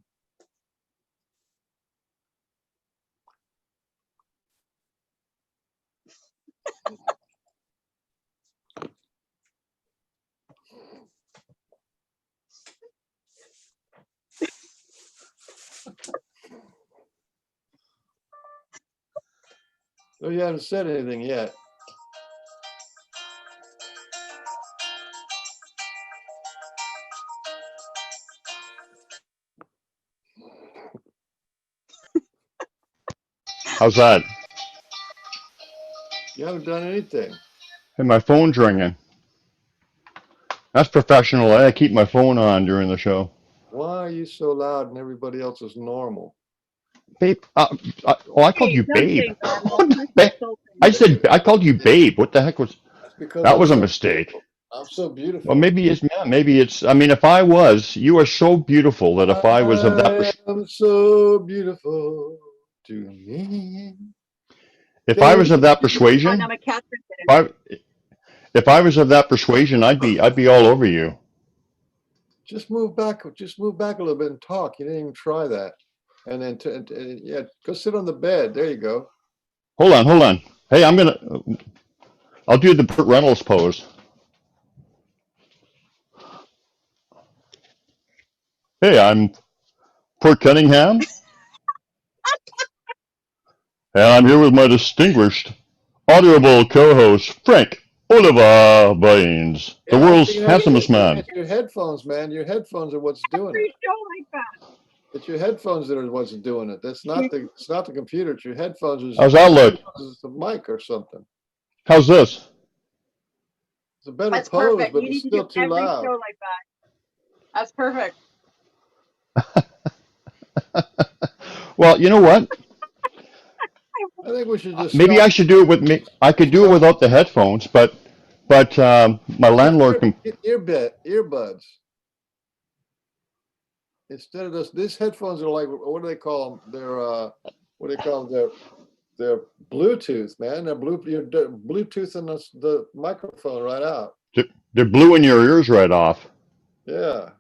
No, you haven't said anything yet. How's that? You haven't done anything. Hey, my phone's ringing. That's professional. I keep my phone on during the show. Why are you so loud and everybody else is normal? Babe, I called Hey, you don't babe. say normal. Babe, I called you babe. What the heck was That's because that? I'm Was a so mistake. beautiful. I'm so beautiful. Well, maybe it's, yeah, maybe it's. I mean, if I was, you are so beautiful that if I was of that, I am so beautiful to me. if I was of that Oh, persuasion, now my cat's if if I was of that persuasion, I'd be all over you. Just move back a little bit and talk. You didn't even try that. And then, yeah, go sit on the bed. There you go. Hold on. Hey, I'll do the Burt Reynolds pose. Hey, I'm Port Cunningham, and I'm here with my distinguished, honorable co-host, Frank Oliver Baines, the Yeah, I world's think handsomest man. it's your headphones, man. Your headphones are what's doing every it. show like that. It's your headphones that are what's doing it. It's not the computer. It's your headphones. How's that look? It's a mic or something. How's this? It's a better That's pose, perfect. but You it's need to still do too every loud. show like that. That's perfect. Well, you know what? I think we should just Maybe stop. I should do it with me. I could do it without the headphones, but my landlord can. Earbuds. Instead of these headphones are like, what do they call them? They're what do they call them? They're Bluetooth, man. You're Bluetoothing the microphone right out. They're bluing your ears right off. Yeah.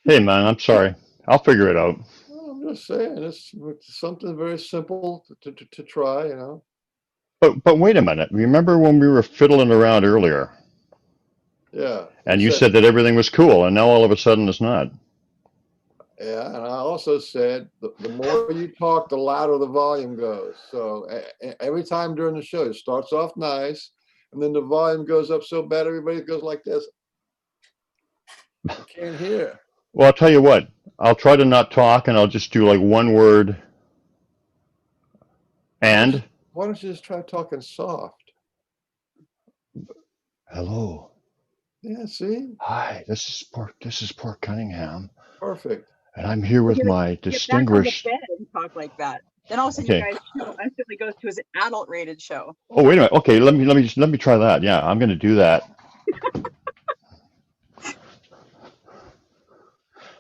Hey, man, I'm sorry. I'll figure it out. Well, I'm just saying, it's something very simple to try, you know. But wait a minute. Remember when we were fiddling around earlier, Yeah. and you said that everything was cool, and now all of a sudden it's not. Yeah, and I also said the more you talk, the louder the volume goes. So every time during the show, it starts off nice, and then the volume goes up so bad, everybody goes like this. I can't hear. Well, I'll tell you what. I'll try to not talk, and I'll just do like one word. And why don't you just try talking soft? hello. Yeah, see? Hi, this is Pork Cunningham. Perfect. And I'm here We're with gonna my get back on the distinguished. bed and talk like that. Then all of a sudden, you Okay. guys show instantly goes to his adult-rated show. Oh, wait a minute. Okay, let me try that. Yeah, I'm going to do that.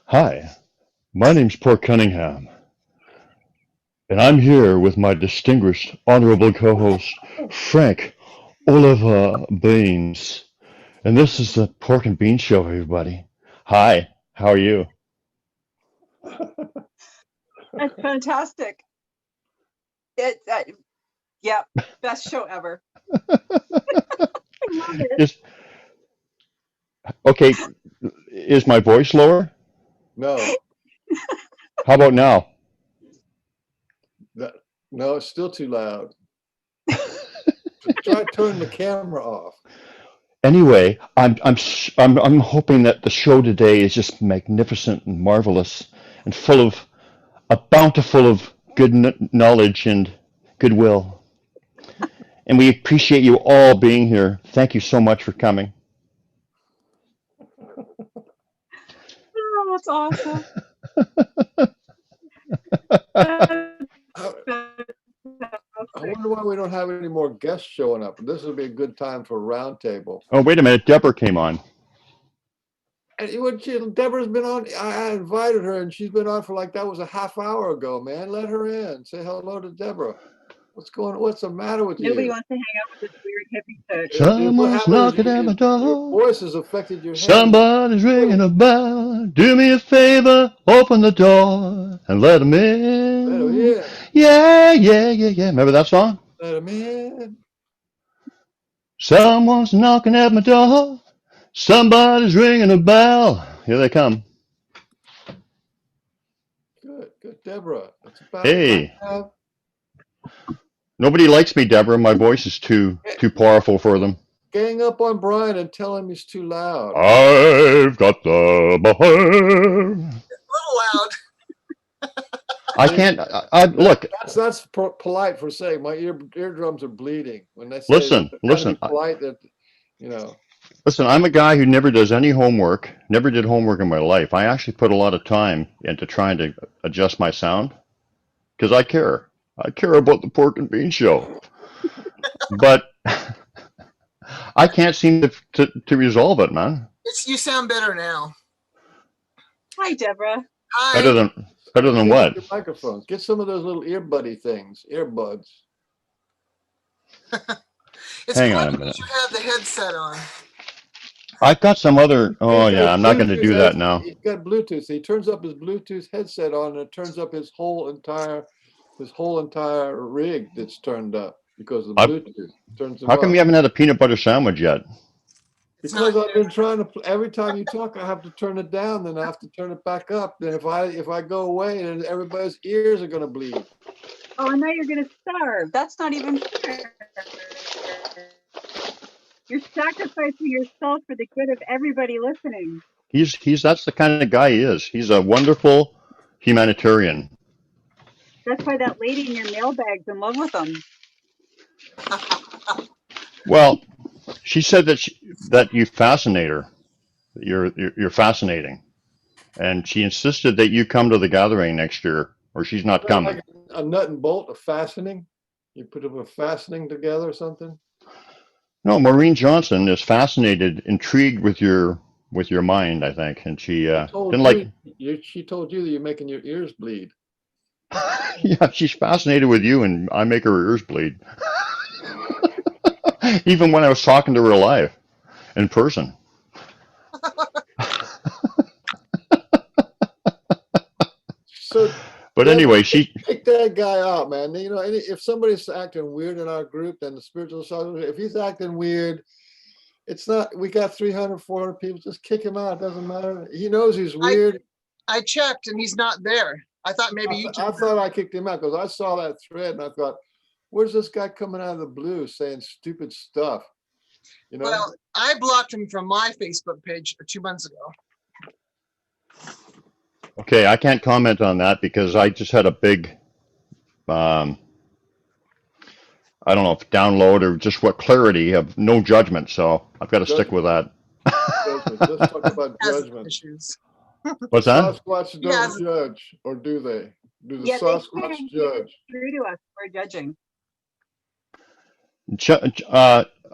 Hi, my name's Port Cunningham, and I'm here with my distinguished, honorable co-host, Frank Oliver Beans. And this is the Pork and Bean Show, everybody. Hi, how are you? That's fantastic. Yeah, best show ever. I love it. Is okay, is my voice lower? No, How about now? that, no, it's still too loud. Try turning the camera off. Anyway, I'm hoping that the show today is just magnificent and marvelous and full of a bountiful of good knowledge and goodwill. And we appreciate you all being here. Thank you so much for coming. Oh, that's awesome. I wonder why we don't have any more guests showing up. This would be a good time for a roundtable. Oh, wait a minute. Deborah came on. And Deborah's been on. I invited her, and she's been on for like that was a half hour ago. Man, let her in. Say hello to Deborah. What's the matter with Nobody you? wants to hang out with this weird hippie chick. Someone's knocking at my Your door. voice has affected your head. Somebody's ringing a bell. Do me a favor, open the door and let 'em Let him in. in. Yeah, yeah, yeah, yeah. Remember that song? Let him in. Someone's knocking at my door. Somebody's ringing a bell. Here they come. Good, Deborah. That's about Hey, time. nobody likes me, Deborah. My voice is too powerful for them. Gang up on Brian and tell him he's too loud. I've got the behind. A little loud. I can't. Look. That's polite for saying my eardrums are bleeding when they say Listen, they're trying to listen. be polite that you know. Listen, I'm a guy who never does any homework, never did homework in my life. I actually put a lot of time into trying to adjust my sound because I care. I care about the Pork and Bean Show. But I can't seem to resolve it, man. You sound better now. Hi, Deborah. Hi. Better than what? Your microphones. Get some of those little earbuddy things, earbuds. It's Hang funny on a minute. that you have the headset on. I've got some other. Oh yeah, I'm not going to do that now. He's got Bluetooth. So he turns up his Bluetooth headset on, and it turns up his whole entire rig that's turned up because of the Bluetooth turns him How come up. you haven't had a peanut butter sandwich yet? Because I've been trying to. Every time you talk, I have to turn it down, then I have to turn it back up. Then if I go away, and everybody's ears are going to bleed. Oh, and now you're going to starve. That's not even fair. You're sacrificing yourself for the good of everybody listening. That's the kind of guy he is. He's a wonderful humanitarian. That's why that lady in your mailbag's in love with him. Well, she said that you fascinate her. You're fascinating, and she insisted that you come to the gathering next year, or she's not coming. Like a nut and bolt, a fastening. You put a fastening together or something. No, Maureen Johnson is fascinated, intrigued with your mind, I think, and she didn't like. She told you that you're making your ears bleed. Yeah, she's fascinated with you, and I make her ears bleed. Even when I was talking to her live, in person. So, but anyway, she take that guy out, man. You know, if somebody's acting weird in our group, then the spiritual side, if he's acting weird, it's not. We got 300, 400 people. Just kick him out. It doesn't matter. He knows he's weird. I checked, and he's not there. I thought maybe you. I thought I kicked him out because I saw that thread, and I thought, where's this guy coming out of the blue saying stupid stuff? You know. Well, I blocked him from my Facebook page 2 months ago. Okay, I can't comment on that because I just had a big, I don't know if download or just what clarity of no judgment. So I've got to stick with that. Let's talk about judgment. Issues. What's that? Sasquatch Yes. don't judge, or do they? Do the Yeah, they Sasquatch can't judge? through to us. We're judging.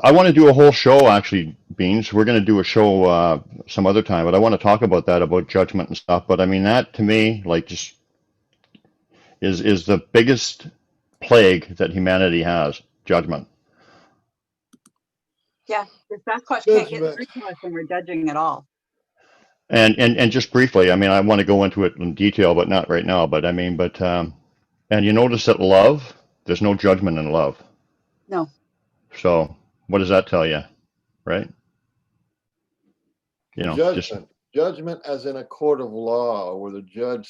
I want to do a whole show, actually, Beans. We're going to do a show some other time, but I want to talk about that, about judgment and stuff. But I mean, that to me, like, just is the biggest plague that humanity has, judgment. Yeah, the Sasquatch can't get Judgment. through to us when we're judging at all. And just briefly, I mean, I want to go into it in detail, but not right now. But I mean, and you notice that love, there's no judgment in love. No. So what does that tell you, right? You know, just Judgment as in a court of law, where the judge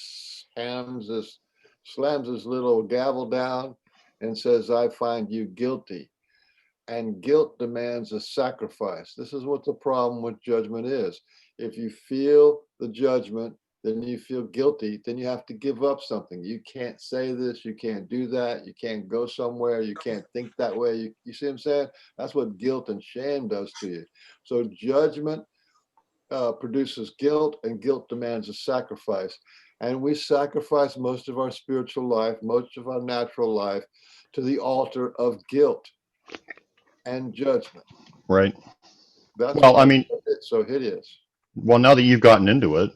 slams his little gavel down and says, I find you guilty. And guilt demands a sacrifice. This is what the problem with judgment is. If you feel the judgment, then you feel guilty, then you have to give up something. You can't say this, you can't do that, you can't go somewhere, you can't think that way. You see what I'm saying? That's what guilt and shame does to you. So judgment produces guilt, and guilt demands a sacrifice. And we sacrifice most of our spiritual life, most of our natural life, to the altar of guilt and judgment. right. That's Well, why I mean, it's so hideous. well, now that you've gotten into it,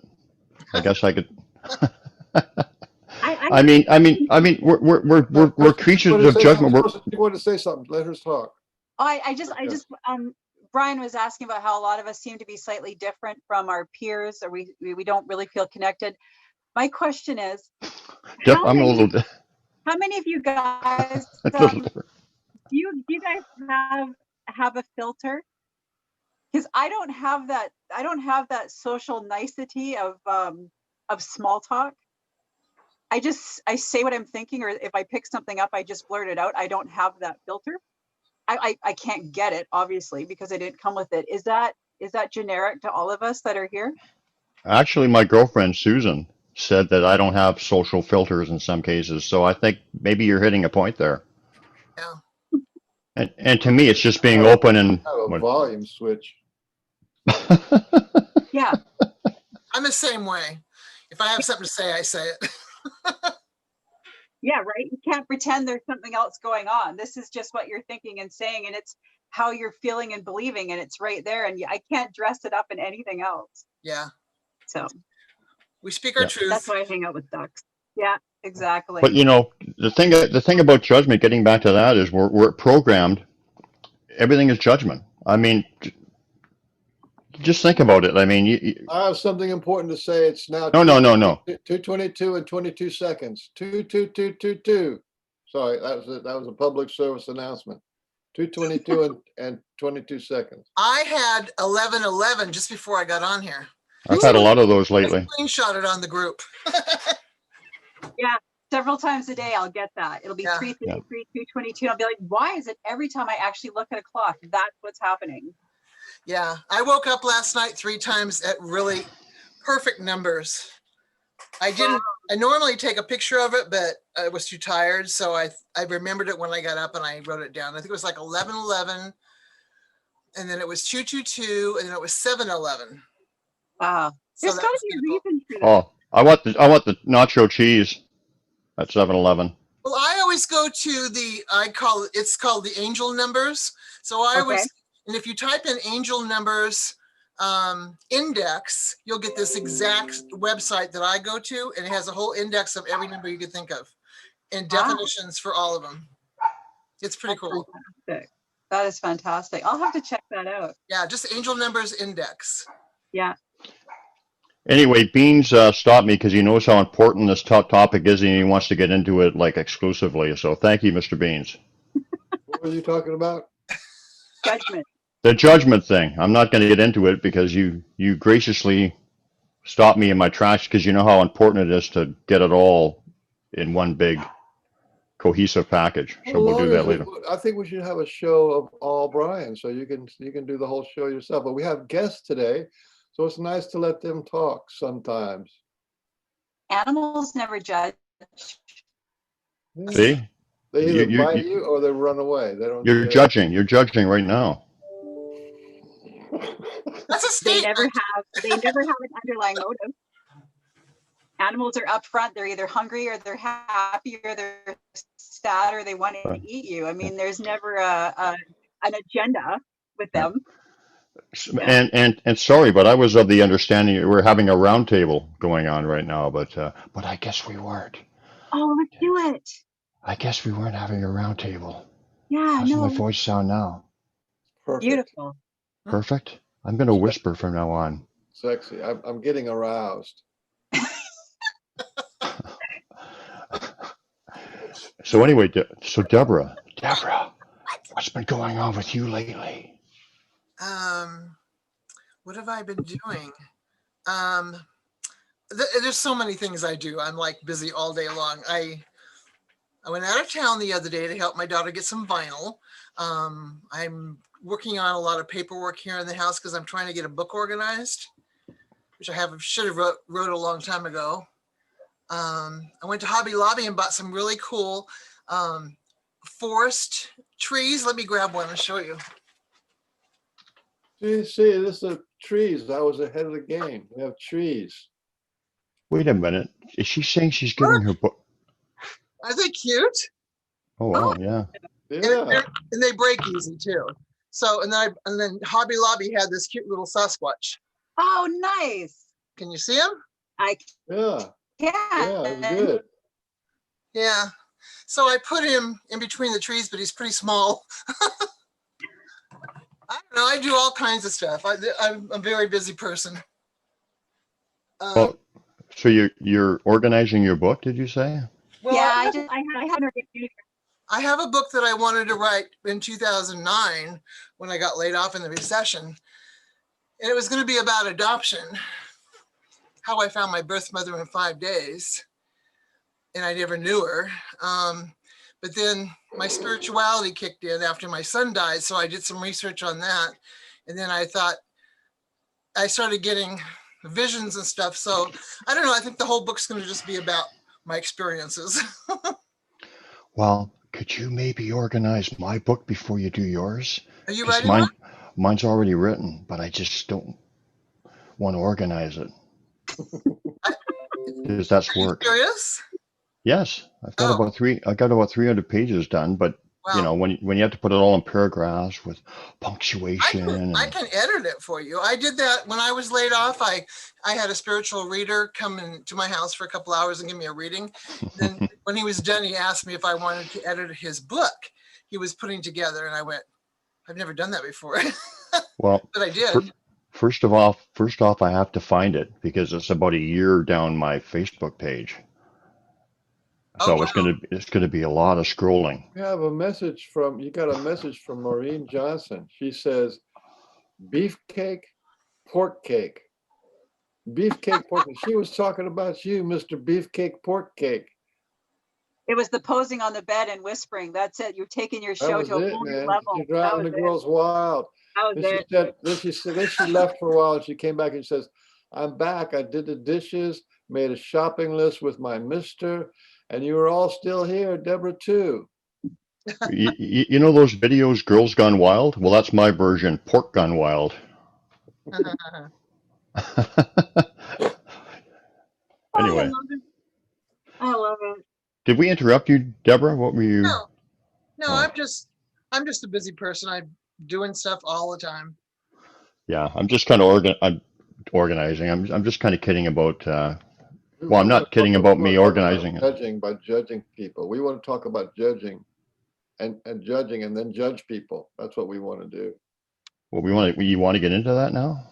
I guess I could. I I mean, we're creatures of judgment. You want to say something? Let her talk. I just Brian was asking about how a lot of us seem to be slightly different from our peers, or we don't really feel connected. My question is, Jeff, how I'm a many, little, how many of you guys a little different. do you guys have a filter? Because I don't have that social nicety of small talk. I say what I'm thinking, or if I pick something up, I just blurt it out. I don't have that filter. I can't get it, obviously, because I didn't come with it. Is that generic to all of us that are here? Actually, my girlfriend Susan said that I don't have social filters in some cases. So I think maybe you're hitting a point there. Yeah. And to me, it's just being open and. Have a volume switch. Yeah. I'm the same way. If I have something to say, I say it. Yeah, right. You can't pretend there's something else going on. This is just what you're thinking and saying, and it's how you're feeling and believing, and it's right there. And I can't dress it up in anything else. Yeah. So We speak our truth. that's why I hang out with ducks. Yeah, exactly. But you know, the thing about judgment, getting back to that, is we're programmed. Everything is judgment. I mean, just think about it. I mean, I have something important to say. It's now no. 2:22 and 22 seconds. 2:22. Sorry, that was a public service announcement. 2:22 and 22 seconds. I had 11:11 just before I got on here. I've had a lot of those lately. I screenshotted on the group. Yeah, several times a day I'll get that. It'll be 3:53, 2:22. I'll be like, why is it every time I actually look at a clock, that's what's happening? Yeah, I woke up last night 3 times at really perfect numbers. I normally take a picture of it, but I was too tired. So I remembered it when I got up and I wrote it down. I think it was like 11:11, and then it was 2:22, and then it was 7:11. Wow. So There's got to be a reason for that. Oh, I want the nacho cheese at 7-Eleven. Well, I always go to it's called the angel numbers. So I always, and if you type in angel numbers index, you'll get this exact website that I go to, and it has a whole index of every number you could think of and definitions for all of them. It's pretty cool. Fantastic. That is fantastic. I'll have to check that out. Yeah, just angel numbers index. Yeah. Anyway, Beans stopped me because he knows how important this topic is, and he wants to get into it like exclusively. So thank you, Mr. Beans. What were you talking about? Judgment. The judgment thing. I'm not going to get into it because you graciously stopped me in my tracks because you know how important it is to get it all in one big cohesive package. So we'll do that later. I think we should have a show of all Brian, so you can do the whole show yourself. But we have guests today, so it's nice to let them talk sometimes. Animals never judge. See? They either bite you or they run away. They don't. You're judging. You're judging right now. That's a They statement. never have an underlying motive. Animals are up front. They're either hungry or they're happy or they're sad or they want to Right. eat you. I mean, there's never an agenda with Yeah. them. And sorry, but I was of the understanding that we're having a round table going on right now, but I guess we weren't. Oh, let's do it. I guess we weren't having a round table. Yeah, How's my no, voice sound now? Perfect. beautiful. Perfect. I'm gonna whisper from now on. Sexy. I'm getting aroused. So anyway, so Deborah, what's been going on with you lately? What have I been doing? There's so many things I do. I'm like busy all day long. I went out of town the other day to help my daughter get some vinyl. I'm working on a lot of paperwork here in the house because I'm trying to get a book organized, which should have wrote a long time ago. I went to Hobby Lobby and bought some really cool forest trees. Let me grab one and show you. See, this is trees. I was ahead of the game. We have trees. Wait a minute. Is she saying she's getting her book? Are they cute? Oh, wow, yeah. Yeah. And they break easy too. So, and then Hobby Lobby had this cute little Sasquatch. Oh, nice. Can you see him? I Yeah. can. Yeah. It was good. Yeah. So I put him in between the trees, but he's pretty small. I don't know. I do all kinds of stuff. I'm a very busy person. Well, so you're organizing your book, did you say? Well, Yeah, I I had her get I have a book that I wanted to write in 2009 when I got laid off in the recession. And it was going to be about adoption, how I found my birth mother in 5 days. And I never knew her. But then my spirituality kicked in after my son died. So I did some research on that. And then I thought, I started getting visions and stuff. So I don't know. I think the whole book's going to just be about my experiences. Well, could you maybe organize my book before you do yours? Are you 'Cause writing one? mine's already written, but I just don't want to organize it. Because that's Are you work. serious? Yes, I got about 300 pages done, but you know, Wow. when you have to put it all in paragraphs with punctuation I and can edit it for you. I did that when I was laid off. I had a spiritual reader come into my house for a couple hours and give me a reading. Then when he was done, he asked me if I wanted to edit his book he was putting together. And I went, I've never done that before, well, but I did. first off, I have to find it because it's about a year down my Facebook page. So Oh, wow. it's gonna be a lot of scrolling. You got a message from Maureen Johnson. She says, beefcake, pork cake. Beefcake, pork cake. She was talking about you, Mr. Beefcake, pork cake. It was the posing on the bed and whispering. That's it. You're taking your That show was to a it, whole new man. level. She's That driving was the it. girls wild. That was it. Then she left for a while and she came back and says, I'm back. I did the dishes, made a shopping list with my mister, and you were all still here, Deborah too. You know those videos, Girls Gone Wild? Well, that's my version, Pork Gone Wild. Oh, Anyway, I love it. I love it. did we interrupt you, Deborah? What were you? No, Oh. I'm just a busy person. I'm doing stuff all the time. Yeah, I'm just kind of organizing. I'm just kind of kidding about. Well, I'm not kidding about me organizing it. Judging by judging people. We want to talk about judging and judging and then judge people. That's what we want to do. Well, you want to get into that now?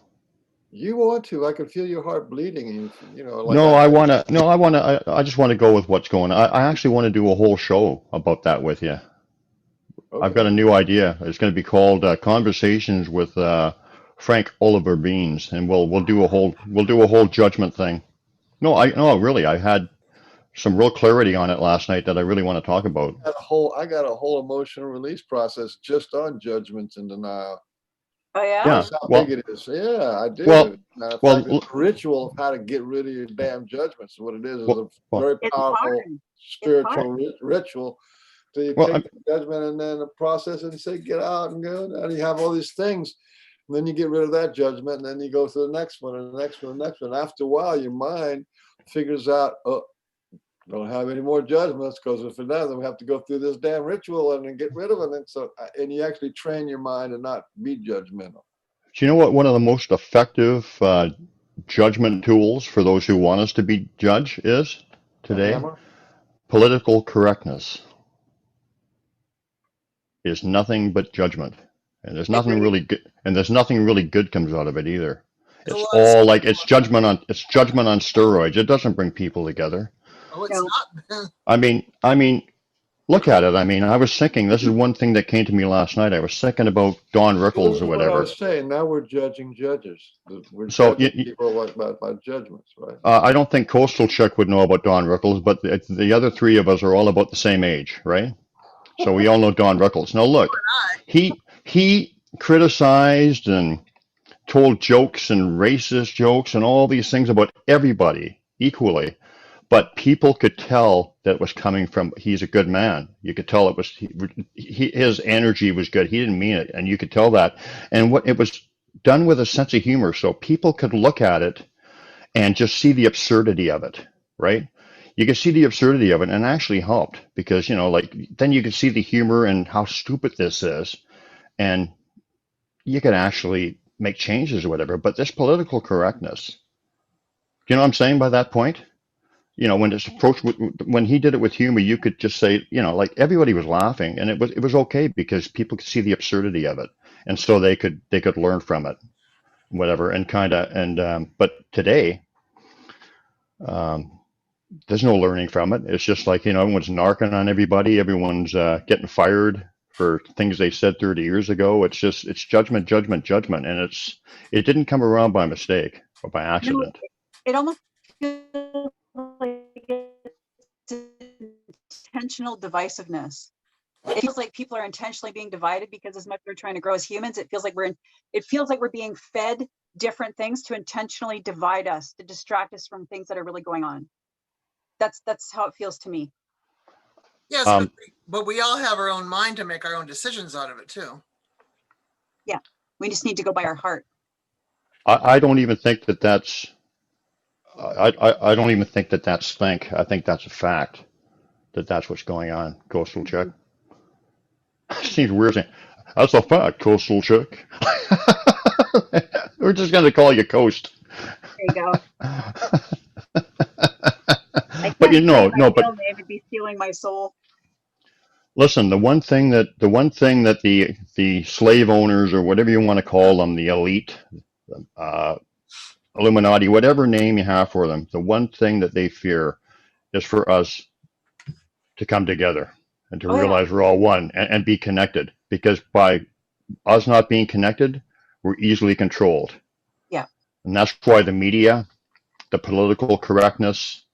You want to? I can feel your heart bleeding. And you know, like No, I just want to go with what's going on. I actually want to do a whole show about that with you. I've got a new idea. It's going to be called Conversations with Frank Oliver Beans, and we'll do a whole judgment thing. No, really, I had some real clarity on it last night that I really want to talk about. I got a whole emotional release process just on judgments and denial. Oh yeah. Yeah. That's how Well, big it is. Yeah, I do. well, Matter of well, fact, it's a ritual of how to get rid of your damn judgments. What it is well, a very It's powerful hard. spiritual ritual. So you Well, take the judgment and then process it and say, get out and go. And you have all these things. And then you get rid of that judgment, and then you go to the next one and the next one and the next one. After a while, your mind figures out, oh, don't have any more judgments, because if it does, then we have to go through this damn ritual and then get rid of it. And so, and you actually train your mind to not be judgmental. Do you know what one of the most effective judgment tools for those who want us to be judge is today? Hammer? Political correctness is nothing but judgment, and there's nothing really good, and there's nothing really good comes out of it either. It's all like it's judgment on steroids. It doesn't bring people together. Oh, it's not. I mean, look at it. I mean, I was thinking, this is one thing that came to me last night. I was thinking about Don Rickles or What I whatever. was saying, now we're judging judges. We're So judging people about judgments, right? I don't think Coastal Chuck would know about Don Rickles, but the other three of us are all about the same age, right? So we all know Don Rickles. Now look, he criticized and told jokes and racist jokes and all these things about everybody equally, but people could tell that was coming from, he's a good man. You could tell it was, his energy was good. He didn't mean it, and you could tell that. And what it was done with a sense of humor, so people could look at it and just see the absurdity of it, right? You could see the absurdity of it, and it actually helped because, you know, like then you could see the humor and how stupid this is, and you could actually make changes or whatever. But this political correctness, you know what I'm saying by that point? You know, when it's approached, when he did it with humor, you could just say, you know, like everybody was laughing, and it was okay because people could see the absurdity of it, and so they could learn from it, whatever, and kind of but today, there's no learning from it. It's just like, you know, everyone's narking on everybody, everyone's getting fired for things they said 30 years ago. It's just it's judgment, and it didn't come around by mistake or by accident. No, it almost feels like it's intentional divisiveness. It feels like people are intentionally being divided because as much as they're trying to grow as humans, it feels like we're being fed different things to intentionally divide us, to distract us from things that are really going on. That's how it feels to me. Yes, but we all have our own mind to make our own decisions out of it too. Yeah, we just need to go by our heart. I don't even think that that's I don't even think that that's think. I think that's a fact that that's what's going on. Coastal Chuck. Seems weird saying that's a fact, Coastal Chuck. We're just gonna call you Coast. There you go. But you know, no, but they would be stealing my soul. listen, the one thing that the slave owners or whatever you want to call them, the elite, Illuminati, whatever name you have for them, the one thing that they fear is for us to come together and to realize we're all one and be connected. Because by us not being connected, we're easily controlled. Yeah. And that's why the media, the political correctness,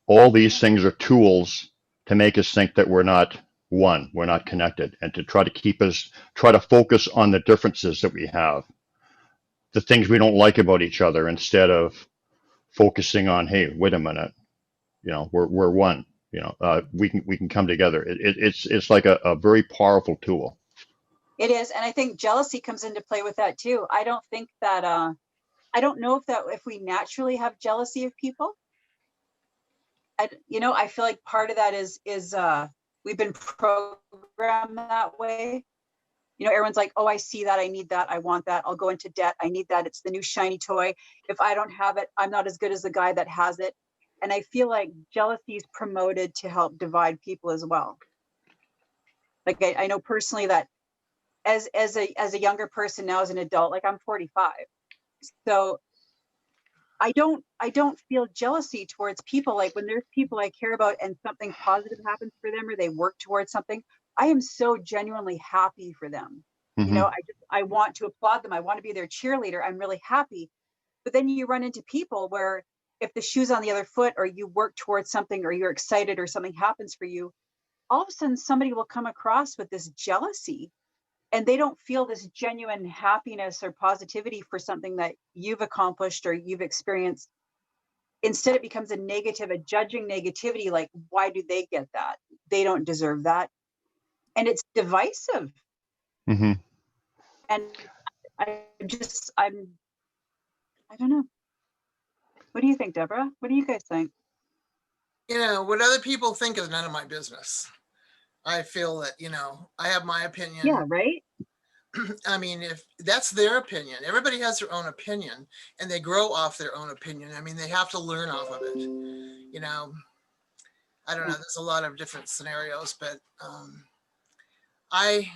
all these things are tools to make us think that we're not one, we're not connected, and to try to focus on the differences that we have, the things we don't like about each other, instead of focusing on, hey, wait a minute, you know, we're one, you know, we can come together. It's like a very powerful tool. It is, and I think jealousy comes into play with that too. I don't think that I don't know if we naturally have jealousy of people. I feel like part of that is we've been programmed that way. You know, everyone's like, oh, I see that, I need that, I want that, I'll go into debt, I need that, it's the new shiny toy. If I don't have it, I'm not as good as the guy that has it. And I feel like jealousy is promoted to help divide people as well. Like I know personally that as a younger person now, as an adult, like I'm 45, so I don't feel jealousy towards people. Like when there's people I care about and something positive happens for them or they work towards something, I am so genuinely happy for them. Mm-hmm. You know, I want to applaud them. I want to be their cheerleader. I'm really happy. But then you run into people where if the shoe's on the other foot or you work towards something or you're excited or something happens for you, all of a sudden somebody will come across with this jealousy and they don't feel this genuine happiness or positivity for something that you've accomplished or you've experienced. Instead, it becomes a negative, a judging negativity, like, why do they get that? They don't deserve that. And it's divisive. Mm-hmm. And I don't know. What do you think, Deborah? What do you guys think? You know, what other people think is none of my business. I feel that, you know, I have my opinion. Yeah, right? I mean, if that's their opinion, everybody has their own opinion and they grow off their own opinion. I mean, they have to learn off of it. You know, I don't know. There's a lot of different scenarios, but I'm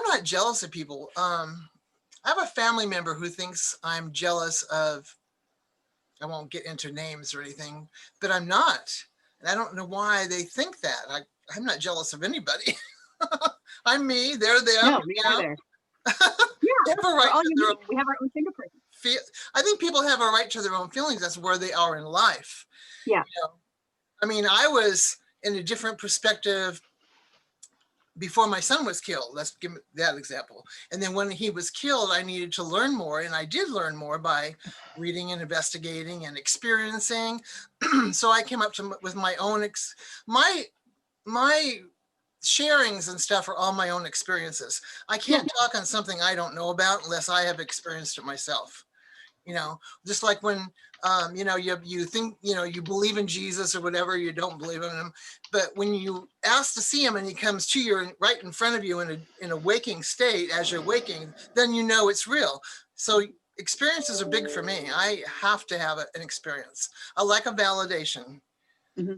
not jealous of people. I have a family member who thinks I'm jealous of, I won't get into names or anything, but I'm not. And I don't know why they think that. I'm not jealous of anybody. I'm me, they're them. No, me either. Yeah, They have a we're right all to their unique. We have our own fingerprint. I think people have a right to their own feelings. That's where they are in life. Yeah. You know? I mean, I was in a different perspective before my son was killed. Let's give that example. And then when he was killed, I needed to learn more. And I did learn more by reading and investigating and experiencing. So I came up with my own, my sharings and stuff are all my own experiences. I can't talk on something I don't know about unless I have experienced it myself. You know, just like when, you know, you think, you know, you believe in Jesus or whatever, you don't believe in him. But when you ask to see him and he comes to you right in front of you in a waking state, as you're waking, then you know it's real. So experiences are big for me. I have to have an experience. I like a validation. Mm-hmm.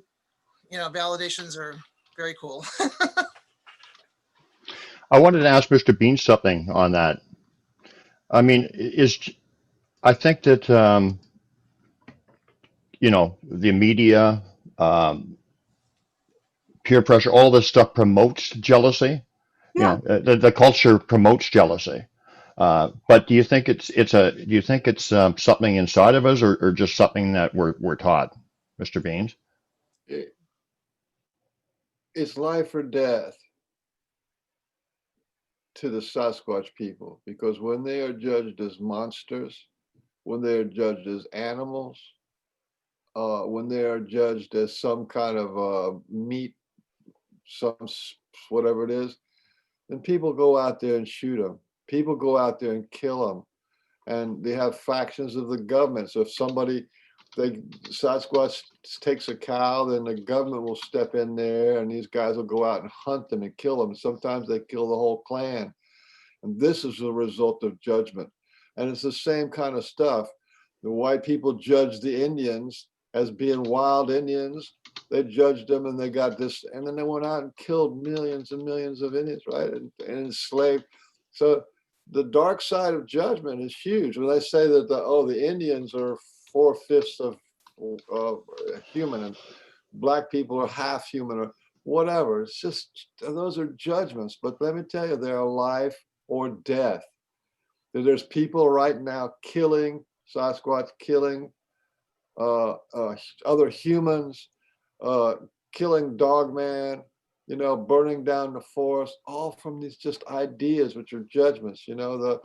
You know, validations are very cool. I wanted to ask Mr. Bean something on that. I mean, I think that you know, the media, um, peer pressure, all this stuff promotes jealousy. You Yeah. know, the culture promotes jealousy. But do you think it's something inside of us, or just something that we're taught, Mr. Beans? It- It's life or death to the Sasquatch people, because when they are judged as monsters, when they are judged as animals, when they are judged as some kind of meat, whatever it is, then people go out there and shoot them. People go out there and kill them, and they have factions of the government. So if Sasquatch takes a cow, then the government will step in there, and these guys will go out and hunt them and kill them. Sometimes they kill the whole clan, and this is the result of judgment. And it's the same kind of stuff. The white people judged the Indians as being wild Indians. They judged them, and they got this, and then they went out and killed millions and millions of Indians, right? And enslaved. So the dark side of judgment is huge. When they say that the Indians are 4/5 of human, and black people are half human, or whatever. It's just, those are judgments. But let me tell you, they're life or death. There's people right now killing Sasquatch, killing other humans, killing Dogman, you know, burning down the forest, all from these just ideas, which are judgments. You know,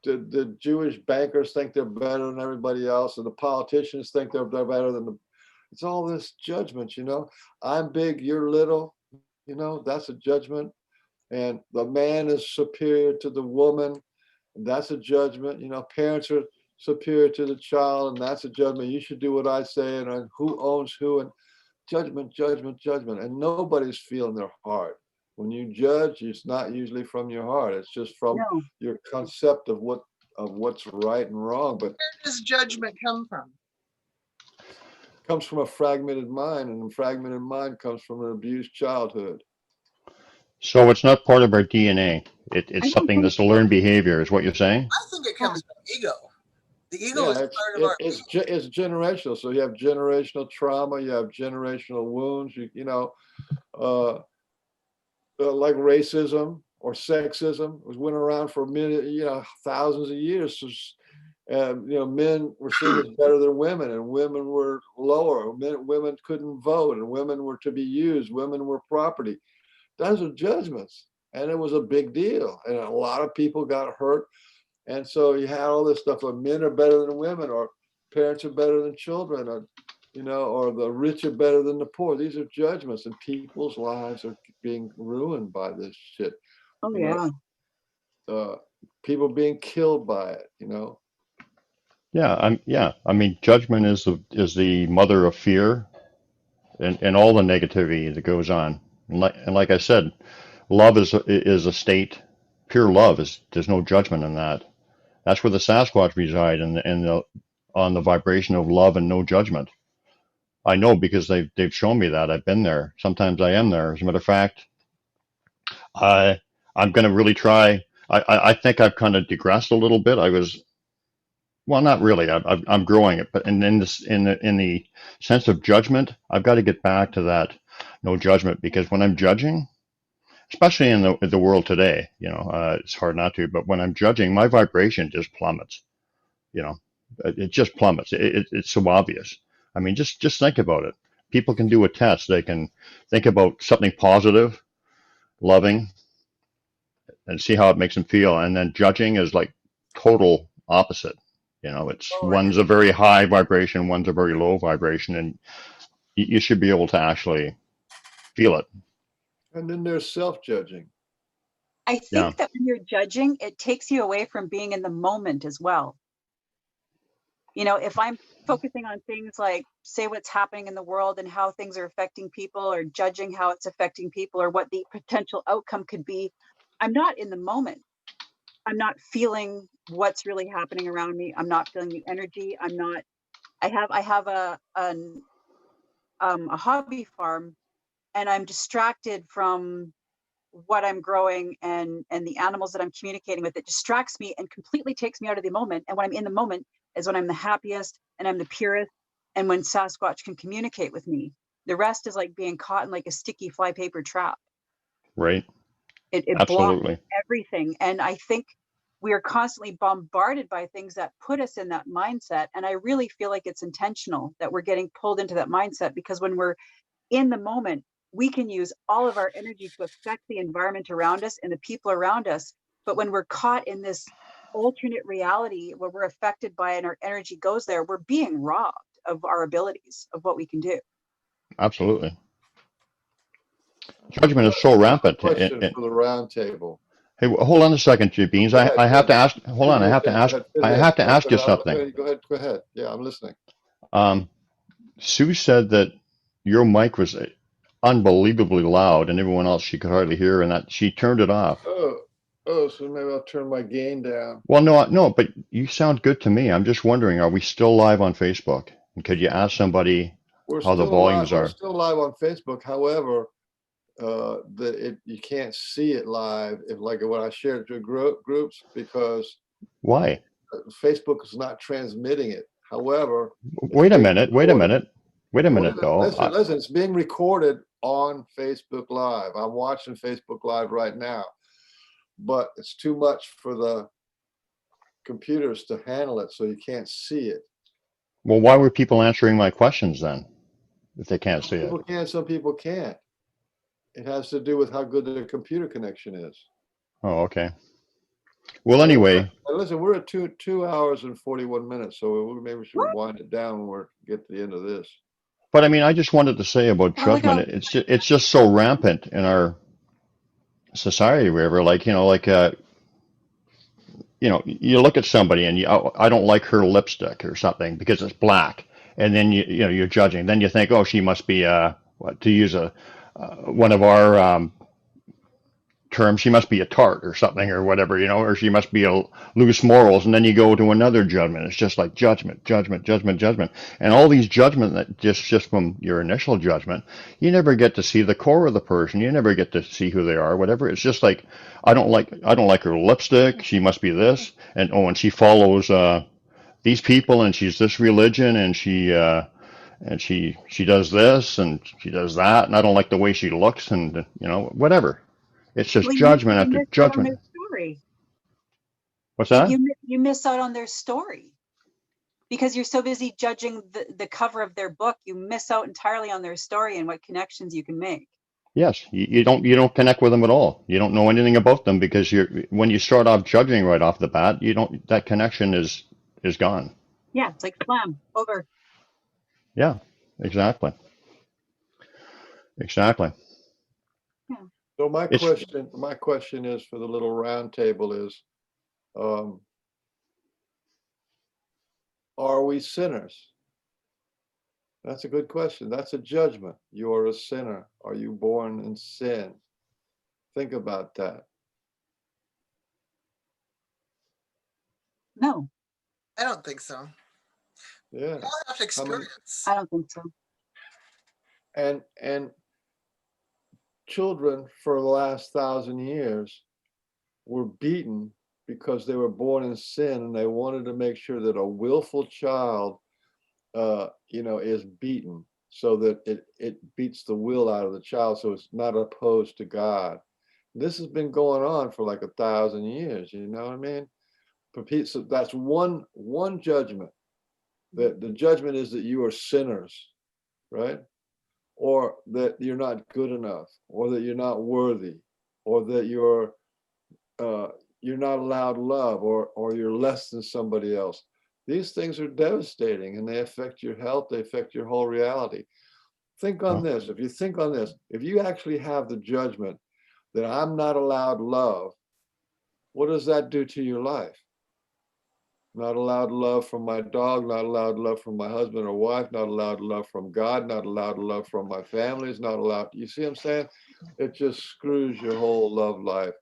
the Jewish bankers think they're better than everybody else, and the politicians think they're better than it's all this judgment, you know. I'm big, you're little, you know, that's a judgment. And the man is superior to the woman, and that's a judgment. You know, parents are superior to the child, and that's a judgment. You should do what I say, and who owns who, and judgment, judgment, judgment. And nobody's feeling their heart. When you judge, it's not usually from your heart. It's just from No. your concept of what's right and wrong. But Where does judgment come from? it comes from a fragmented mind, and a fragmented mind comes from an abused childhood. So it's not part of our DNA. I It's don't something think that's a learned behavior, is what you're saying? I think it comes from ego. The ego Yeah, is part of our it's generational. So you have generational trauma, you have generational wounds. You know, like racism or sexism went around for thousands of years. So, you know, men were seen as better than women, and women were lower. Women couldn't vote, and women were to be used. Women were property. Those are judgments, and it was a big deal, and a lot of people got hurt. And so you had all this stuff of men are better than women, or parents are better than children, or, you know, or the rich are better than the poor. These are judgments, and people's lives are being ruined by this shit. Oh, You know, yeah. people being killed by it, you know. Yeah. I mean, judgment is the mother of fear and all the negativity that goes on. And like I said, love is a state. Pure love is there's no judgment in that. That's where the Sasquatch reside, on the vibration of love and no judgment. I know because they've shown me that. I've been there. Sometimes I am there. As a matter of fact, I I'm going to really try. I think I've kind of digressed a little bit. I was well, not really. I'm growing it, but in this in the sense of judgment, I've got to get back to that no judgment because when I'm judging, especially in the world today, it's hard not to. But when I'm judging, my vibration just plummets. You know, it just plummets. It's so obvious. I mean, just think about it. People can do a test. They can think about something positive, loving, and see how it makes them feel. And then judging is like total opposite. It's Oh, one's a very high vibration, one's a very low vibration, and you should be able to actually feel it. and then there's self-judging. I Yeah. think that when you're judging, it takes you away from being in the moment as well. If I'm focusing on things like, say, what's happening in the world and how things are affecting people, or judging how it's affecting people, or what the potential outcome could be, I'm not in the moment. I'm not feeling what's really happening around me. I'm not feeling the energy. I have a hobby farm, and I'm distracted from what I'm growing and the animals that I'm communicating with. It distracts me and completely takes me out of the moment. And when I'm in the moment is when I'm the happiest and I'm the purest, and when Sasquatch can communicate with me. The rest is like being caught in like a sticky flypaper trap. Right. It blocks Absolutely. everything. And I think we are constantly bombarded by things that put us in that mindset. And I really feel like it's intentional that we're getting pulled into that mindset, because when we're in the moment, we can use all of our energy to affect the environment around us and the people around us. But when we're caught in this alternate reality where we're affected by it and our energy goes there, we're being robbed of our abilities, of what we can do. Absolutely. Judgment is so rampant. Question for the roundtable. Hey, hold on a second, J Beans. Go ahead, I go have to ahead. ask. Hold on. I have to ask. I have to ask you something. Go ahead. Yeah, I'm listening. Sue said that your mic was unbelievably loud, and everyone else she could hardly hear, and that she turned it off. So maybe I'll turn my gain down. Well, no, but you sound good to me. I'm just wondering, are we still live on Facebook? And could you ask somebody how the volumes We're are? still live on Facebook. However, you can't see it live if, like, when I share it to groups, because Why? Facebook is not transmitting it. However, Wait a minute, though. Listen, it's being recorded on Facebook Live. I'm watching Facebook Live right now, but it's too much for the computers to handle it, so you can't see it. Well, why were people answering my questions then, if they can't see it? People can, some people can't. It has to do with how good the computer connection is. Oh, okay. Well, anyway. Listen, we're at 2 hours and 41 minutes, so maybe we should wind it down when we get to the end of this. But I mean, I just wanted to say about judgment. It's just so rampant in our society, wherever, you look at somebody and I don't like her lipstick or something because it's black, and then you're judging. Then you think, oh, she must be to use one of our term, she must be a tart or something or whatever, or she must be a loose morals. And then you go to another judgment. It's just like judgment. And all these judgment that just from your initial judgment, you never get to see the core of the person. You never get to see who they are, whatever. It's just like, I don't like her lipstick. She must be this. And she follows these people, and she's this religion, and she does this and she does that. And I don't like the way she looks, and whatever. It's just judgment after judgment. What's that? You miss out on their story because you're so busy judging the cover of their book. You miss out entirely on their story and what connections you can make. Yes, you don't connect with them at all. You don't know anything about them because when you start off judging right off the bat, that connection is gone. Yeah, it's like slam over. Yeah, exactly. So my question is for the little round table is, Um, are we sinners? That's a good question. That's a judgment. You are a sinner. Are you born in sin? Think about that. No, I don't think so. Yeah. We all have to experience. I don't think so. And children for the last 1,000 years were beaten because they were born in sin, and they wanted to make sure that a willful child, is beaten so that it beats the will out of the child, so it's not opposed to God. This has been going on for like 1,000 years. You know what I mean? So that's one judgment. That the judgment is that you are sinners, right? Or that you're not good enough, or that you're not worthy, or that you're not allowed love, or you're less than somebody else. These things are devastating, and they affect your health. They affect your whole reality. Think on this. If you think on this, if you actually have the judgment that I'm not allowed love, what does that do to your life? Not allowed love from my dog, not allowed love from my husband or wife, not allowed love from God, not allowed love from my families, not allowed. You see what I'm saying? It just screws your whole love life.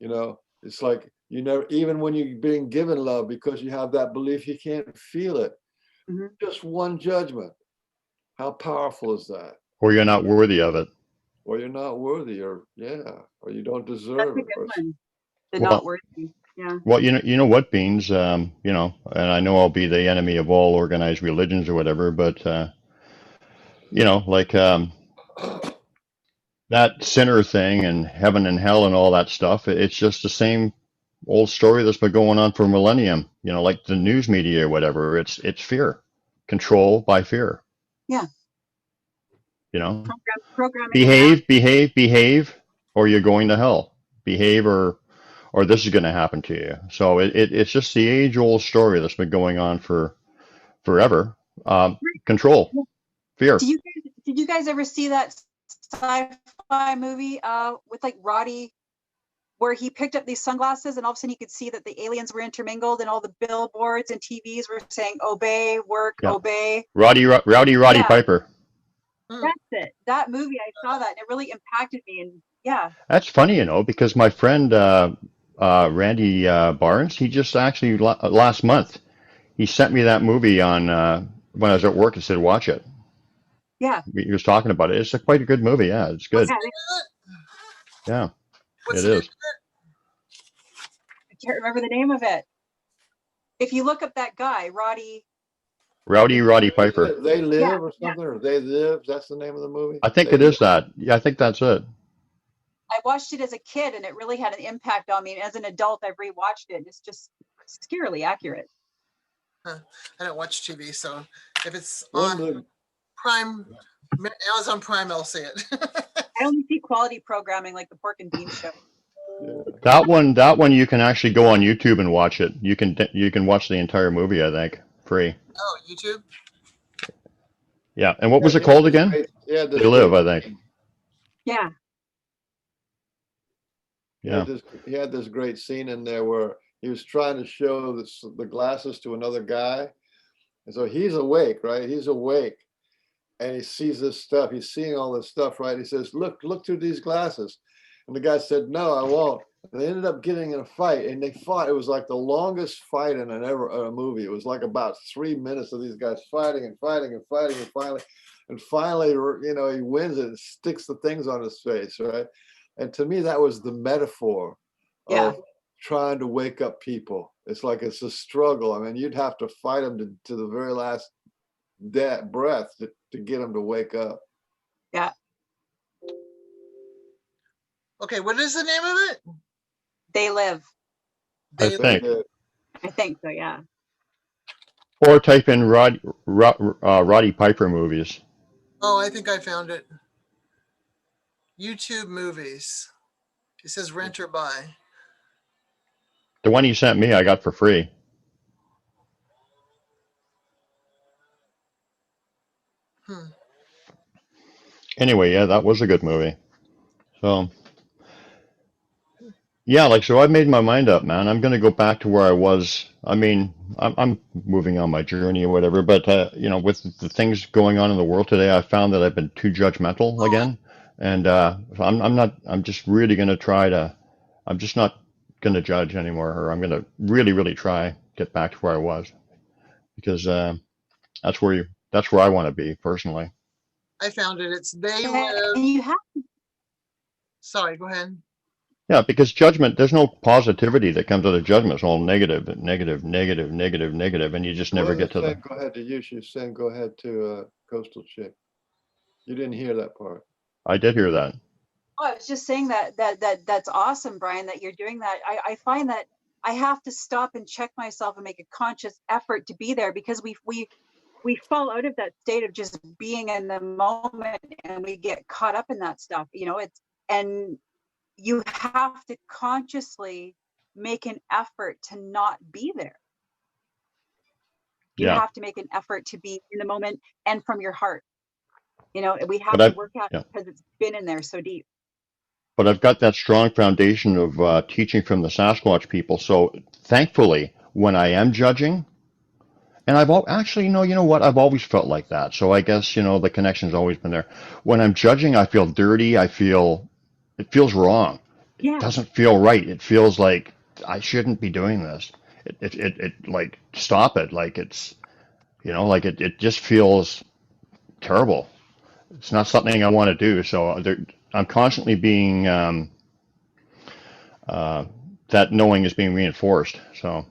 It's like you never, even when you're being given love, because you have that belief, you can't feel it. Mhm. Just one judgment. How powerful is that? Or you're not worthy of it. Or you're not worthy, or you don't That's deserve a it. good one. The not Well, worthy. Yeah. well, you know what, Beans, and I know I'll be the enemy of all organized religions or whatever, but like that sinner thing and heaven and hell and all that stuff, it's just the same old story that's been going on for millennium. Like the news media or whatever. It's fear, control by fear. Yeah. You know, Programming the mass. behave, or you're going to hell. Behave, or this is going to happen to you. So it's just the age old story that's been going on for forever. Control, fear. Did you guys ever see that sci-fi movie with like Roddy, where he picked up these sunglasses and all of a sudden you could see that the aliens were intermingled and all the billboards and TVs were saying obey, work, Yeah. obey. Roddy Yeah. Piper. That's it. That movie, I saw that and it really impacted me. And yeah, That's funny, because my friend Randy Barnes, he just actually last month he sent me that movie on when I was at work and said watch it. yeah, He was talking about it. It's quite a good movie. Yeah, it's good. yeah. Yeah, What's it is. I can't remember the name of it. If you look up that guy, Roddy. Roddy Piper. They Live Yeah, or something, or They Live. That's the name of the movie. I think They it is that. Yeah, I think that's it. I watched it as a kid and it really had an impact on me. And as an adult, I've rewatched it. And it's just scarily accurate. I don't watch TV, so if it's One on of the- Prime, Amazon Prime, I'll see it. I only see quality programming like the Pork and Beans show. yeah. That one you can actually go on YouTube and watch it. You can watch the entire movie, I think, free. Oh, YouTube? Yeah, and what was it called again? Yeah, They Live, I think. Yeah. Yeah. He had this great scene in there where he was trying to show the glasses to another guy. And so he's awake, right? He's awake. And he sees this stuff. He's seeing all this stuff, right? He says, look through these glasses. And the guy said, no, I won't. And they ended up getting in a fight, and they fought. It was like the longest fight in a movie. It was like about 3 minutes of these guys fighting and fighting and fighting and finally, he wins it and sticks the things on his face, right? And to me, that was the metaphor of trying to wake up people. It's like it's a struggle. I mean, you'd have to fight them to the very last breath to get them to wake up. Yeah. Okay, what is the name of it? They Live. I think. I think so, yeah. Or type in Roddy Piper movies. Oh, I think I found it. YouTube movies. It says rent or buy. The one you sent me, I got for free. Anyway, yeah, that was a good movie. So, Yeah, like so I made my mind up, man. I'm gonna go back to where I was. I mean, I'm moving on my journey or whatever, but you know, with the things going on in the world today, I found that I've been too judgmental again, and so I'm not. I'm just really gonna try to. I'm just not gonna judge anymore, or I'm gonna really try get back to where I was because that's where I want to be personally. I found it. It's they Yeah, live. and you have, Sorry, go ahead. Yeah, because judgment, there's no positivity that comes out of judgment. It's all negative, negative, negative, negative, negative, and you just She never get wasn't to the. saying go ahead to you. She was saying go ahead to Coastal Chick. You didn't hear that part. I did hear that. oh, I was just saying that's awesome, Brian, that you're doing that. I find that I have to stop and check myself and make a conscious effort to be there because we fall out of that state of just being in the moment and we get caught up in that stuff, you know, and you have to consciously make an effort to not be there. You Yeah, have to make an effort to be in the moment and from your heart. You know, we but have to I've work at yeah, it because it's been in there so deep. but I've got that strong foundation of teaching from the Sasquatch people. So thankfully, when I am judging, and actually, you know what? I've always felt like that. So I guess the connection's always been there. When I'm judging, I feel dirty. It feels wrong. It Yeah. doesn't feel right. It feels like I shouldn't be doing this. It like stop it. Like it's like it just feels terrible. It's not something I want to do. So I'm constantly being uh, that knowing is being reinforced. So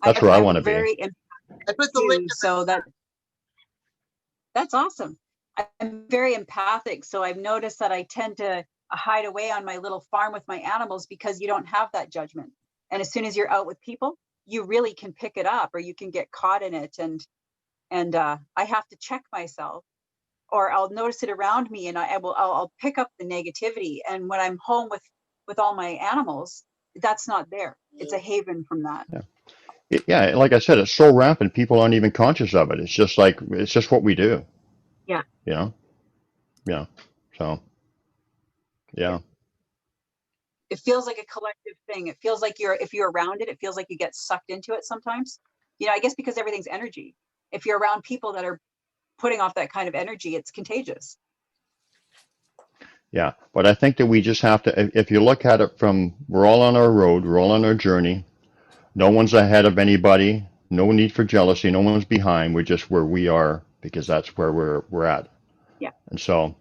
that's where I want I'm to be. very I put the link. too, so that's awesome. I'm very empathic, so I've noticed that I tend to hide away on my little farm with my animals because you don't have that judgment. And as soon as you're out with people, you really can pick it up or you can get caught in it. And I have to check myself or I'll notice it around me and I'll pick up the negativity. And when I'm home with all my animals, that's not there. It's a haven from that. Yeah. Yeah, like I said, it's so rampant. People aren't even conscious of it. It's just what we do. Yeah. You know. Yeah. So yeah. It feels like a collective thing. It feels like if you're around it, it feels like you get sucked into it sometimes. You know, I guess because everything's energy. If you're around people that are putting off that kind of energy, it's contagious. Yeah, but I think that we just have to, if you look at it from, we're all on our road, we're all on our journey. No one's ahead of anybody. No need for jealousy. No one's behind. We're just where we are because that's where we're at. Yeah. And so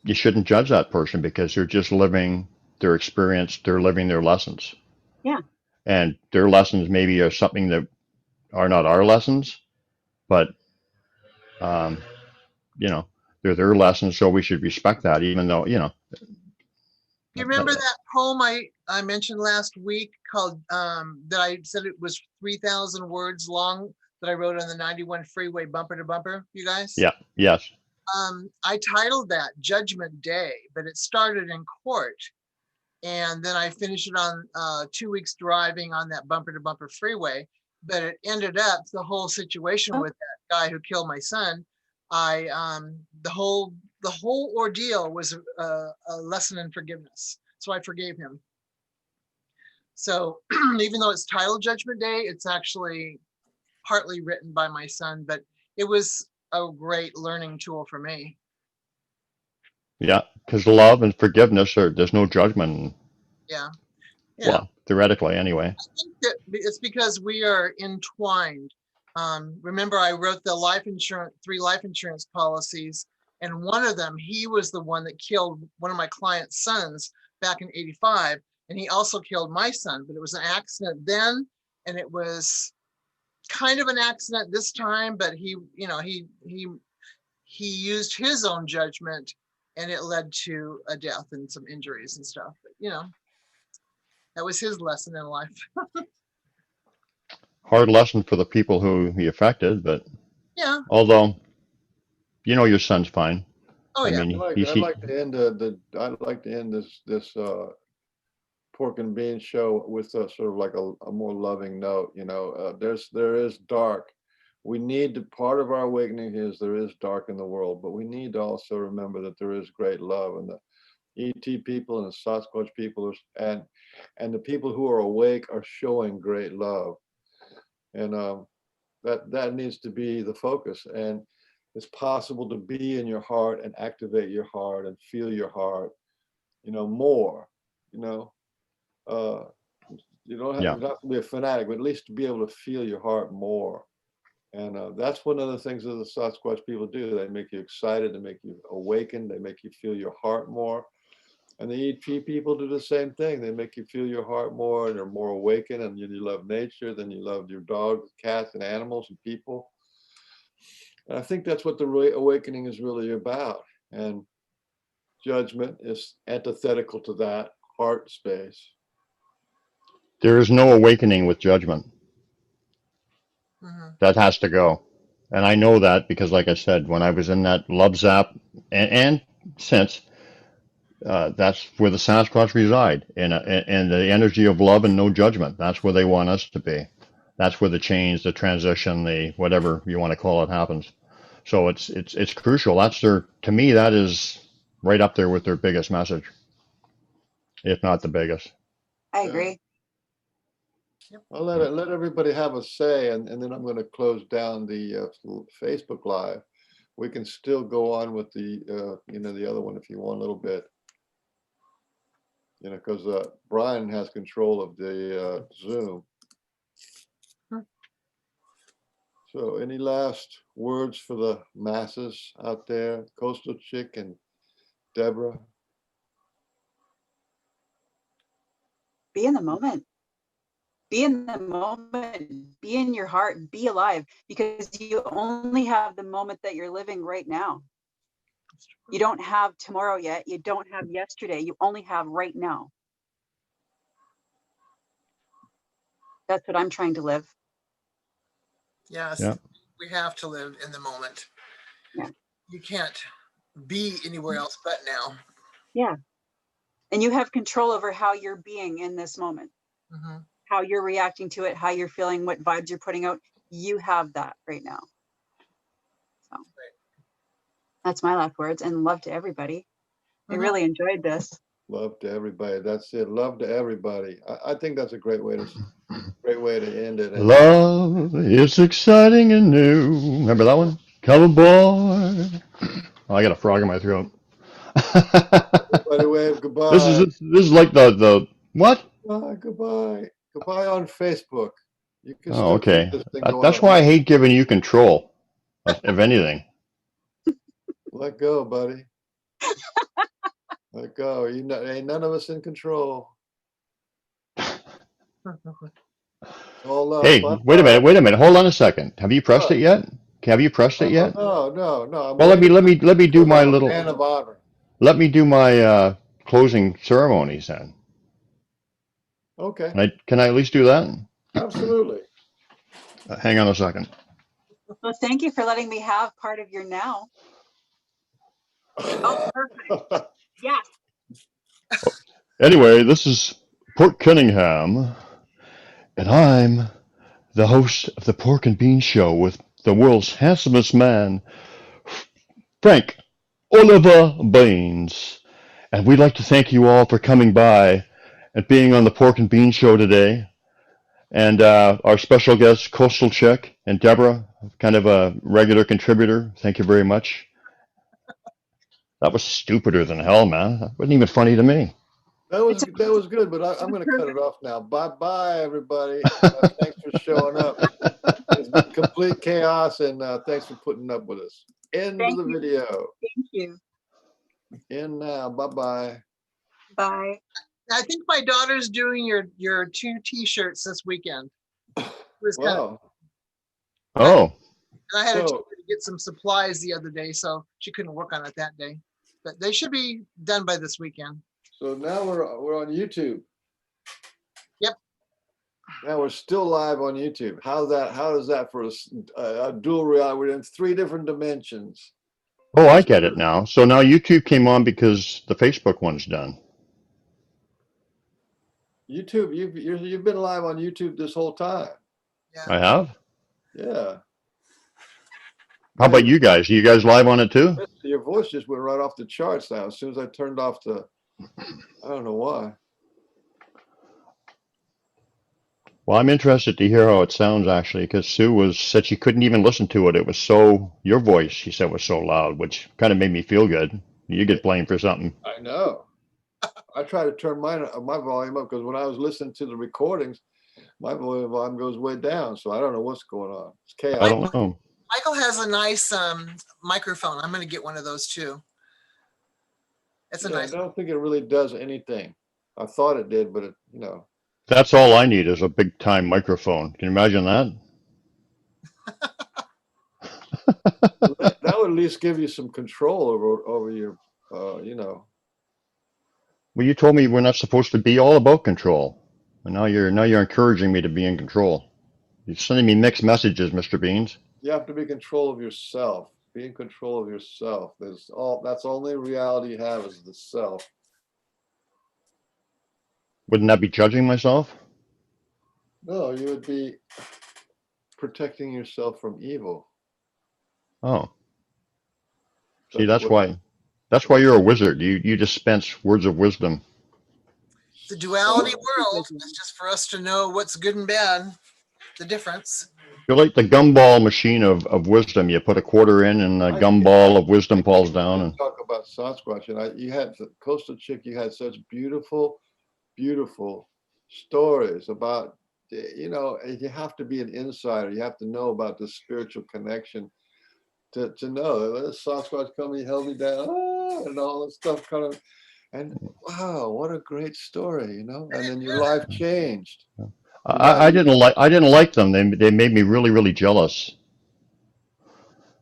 you shouldn't judge that person because they're just living their experience. They're living their lessons. Yeah. And their lessons maybe are something that are not our lessons, but um, you know, they're their lessons. So we should respect that, even though, You remember that poem I mentioned last week called that I said it was 3,000 words long that I wrote on the 91 freeway bumper to bumper, you guys? yeah, yes. I titled that Judgment Day, but it started in court. And then I finished it on 2 weeks driving on that bumper to bumper freeway. But it ended up the whole situation with that guy who killed my son. The whole ordeal was a lesson in forgiveness. So I forgave him. So even though it's titled Judgment Day, it's actually partly written by my son, but it was a great learning tool for me. Yeah, because love and forgiveness there's no judgment. Yeah. Well, theoretically, anyway. I think that it's because we are entwined. Remember, I wrote the 3 life insurance policies, and one of them, he was the one that killed one of my client's sons back in '85, and he also killed my son, but it was an accident then, and it was kind of an accident this time, but he used his own judgment, and it led to a death and some injuries and stuff. But, that was his lesson in life. Hard lesson for the people who he affected, but Yeah. although, your son's fine. Oh I yeah. mean, I'd like to end this pork and bean show with a sort of like a more loving note. There is dark. We need to, part of our awakening is there is dark in the world, but we need to also remember that there is great love, and ET people and the Sasquatch people, and the people who are awake are showing great love. And that needs to be the focus. And it's possible to be in your heart and activate your heart and feel your heart, more, you know. You don't have, Yeah. you don't have to be a fanatic, but at least to be able to feel your heart more. And that's one of the things that the Sasquatch people do. They make you excited, they make you awaken, they make you feel your heart more. And the ET people do the same thing. They make you feel your heart more, and they're more awakened, and you love nature, then you love your dogs, cats, and animals and people. And I think that's what the awakening is really about. And judgment is antithetical to that heart space. There is no awakening with judgment. Mhm. That has to go. And I know that because, like I said, when I was in that love zap and since, that's where the Sasquatch reside in the energy of love and no judgment. That's where they want us to be. That's where the change, the transition, the whatever you want to call it happens. So it's crucial. That's to me, that is right up there with their biggest message, if not the biggest. I Yeah. agree. I'll let everybody have a say, and then I'm going to close down the Facebook Live. We can still go on with the the other one if you want a little bit, because Brian has control of the Zoom. Hmm. So, any last words for the masses out there, Coastal Chick and Deborah? Be in the moment. Be in the moment. Be in your heart. Be alive, because you only have the moment that you're living right now. You don't have tomorrow yet. You don't have yesterday. You only have right now. That's what I'm trying to live. Yes, Yeah. we have to live in the moment. Yeah. You can't be anywhere else but now. Yeah. And you have control over how you're being in this moment, Mhm. how you're reacting to it, how you're feeling, what vibes you're putting out. You have that right now. So that's my last words, and love to everybody. I Mhm. really enjoyed this. Love to everybody. That's it. Love to everybody. I think that's a great way to end it. And Love is exciting and new. Remember that one? Come aboard. Oh, I got a frog in my throat. everybody wave This is goodbye. this is like the what? Goodbye. Goodbye on Facebook. You can Oh, still keep okay. this thing going That's on. why I hate giving you control of anything. Let go, buddy. Let go. Ain't none of us in control. All love. Hey, wait a Bye-bye. minute, wait a minute. Hold on a second. Have you pressed What? it yet? Have you pressed it Oh, yet? no. I'm Well, waiting let me do for my the little man of honor. let me do my closing ceremonies then. Okay, Can I at least do that? absolutely. Hang on a second. Well, thank you for letting me have part of your now. Oh, perfect. Yes. Anyway, this is Port Cunningham, and I'm the host of the Pork and Bean Show with the world's handsomest man, Frank Oliver Baines. And we'd like to thank you all for coming by and being on the Pork and Bean Show today. And our special guests, Coastal Chick and Deborah, kind of a regular contributor. Thank you very much. That was stupider than hell, man. That wasn't even funny to me. That was It's good, but I'm going to cut it off now. Bye, everybody. Thanks for showing up. It's been complete chaos, and thanks for putting up with us. End of Thank the you. video. Thank you. End now. Bye. Bye. I think my daughter's doing your 2 T-shirts this weekend. It was kind of, Wow. Oh, I had So- to get some supplies the other day, so she couldn't work on it that day. But they should be done by this weekend. So now we're on YouTube. Yep. Now we're still live on YouTube. How does that for a dual reality? We're in 3 different dimensions. oh, I get it now. So now YouTube came on because the Facebook one's done. YouTube, you've been live on YouTube this whole time. Yeah. I have. Yeah. How about you guys? Are you guys live on it too? Your voice just went right off the charts now. As soon as I turned off the I don't know why. Well, I'm interested to hear how it sounds actually, because said she couldn't even listen to it. It was so your voice, she said, was so loud, which kind of made me feel good. You get blamed for something. I know. I try to turn my volume up because when I was listening to the recordings, my volume goes way down. So I don't know what's going on. It's I chaos. don't know. Michael has a nice microphone. I'm going to get one of those too. It's a Yeah, I nice. don't think it really does anything. I thought it did, but it, you know, That's all I need is a big time microphone. Can you imagine that? that would at least give you some control over your, you know. Well, you told me we're not supposed to be all about control. And now you're encouraging me to be in control. You're sending me mixed messages, Mr. Beans. You have to be in control of yourself. Be in control of yourself. That's the only reality you have is the self. Wouldn't that be judging myself? No, you would be protecting yourself from evil. Oh, see, That's what that's why you're a wizard. You dispense words of wisdom. The duality so, world is just for us to know what's good and bad, the difference. You're like the gumball machine of wisdom. You put a quarter in, and a I gumball of wisdom falls down. And talk about Sasquatch, and you had the Coastal Chick. You had such beautiful, beautiful stories about, you know, you have to be an insider. You have to know about the spiritual connection to know. This Sasquatch come, he held me down, and all this stuff kind of, and wow, what a great story, you know. And then your life changed. And now I didn't like them. They made me really really jealous.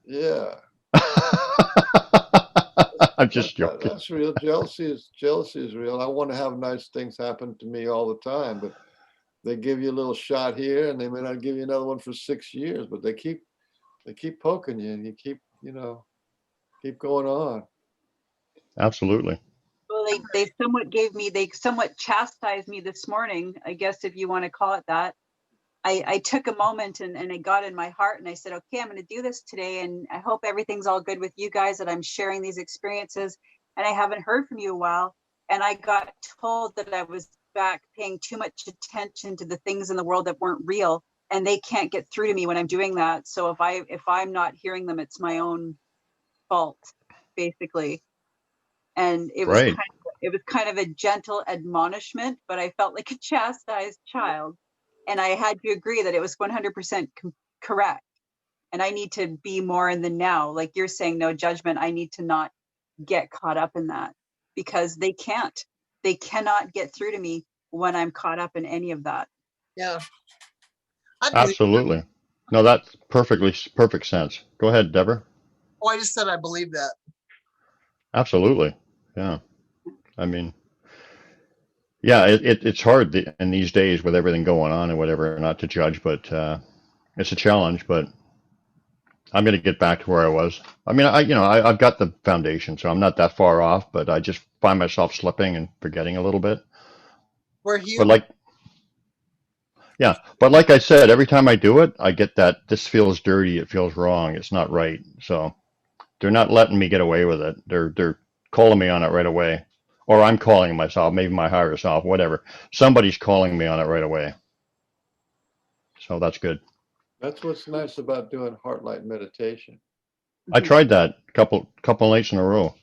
yeah, I'm just joking. that's real. Jealousy is real. I want to have nice things happen to me all the time, but they give you a little shot here, and they may not give you another one for 6 years, but they keep poking you, and you keep, you know, keep going on. Absolutely. Well, they somewhat chastised me this morning, I guess, if you want to call it that. I took a moment and I got in my heart and I said, okay, I'm going to do this today. And I hope everything's all good with you guys, that I'm sharing these experiences. And I haven't heard from you a while. And I got told that I was back paying too much attention to the things in the world that weren't real. And they can't get through to me when I'm doing that. So if I'm not hearing them, it's my own fault, basically. And Right. it was kind of a gentle admonishment, but I felt like a chastised child. And I had to agree that it was 100% correct. And I need to be more in the now. Like you're saying, no judgment. I need to not get caught up in that because they cannot get through to me when I'm caught up in any of that. Yeah. I believe. Absolutely. No, that's perfect sense. Go ahead, Deborah. Oh, I just said I believe that. Absolutely. Yeah. I mean, yeah, it's hard in these days with everything going on and whatever, not to judge, but it's a challenge. But I'm going to get back to where I was. I mean, I've got the foundation, so I'm not that far off, but I just find myself slipping and forgetting a little bit. We're But human. like I said, every time I do it, I get that this feels dirty, it feels wrong, it's not right. So they're not letting me get away with it. They're calling me on it right away. Or I'm calling myself, maybe my higher self, whatever. Somebody's calling me on it right away. So that's good. That's what's nice about doing heart light meditation. I tried that couple nights in a row.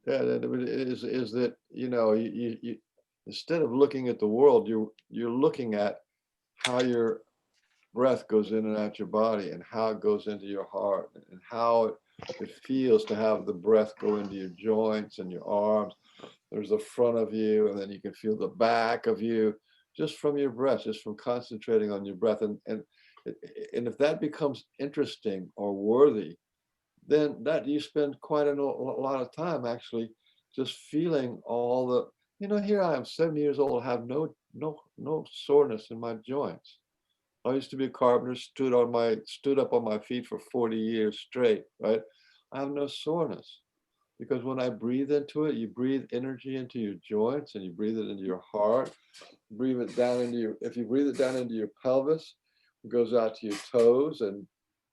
Yeah, is that, you know, you instead of looking at the world, you're looking at how your breath goes in and out your body and how it goes into your heart and how it feels to have the breath go into your joints and your arms. There's the front of you, and then you can feel the back of you just from your breath, just from concentrating on your breath. And if that becomes interesting or worthy, then that you spend quite a lot of time actually just feeling all the, you know, here I am 70 years old, have no soreness in my joints. I used to be a carpenter, stood up on my feet for 40 years straight, right? I have no soreness because when I breathe into it, you breathe energy into your joints and you breathe it into your heart, breathe it down into your, if you breathe it down into your pelvis, it goes out to your toes and,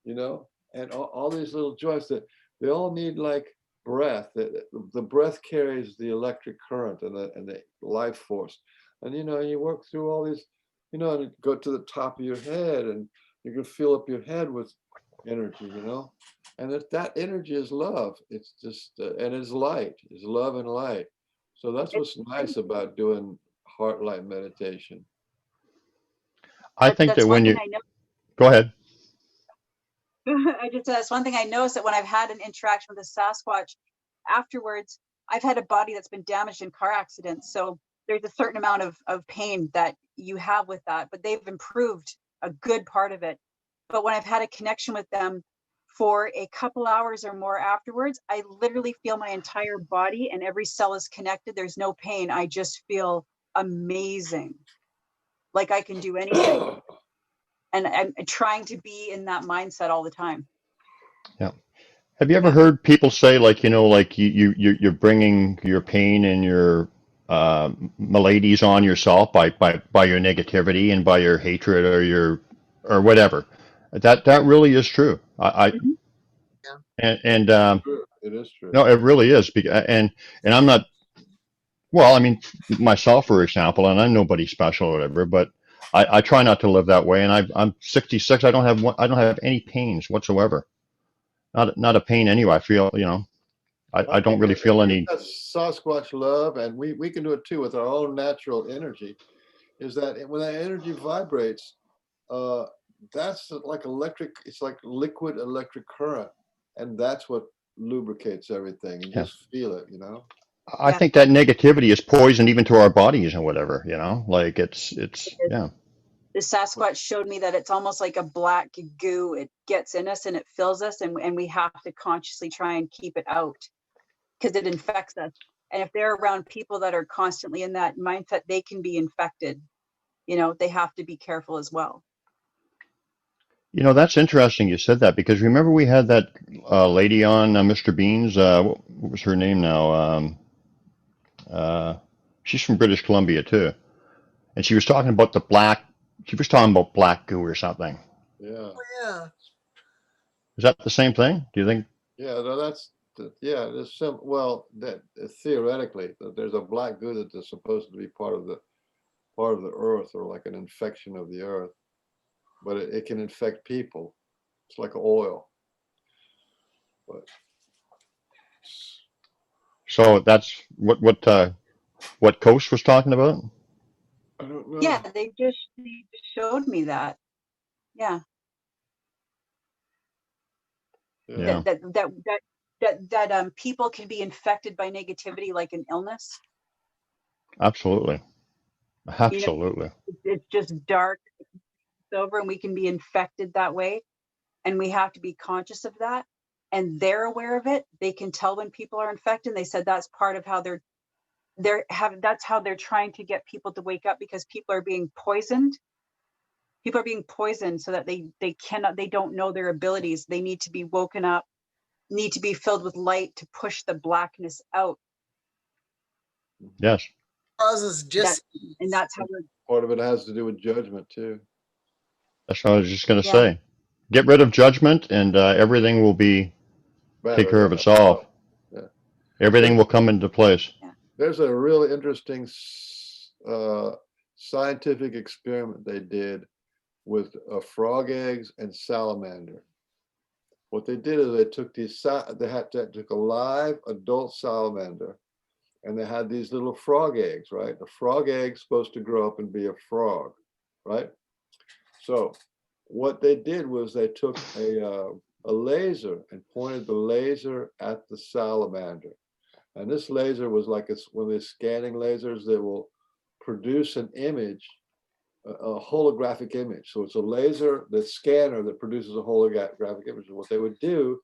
you know, and all these little joints that they all need like breath, the breath carries the electric current and the life force. And you work through all these, and go to the top of your head, and you can fill up your head with energy, and that energy is love. It's just and it's light, it's love and light. So that's what's nice about doing heart light meditation. I think That's that one when thing you I know. go ahead. I just that's one thing I noticed, that when I've had an interaction with a Sasquatch, afterwards, I've had a body that's been damaged in car accidents. So there's a certain amount of pain that you have with that, but they've improved a good part of it. But when I've had a connection with them for a couple hours or more afterwards, I literally feel my entire body and every cell is connected. There's no pain. I just feel amazing. Like I can do anything. And I'm trying to be in that mindset all the time. Yeah. Have you ever heard people say, like, like you're bringing your pain and your maladies on yourself by your negativity and by your hatred or whatever. That really is true. Mhm. And It is true. no, it really is. And I'm not, well, I mean, myself, for example, and I'm nobody special or whatever, but I try not to live that way. And I'm 66. I don't have any pains whatsoever. Not a pain anyway. I feel, I I don't think really feel any. that's Sasquatch love, and we can do it too with our own natural energy. Is that when that energy vibrates, uh, that's like electric. It's like liquid electric current, and that's what lubricates everything. You Yeah. just feel it, I Yeah. think that negativity is poison even to our bodies and whatever, like yeah. The Sasquatch showed me that it's almost like a black goo. It gets in us and it fills us, and we have to consciously try and keep it out because it infects us. And if they're around people that are constantly in that mindset, they can be infected. They have to be careful as well. That's interesting you said that because remember we had that lady on Mr. Bean's, what was her name now? Uh, she's from British Columbia too. And she was talking about black goo or something. Yeah. Oh, yeah. Is that the same thing? Do you think? Yeah. No, yeah. There's well, that theoretically, there's a black goo that is supposed to be part of the earth, or like an infection of the earth, but it can infect people. It's like oil. But So that's what Coast was talking about? I don't know. Yeah, they just showed me that. Yeah. Yeah, That people can be infected by negativity like an illness. absolutely. You know, Absolutely. it's just dark, it's over, and we can be infected that way. And we have to be conscious of that. And they're aware of it. They can tell when people are infected. They said that's part of how that's how they're trying to get people to wake up, because people are being poisoned. People are being poisoned so that they don't know their abilities. They need to be woken up, need to be filled with light to push the blackness out. Yes. Causes just And that's how we're, Part of it has to do with judgment too. That's what I was just going to yeah. say. Get rid of judgment, and everything will take Better, care of yeah. itself. Yeah. Everything will come into place. There's a really interesting scientific experiment they did with frog eggs and salamander. What they did is they took took a live adult salamander, and they had these little frog eggs, right? The frog egg's supposed to grow up and be a frog, right? So what they did was they took a laser and pointed the laser at the salamander. And this laser was like one of these scanning lasers that will produce an image, a holographic image. So it's a laser, the scanner that produces a holographic image. And what they would do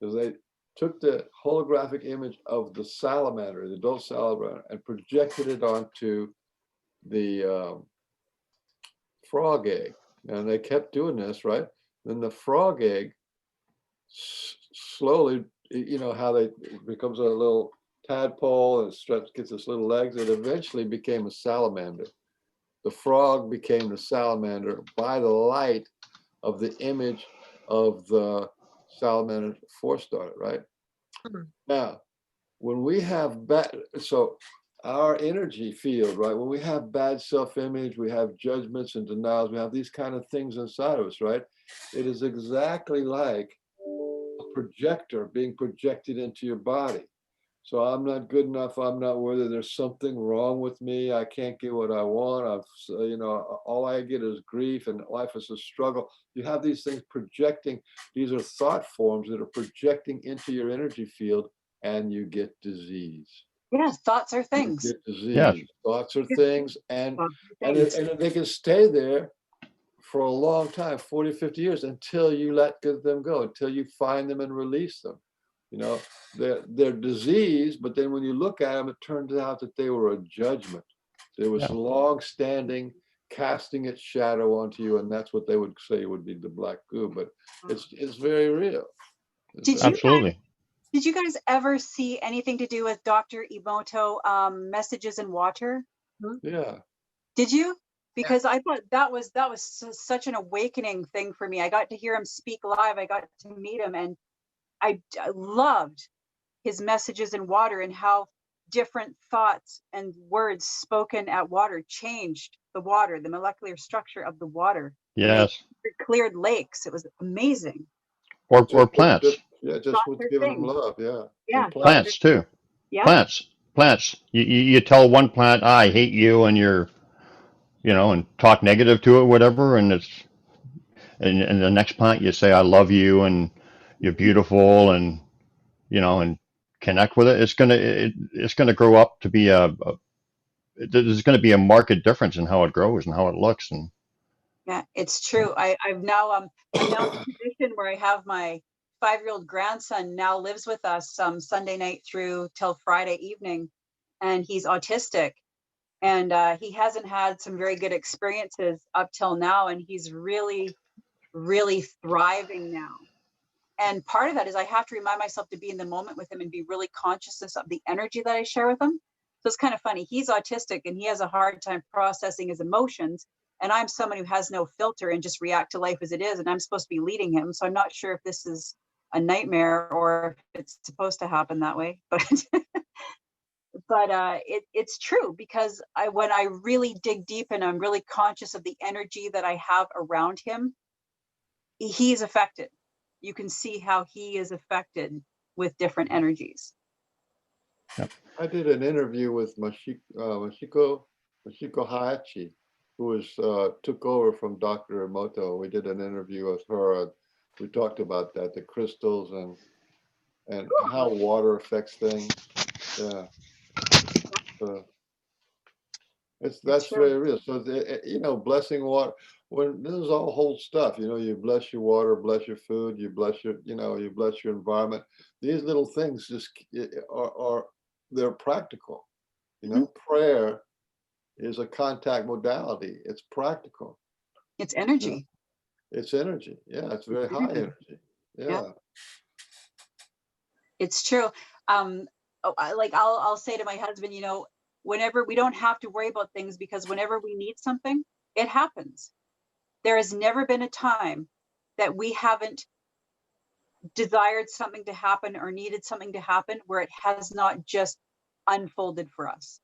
is they took the holographic image of the salamander, the adult salamander, and projected it onto the frog egg. And they kept doing this, right? Then the frog egg slowly, how it becomes a little tadpole and gets its little legs. It eventually became a salamander. The frog became the salamander by the light of the image of the salamander forced on it, right? Now, when we have bad, so our energy field, right? When we have bad self-image, we have judgments and denials, we have these kind of things inside of us, right? It is exactly like a projector being projected into your body. So I'm not good enough. I'm not worthy. There's something wrong with me. I can't get what I want. All I get is grief, and life is a struggle. You have these things projecting. These are thought forms that are projecting into your energy field, and you get disease. Yeah, thoughts are You things. get Yes. disease. Thoughts are things, and Thoughts are things. they can stay there for a long time, 40, 50 years, until you let them go, until you find them and release them. You know, they're disease, but then when you look at them, it turns out that they were a judgment. There was Yeah. long-standing casting its shadow onto you, and that's what they would say would be the black goo. But it's very real. Absolutely. Did you guys ever see anything to do with Dr. Emoto, Messages in Water? Yeah. Did you? Because I thought that was such an awakening thing for me. I got to hear him speak live. I got to meet him, and I loved his Messages in Water and how different thoughts and words spoken at water changed the water, the molecular structure of the water. Yes. It cleared lakes. It was amazing. Or plants. Just Thoughts with are giving them things. love. Yeah. Yeah. And Plants too. Yeah. Plants. You tell one plant, I hate you, and and talk negative to it, whatever, and and the next plant you say, I love you, and you're beautiful, and and connect with it. It's gonna grow up to be there's going to be a marked difference in how it grows and how it looks. And yeah, it's true. I'm now in a position where I have my 5-year-old grandson now lives with us Sunday night through till Friday evening, and he's autistic, and he hasn't had some very good experiences up till now, and he's really, really thriving now. And part of that is I have to remind myself to be in the moment with him and be really conscious of the energy that I share with him. So it's kind of funny. He's autistic and he has a hard time processing his emotions. And I'm someone who has no filter and just react to life as it is. And I'm supposed to be leading him. So I'm not sure if this is a nightmare or if it's supposed to happen that way. But it's true, because when I really dig deep and I'm really conscious of the energy that I have around him, he's affected. You can see how he is affected with different energies. I did an interview with Mashiko Hayachi, who took over from Dr. Emoto. We did an interview with her. We talked about that, the crystals and how water affects things. Yeah. That's very real. So blessing water. When this is all whole stuff, you bless your water, bless your food, you bless you bless your environment. These little things just are they're practical. Prayer is a contact modality. It's practical. It's energy. It's energy. Yeah, it's very high energy. Yeah. It's true. I'll say to my husband, whenever we don't have to worry about things, because whenever we need something, it happens. There has never been a time that we haven't desired something to happen or needed something to happen where it has not just unfolded for us.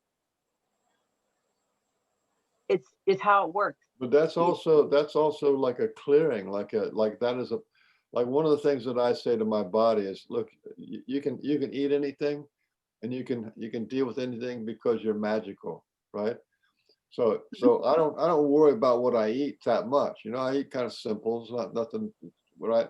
It's how it works. But that's also like a clearing, like one of the things that I say to my body is, look, you can eat anything, and you can deal with anything because you're magical, right? So I don't worry about what I eat that much. I eat kind of simple. It's not nothing, right?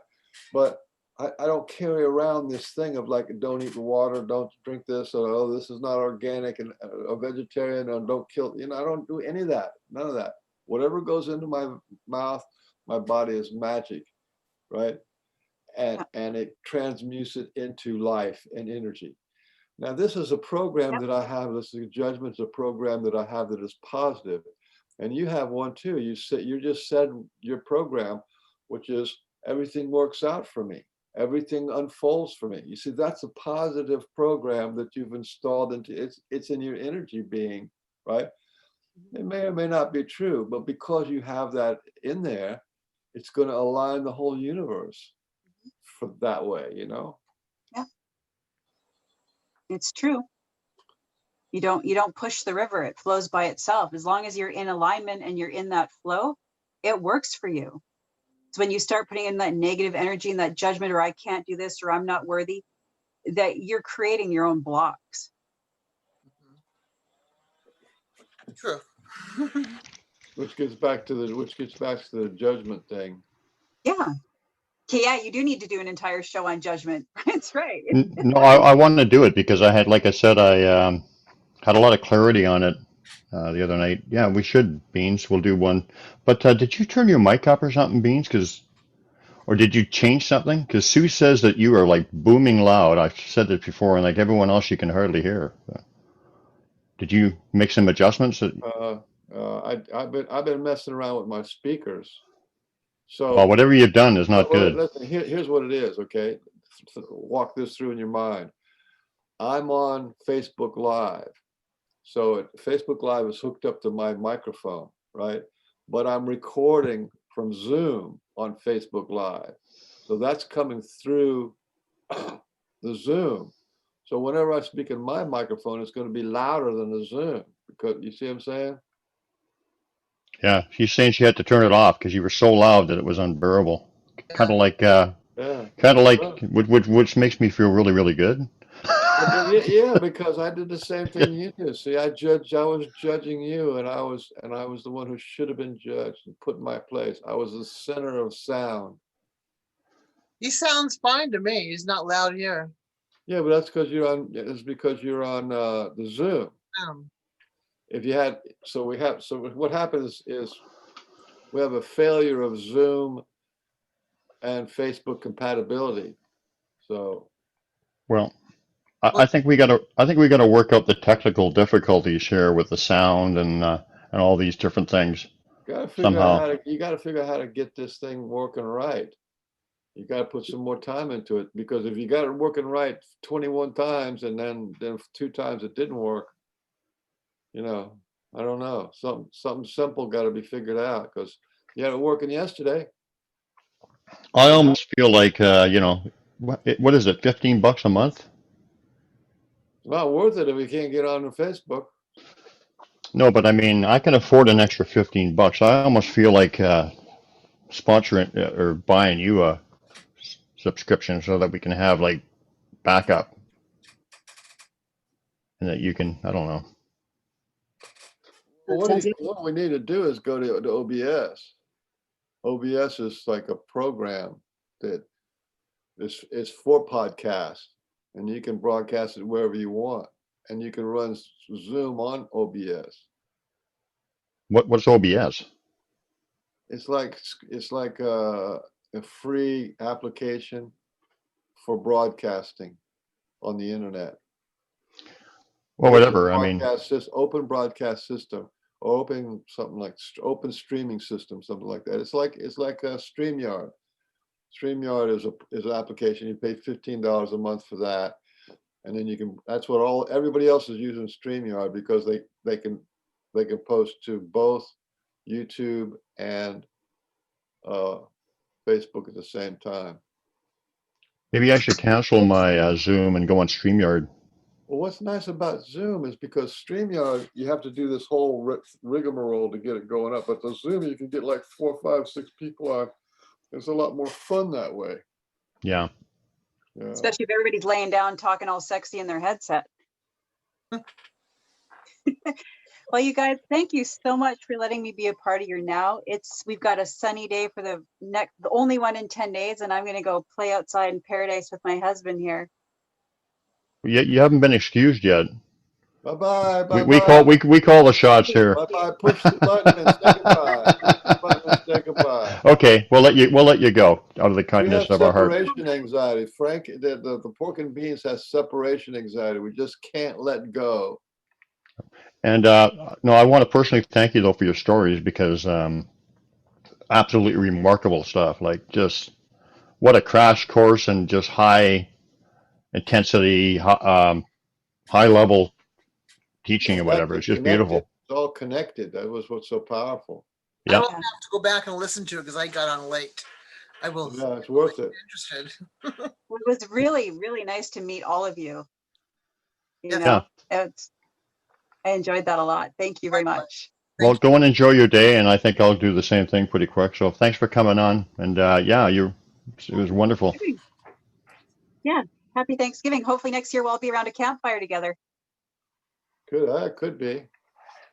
But I don't carry around this thing of like, don't eat the water, don't drink this, or oh, this is not organic, and a vegetarian, and don't kill. I don't do any of that. None of that. Whatever goes into my mouth, my body is magic, right? And it transmutes it into life and energy. Now, this is a program that I have. This is Judgment's a program that I have that is positive, and you have one too. You just said your program, which is everything works out for me, everything unfolds for me. You see, that's a positive program that you've installed into it's in your energy being, right? It may or may not be true, but because you have that in there, it's going to align the whole universe for that way. Yeah. It's true. You don't push the river. It flows by itself. As long as you're in alignment and you're in that flow, it works for you. It's when you start putting in that negative energy and that judgment, or I can't do this, or I'm not worthy, that you're creating your own blocks. True. Which gets back to the judgment thing. Yeah. Okay, yeah, you do need to do an entire show on judgment. That's right. No, I want to do it because I had, like I said, I had a lot of clarity on it the other night. Yeah, we should, Beans. We'll do one. But did you turn your mic up or something, Beans? Or did you change something? Because Sue says that you are like booming loud. I've said this before, and like everyone else, you can hardly hear. Did you make some adjustments? I've been messing around with my speakers. So Well, whatever you've done is not good. Listen, here's what it is, okay? Walk this through in your mind. I'm on Facebook Live. So Facebook Live is hooked up to my microphone, right? But I'm recording from Zoom on Facebook Live. So that's coming through the Zoom. So whenever I speak in my microphone, it's going to be louder than the Zoom. Because you see what I'm saying? Yeah, she's saying she had to turn it off because you were so loud that it was unbearable. Kind of like, which makes me feel really, really good. Yeah, because I did the same thing you did. See, I was judging you, and I was the one who should have been judged and put in my place. I was the center of sound. He sounds fine to me. He's not loud here. Yeah, but that's because you're on. It's because you're on the Zoom. If you had, so what happens is we have a failure of Zoom and Facebook compatibility. So, well, I think we gotta work out the technical difficulties here with the sound and all these different things. you got to figure out how to get this thing working right. You got to put some more time into it, because if you got it working right 21 times and then 2 times it didn't work, I don't know. Something simple got to be figured out, because you had it working yesterday. I almost feel like what is it, $15 a month? It's not worth it if you can't get on the Facebook. No, but I mean, I can afford an extra $15. I almost feel like sponsoring or buying you a subscription so that we can have like backup, and that you can, I don't know. Well, what we need to do is go to OBS. OBS is like a program that is for podcasts, and you can broadcast it wherever you want, and you can run Zoom on OBS. What's OBS? It's like a free application for broadcasting on the internet. Well, whatever. I mean, open broadcast system, or open something like open streaming system, something like that. It's like a StreamYard. StreamYard is an application. You pay $15 a month for that, and then you can. That's what everybody else is using StreamYard, because they can post to both YouTube and Facebook at the same time. maybe I should cancel my Zoom and go on StreamYard. Well, what's nice about Zoom is because StreamYard, you have to do this whole rigmarole to get it going up. But the Zoom, you can get like 4, 5, 6 people on. It's a lot more fun that way. Yeah. Especially if everybody's laying down talking all sexy in their headset. Well, you guys, thank you so much for letting me be a part of your now. We've got a sunny day for the only one in 10 days, and I'm going to go play outside in paradise with my husband here. You haven't been excused yet. Bye-bye. We call the shots here. Bye-bye. Push the button and say goodbye. Push the button and say goodbye. Okay, we'll let you go out of the kindness of our heart. Separation anxiety. Frank, the Pork and Beans has separation anxiety. We just can't let go. And no, I want to personally thank you though for your stories, because absolutely remarkable stuff. Like, just what a crash course and just high intensity, high level teaching or whatever. It's just beautiful. It's all connected. That was what's so powerful. Yeah. I will have to go back and listen to it because I got on late. I will. Yeah, it's worth it. It was really, really nice to meet all of you. You Yes. know, I enjoyed that a lot. Thank you very Likewise. much. Well, Thank go and enjoy your day, and I think I'll do the same thing pretty quick. So thanks for coming on, and yeah, it was wonderful. Yeah. Happy Thanksgiving. Hopefully next year we'll all be around a campfire together. Could be.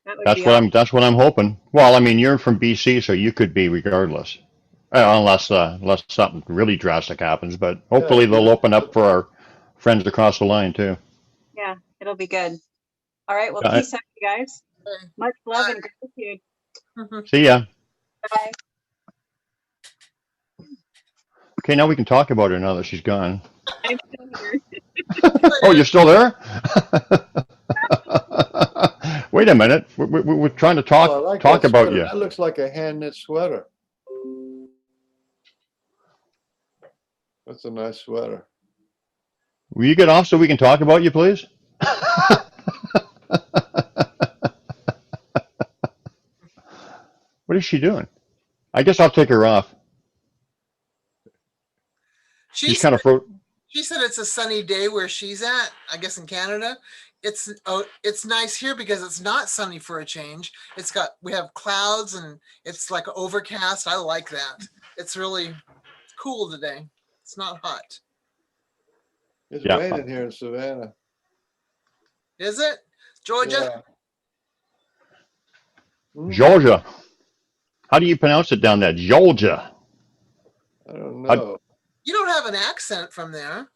That would be That's what I'm hoping. Well, I mean, you're from BC, so you could be regardless, unless something really drastic happens. But hopefully Yeah, they'll open up for our friends across the line too. Yeah, it'll be good. All right. Well, Uh, peace out, you guys. you. Much love and gratitude. See ya. Bye. Okay, now we can talk about her now that she's gone. I'm still here. Oh, you're still there? Wait a minute. We're trying to Oh, I like talk that about sweater. you. That looks like a hand knit sweater. That's a nice sweater. Will you get off so we can talk about you, please? What is she doing? I guess I'll take her off. She She's said, kind of she said it's a sunny day where she's at, I guess in Canada. It's nice here because it's not sunny for a change. We have clouds and it's like overcast. I like that. It's really cool today. It's not hot. It's Yeah. raining here in Savannah. Is it? Georgia? Yeah. Mhm. Georgia. How do you pronounce it down there? Georgia. I don't know. You don't have an accent from there.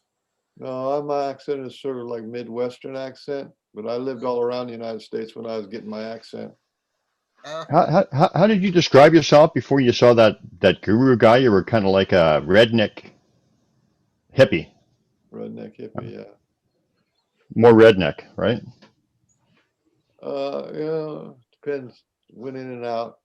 No, my accent is sort of like Midwestern accent, but I lived all around the United States when I was getting my accent. How did you describe yourself before you saw that guru guy? You were kind of like a redneck hippie, Redneck hippie, yeah. more redneck, right? Yeah, depends. Went in and out.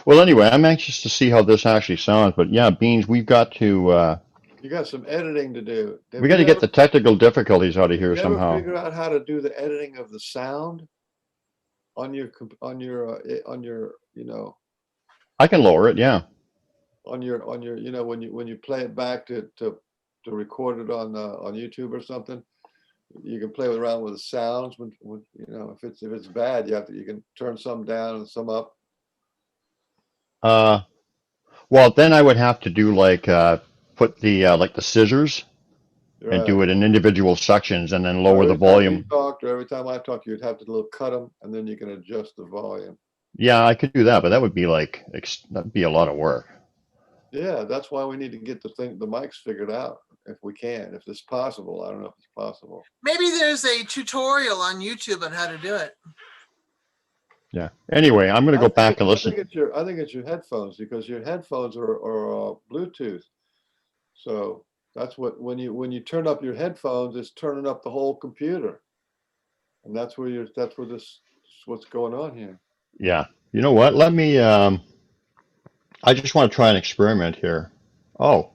Well, anyway, I'm anxious to see how this actually sounds. But yeah, Beans, we've got to You got some editing to do. we got to get the technical difficulties out of here You ever somehow. figure out how to do the editing of the sound on your I can lower it, yeah. on your when you play it back to record it on YouTube or something, you can play around with the sounds. When if it's bad, you can turn some down and some up. Well, then I would have to do like put the scissors and do Right. it in individual sections and then So lower the every time you volume. talked or every time I talk, you'd have to cut them, and then you can adjust the volume. Yeah, I could do that, but that would be that'd be a lot of work. Yeah, that's why we need to get the mics figured out if we can, if it's possible. I don't know if it's possible. Maybe there's a tutorial on YouTube on how to do it. Yeah. Anyway, I'm going to go back and listen. I think it's your headphones, because your headphones are Bluetooth. So that's when you turn up your headphones, it's turning up the whole computer, and that's what's going on here. Yeah. You know what? Let me, I just want to try an experiment here. Oh.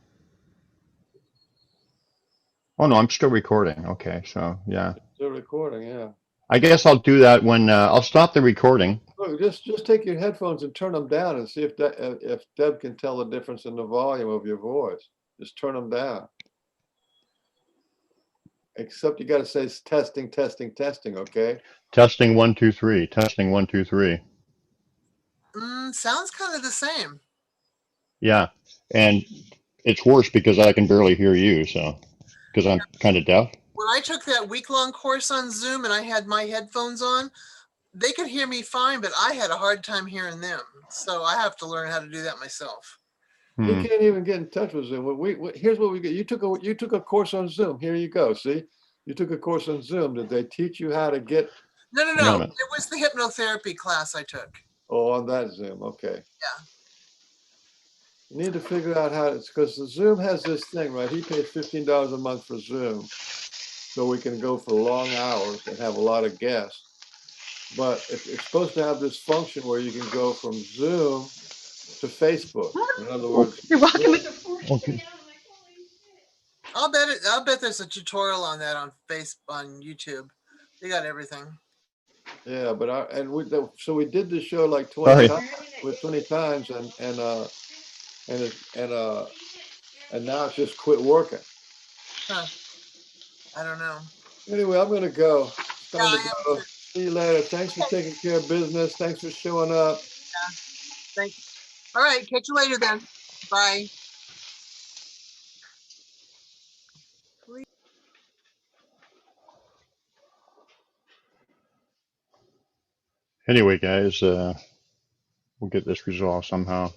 Oh no, I'm still recording. Okay. So yeah, Still recording, yeah. I guess I'll do that when, I'll stop the recording. Look, just take your headphones and turn them down and see if Deb can tell the difference in the volume of your voice. Just turn them down. Except you got to say testing, testing, testing. Okay. Testing 1, 2, 3. Testing 1, 2, 3. Sounds kind of the same. Yeah. And it's worse because I can barely hear you. So, because I'm kind of deaf. When I took that week-long course on Zoom and I had my headphones on, they could hear me fine, but I had a hard time hearing them. So I have to learn how to do that myself. You can't even get in touch with Zoom. Here's what we get. You took a course on Zoom. Here you go. See, you took a course on Zoom. Did they teach you how to get? No. No. It was the hypnotherapy class I took. Oh, on that Zoom. Okay. Yeah. You need to figure out how it's, because the Zoom has this thing, right? He pays $15 a month for Zoom, so we can go for long hours and have a lot of guests. But it's supposed to have this function where you can go from Zoom to Facebook. In other words, You're welcome. Okay. I'll bet there's a tutorial on that on YouTube. They got everything. yeah. But so we did the show like 20 times, and now it's just quit working. Huh, I don't know. Anyway, I'm gonna go. It's Yeah, time I to am go. too. See you later. Thanks for Okay, taking care of business. Thanks for showing up. thanks. All right, catch you later then. Bye. Anyway, guys, we'll get this resolved somehow.